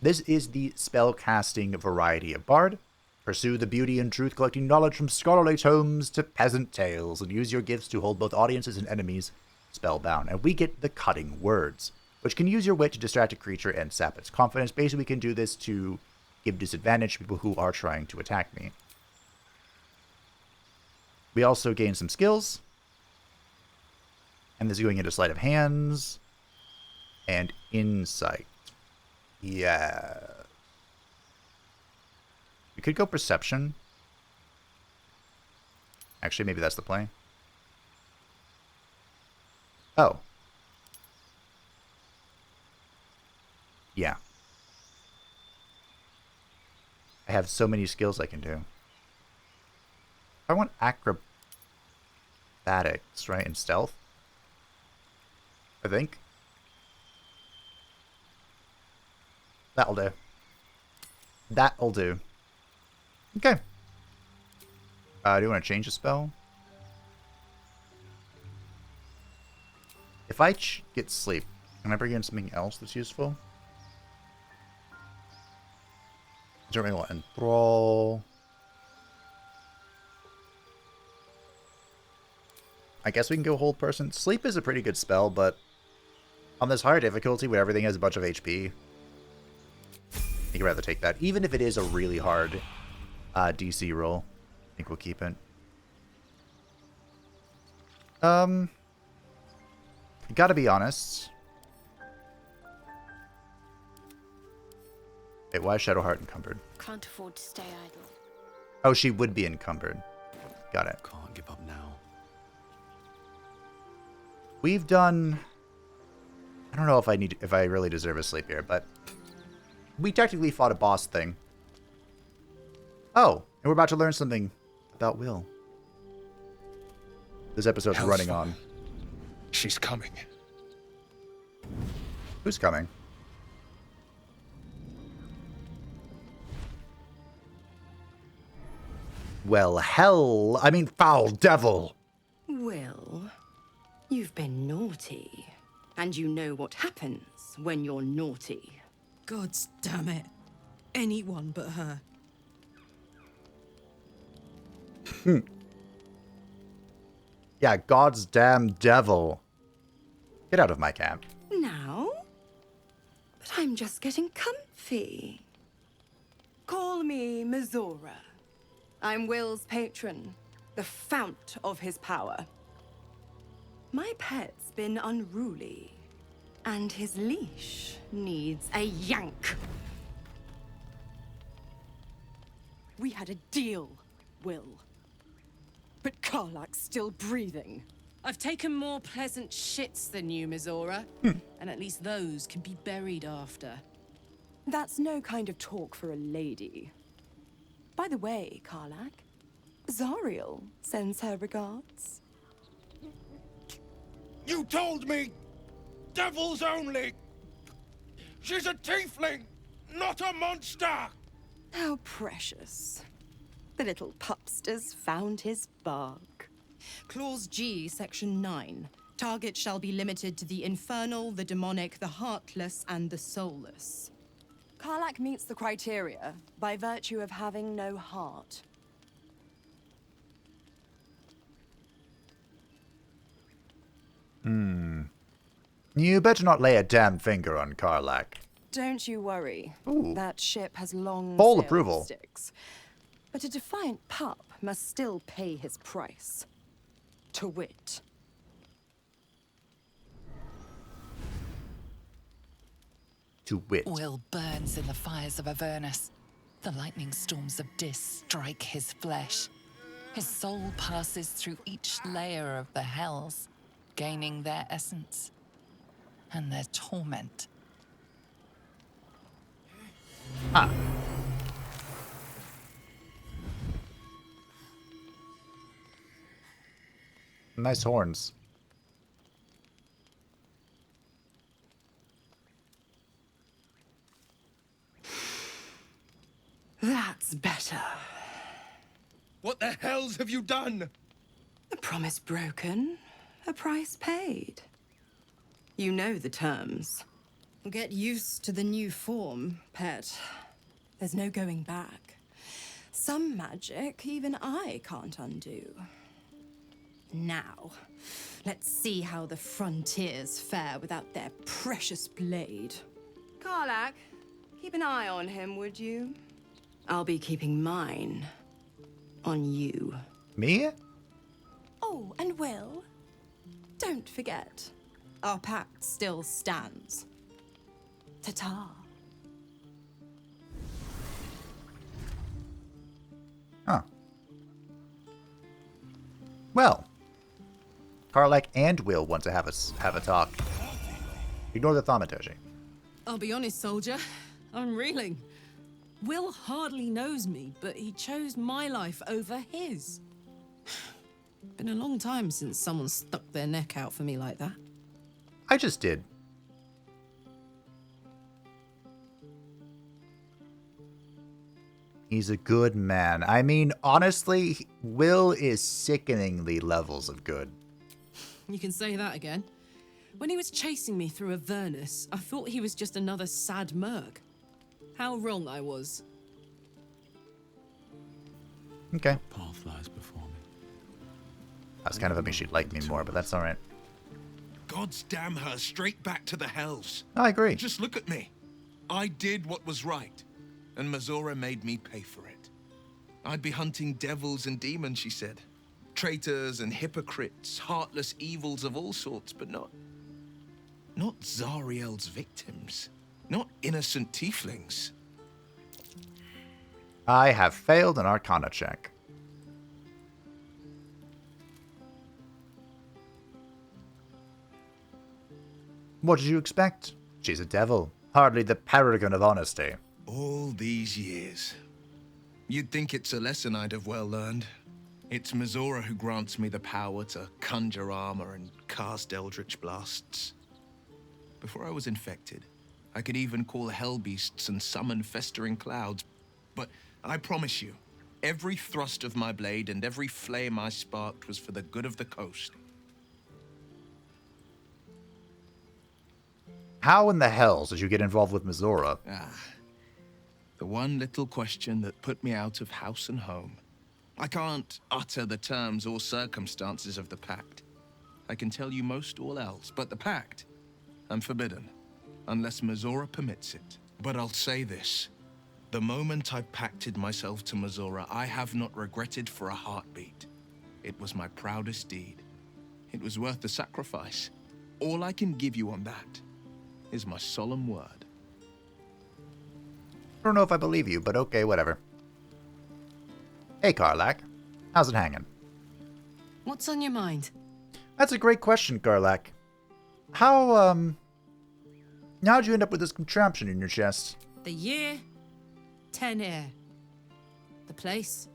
This is the spellcasting variety of Bard. Pursue the beauty and truth, collecting knowledge from scholarly tomes to peasant tales, and use your gifts to hold both audiences and enemies spellbound. And we get the cutting words, which can use your wit to distract a creature and sap its confidence. Basically, we can do this to give disadvantage to people who are trying to attack me. We also gain some skills. And this is going into sleight of hands and insight. Yeah. We could go perception. Actually, maybe that's the play. Oh. Yeah. I have so many skills I can do. I want acrobatics, right? And stealth. I think. That'll do. That'll do. Okay. Do you want to change the spell? If I get sleep, can I bring in something else that's useful? Certainly want enthrall. I guess we can go hold person. Sleep is a pretty good spell, but on this higher difficulty where everything has a bunch of HP, I think I'd rather take that. Even if it is a really hard DC roll, I think we'll keep it. Gotta be honest. Wait, why is Shadowheart encumbered? Can't afford to stay idle. Oh, she would be encumbered. Got it. Can't give up now. We've done... I don't know if I really deserve a sleep here, but we technically fought a boss thing. Oh, and we're about to learn something about Will. This episode's running on. She's coming. Who's coming? Well, hell, I mean foul devil. Will, you've been naughty. And you know what happens when you're naughty. Gods damn it. Anyone but her. Yeah, God's damn devil. Get out of my camp. Now? But I'm just getting comfy. Call me Mizora. I'm Will's patron, the fount of his power. My pet's been unruly, and his leash needs a yank. We had a deal, Will. But Karlach's still breathing. I've taken more pleasant shits than you, Mizora. And at least those can be buried after. That's no kind of talk for a lady. By the way, Karlach, Zariel sends her regards. You told me devils only. She's a tiefling, not a monster. How precious. The little pupster's found his bark. Clause G, Section 9. Target shall be limited to the infernal, the demonic, the heartless, and the soulless. Karlach meets the criteria by virtue of having no heart. You better not lay a damn finger on Karlach. Don't you worry. Ooh. That ship has long Full sailed approval. sticks. But a defiant pup must still pay his price. To wit. To wit. Will burns in the fires of Avernus. The lightning storms of Dis strike his flesh. His soul passes through each layer of the hells, gaining their essence and their torment. Ah. Nice horns. That's better. What the hells have you done? A promise broken, a price paid. You know the terms. Get used to the new form, pet. There's no going back. Some magic even I can't undo. Now, let's see how the frontiers fare without their precious blade. Karlach, keep an eye on him, would you? I'll be keeping mine on you. Me? Oh, and Will, don't forget, our pact still stands. Ta-ta. Huh. Well, Karlach and Will want to have a talk. Ignore the thaumaturgy. I'll be honest, soldier. I'm reeling. Will hardly knows me, but he chose my life over his. Been a long time since someone stuck their neck out for me like that. I just did. He's a good man. I mean, honestly, Will is sickeningly levels of good. You can say that again. When he was chasing me through Avernus, I thought he was just another sad merc. How wrong I was. Okay. Path lies before me. I was kind of hoping she'd like me more, but that's alright. Gods damn her, straight back to the hells. I agree. Just look at me. I did what was right, and Mizora made me pay for it. I'd be hunting devils and demons, she said. Traitors and hypocrites, heartless evils of all sorts, but not Zariel's victims. Not innocent tieflings. I have failed an Arcana check. What did you expect? She's a devil. Hardly the paragon of honesty. All these years. You'd think it's a lesson I'd have well learned. It's Mizora who grants me the power to conjure armor and cast eldritch blasts. Before I was infected, I could even call hell beasts and summon festering clouds. But I promise you, every thrust of my blade and every flame I sparked was for the good of the coast. How in the hells did you get involved with Mizora? The one little question that put me out of house and home. I can't utter the terms or circumstances of the pact. I can tell you most all else, but the pact, I'm forbidden, unless Mizora permits it. But I'll say this. The moment I pacted myself to Mizora, I have not regretted for a heartbeat. It was my proudest deed. It was worth the sacrifice. All I can give you on that is my solemn word. I don't know if I believe you, but okay, whatever. Hey, Karlach. How's it hanging? What's on your mind? That's a great question, Karlach. How'd you end up with this contraption in your chest? The year, 10 air. The place,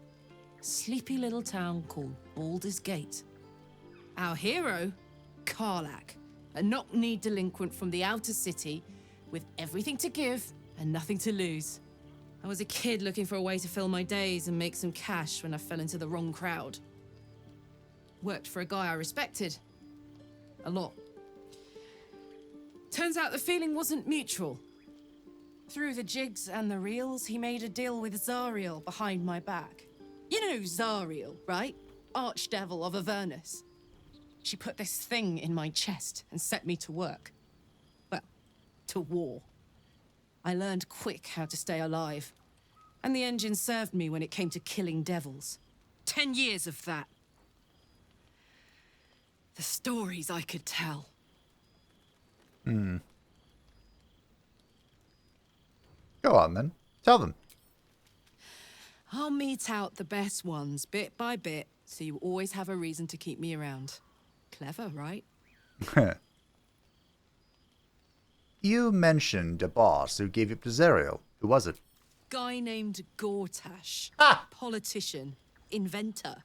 sleepy little town called Baldur's Gate. Our hero, Karlach, a knock-knee delinquent from the outer city with everything to give and nothing to lose. I was a kid looking for a way to fill my days and make some cash when I fell into the wrong crowd. Worked for a guy I respected. A lot. Turns out the feeling wasn't mutual. Through the jigs and the reels, he made a deal with Zariel behind my back. You know Zariel, right? Archdevil of Avernus. She put this thing in my chest and set me to work. Well, to war. I learned quick how to stay alive. And the engine served me when it came to killing devils. 10 years of that. The stories I could tell. Go on, then. Tell them. I'll mete out the best ones bit by bit, so you always have a reason to keep me around. Clever, right? You mentioned a boss who gave you up to Zariel. Who was it? Guy named Gortash. Politician. Inventor.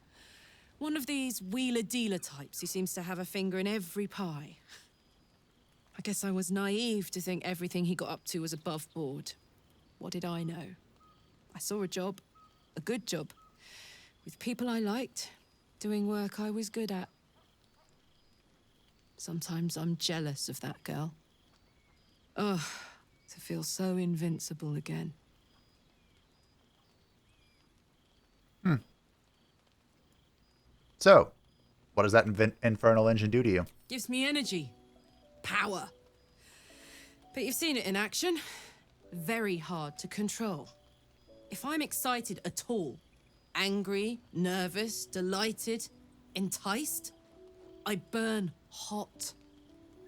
One of these wheeler-dealer types who seems to have a finger in every pie. I guess I was naive to think everything he got up to was above board. What did I know? I saw a job. A good job. With people I liked. Doing work I was good at. Sometimes I'm jealous of that girl. Ugh, to feel so invincible again. So, what does that infernal engine do to you? Gives me energy. Power. But you've seen it in action. Very hard to control. If I'm excited at all, angry, nervous, delighted, enticed, I burn hot.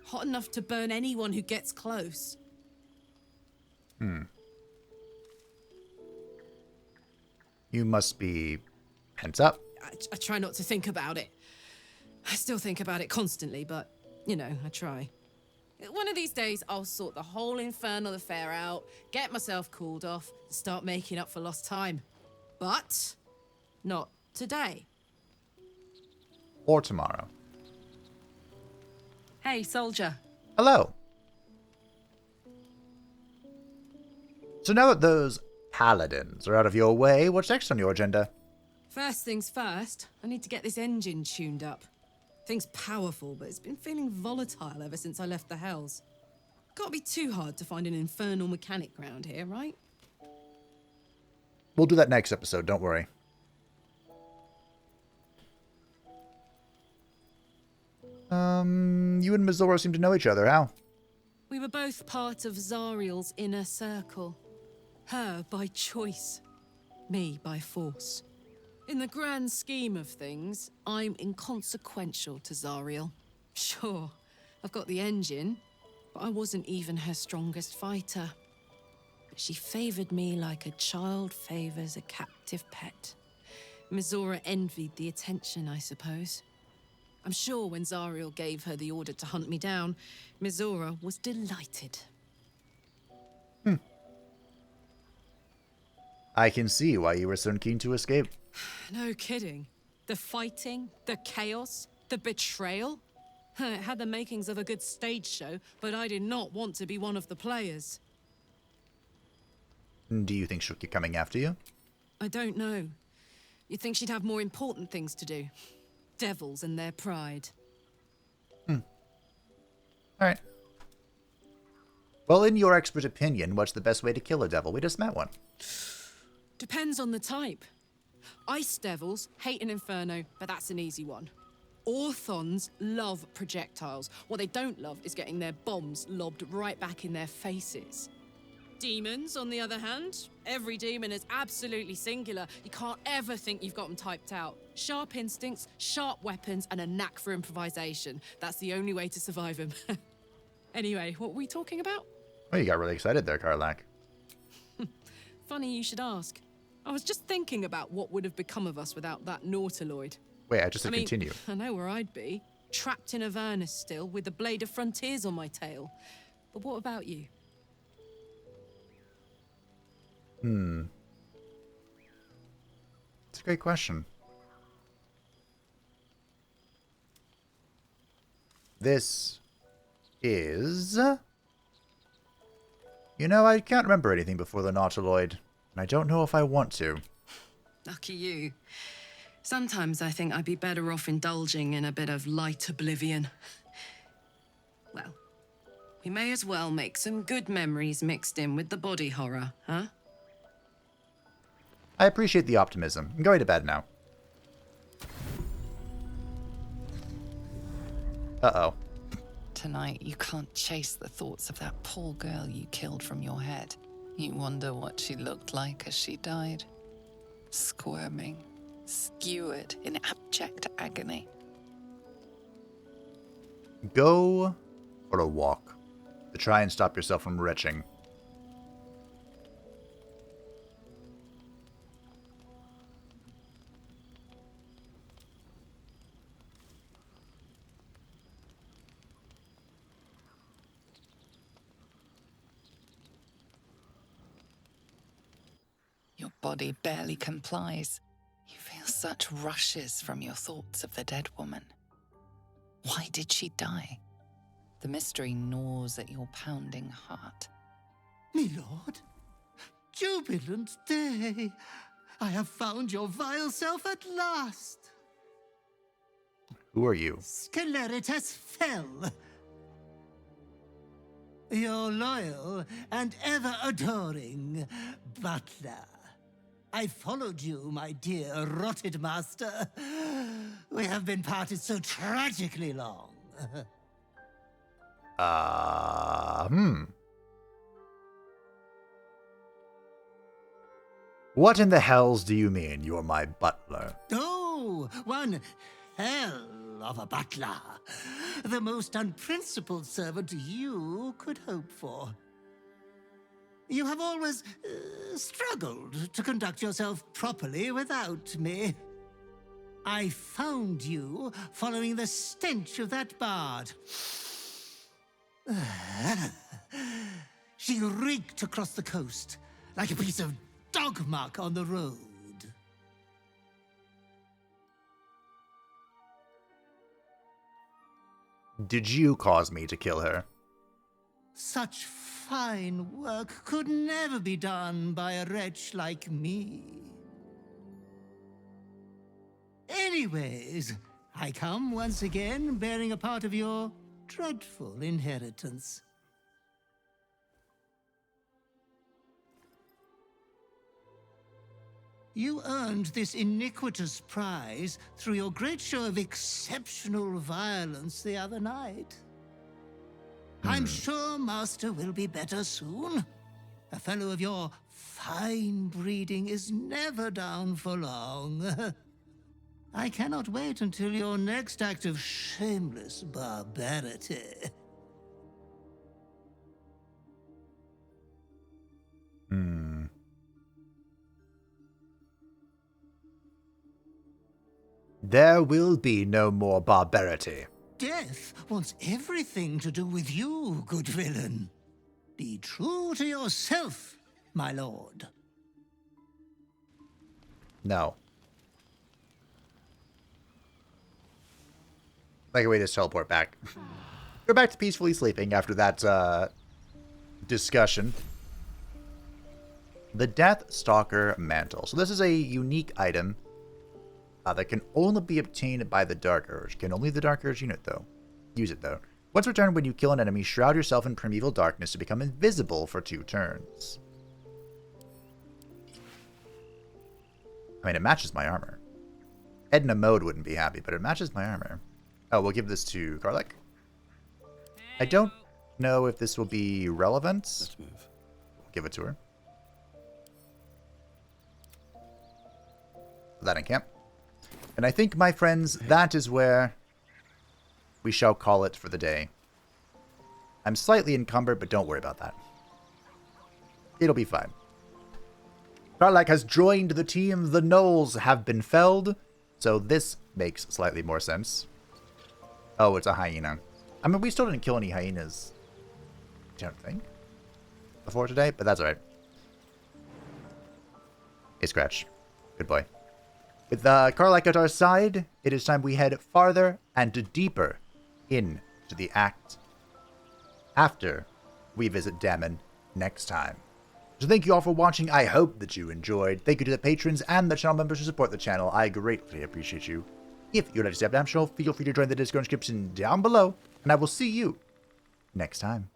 Hot enough to burn anyone who gets close. You must be pent up. I try not to think about it. I still think about it constantly, but, you know, I try. One of these days, I'll sort the whole infernal affair out, get myself cooled off, and start making up for lost time. But not today. Or tomorrow. Hey, soldier. Hello. So now that those paladins are out of your way, what's next on your agenda? First things first, I need to get this engine tuned up. Thing's powerful, but it's been feeling volatile ever since I left the Hells. Can't be too hard to find an infernal mechanic round here, right? We'll do that next episode, don't worry. You and Mizora seem to know each other, how? We were both part of Zariel's inner circle. Her by choice, me by force. In the grand scheme of things, I'm inconsequential to Zariel. Sure, I've got the engine, but I wasn't even her strongest fighter. But she favored me like a child favors a captive pet. Mizora envied the attention, I suppose. I'm sure when Zariel gave her the order to hunt me down, Mizora was delighted. I can see why you were so keen to escape. No kidding. The fighting, the chaos, the betrayal. It had the makings of a good stage show, but I did not want to be one of the players. Do you think she'll keep coming after you? I don't know. You'd think she'd have more important things to do. Devils and their pride. Alright. Well, in your expert opinion, what's the best way to kill a devil? We just met one. Depends on the type. Ice devils hate an inferno, but that's an easy one. Orthons love projectiles. What they don't love is getting their bombs lobbed right back in their faces. Demons, on the other hand, every demon is absolutely singular. You can't ever think you've got them typed out. Sharp instincts, sharp weapons, and a knack for improvisation. That's the only way to survive them. Anyway, what were we talking about? Oh, you got really excited there, Karlach. Funny you should ask. I was just thinking about what would have become of us without that Nautiloid. Wait, I just said continue. I know where I'd be. Trapped in Avernus still, with the Blade of Frontiers on my tail. But what about you? It's a great question. This is... You know, I can't remember anything before the Nautiloid, and I don't know if I want to. Lucky you. Sometimes I think I'd be better off indulging in a bit of light oblivion. Well, we may as well make some good memories mixed in with the body horror, huh? I appreciate the optimism. I'm going to bed now. Uh-oh. Tonight, you can't chase the thoughts of that poor girl you killed from your head. You wonder what she looked like as she died. Squirming, skewered in abject agony. Go for a walk to try and stop yourself from retching. Your body barely complies. You feel such rushes from your thoughts of the dead woman. Why did she die? The mystery gnaws at your pounding heart. Me lord, jubilant day. I have found your vile self at last. Who are you? Sceleritas Fel. Your loyal and ever-adoring butler. I followed you, my dear rotted master. We have been parted so tragically long. What in the hells do you mean you're my butler? Oh, one hell of a butler. The most unprincipled servant you could hope for. You have always struggled to conduct yourself properly without me. I found you following the stench of that bard. She reeked across the coast like a piece of dog muck on the road. Did you cause me to kill her? Such fine work could never be done by a wretch like me. Anyways, I come once again bearing a part of your dreadful inheritance. You earned this iniquitous prize through your great show of exceptional violence the other night. I'm sure Master will be better soon. A fellow of your fine breeding is never down for long. I cannot wait until your next act of shameless barbarity. There will be no more barbarity. Death wants everything to do with you, good villain. Be true to yourself, my lord. No. Like a way to teleport back. Go back to peacefully sleeping after that discussion. The Death Stalker Mantle. So this is a unique item that can only be obtained by the Dark Urge. Can only the Dark Urge unit, though. Use it, though. Once returned, when you kill an enemy, shroud yourself in primeval darkness to become invisible for 2 turns. I mean, it matches my armor. Edna Mode wouldn't be happy, but it matches my armor. Oh, we'll give this to Karlach. I don't know if this will be relevant. Let's move. We'll give it to her. Put that in camp. And I think, my friends, that is where we shall call it for the day. I'm slightly encumbered, but don't worry about that. It'll be fine. Karlach has joined the team. The gnolls have been felled, so this makes slightly more sense. Oh, it's a hyena. I mean, we still didn't kill any hyenas, I don't think, before today, but that's alright. Hey, Scratch. Good boy. With Karlach at our side, it is time we head farther and deeper into the act after we visit Dammon next time. So thank you all for watching. I hope that you enjoyed. Thank you to the patrons and the channel members who support the channel. I greatly appreciate you. If you'd like to step down the channel, feel free to join the Discord description down below, and I will see you next time.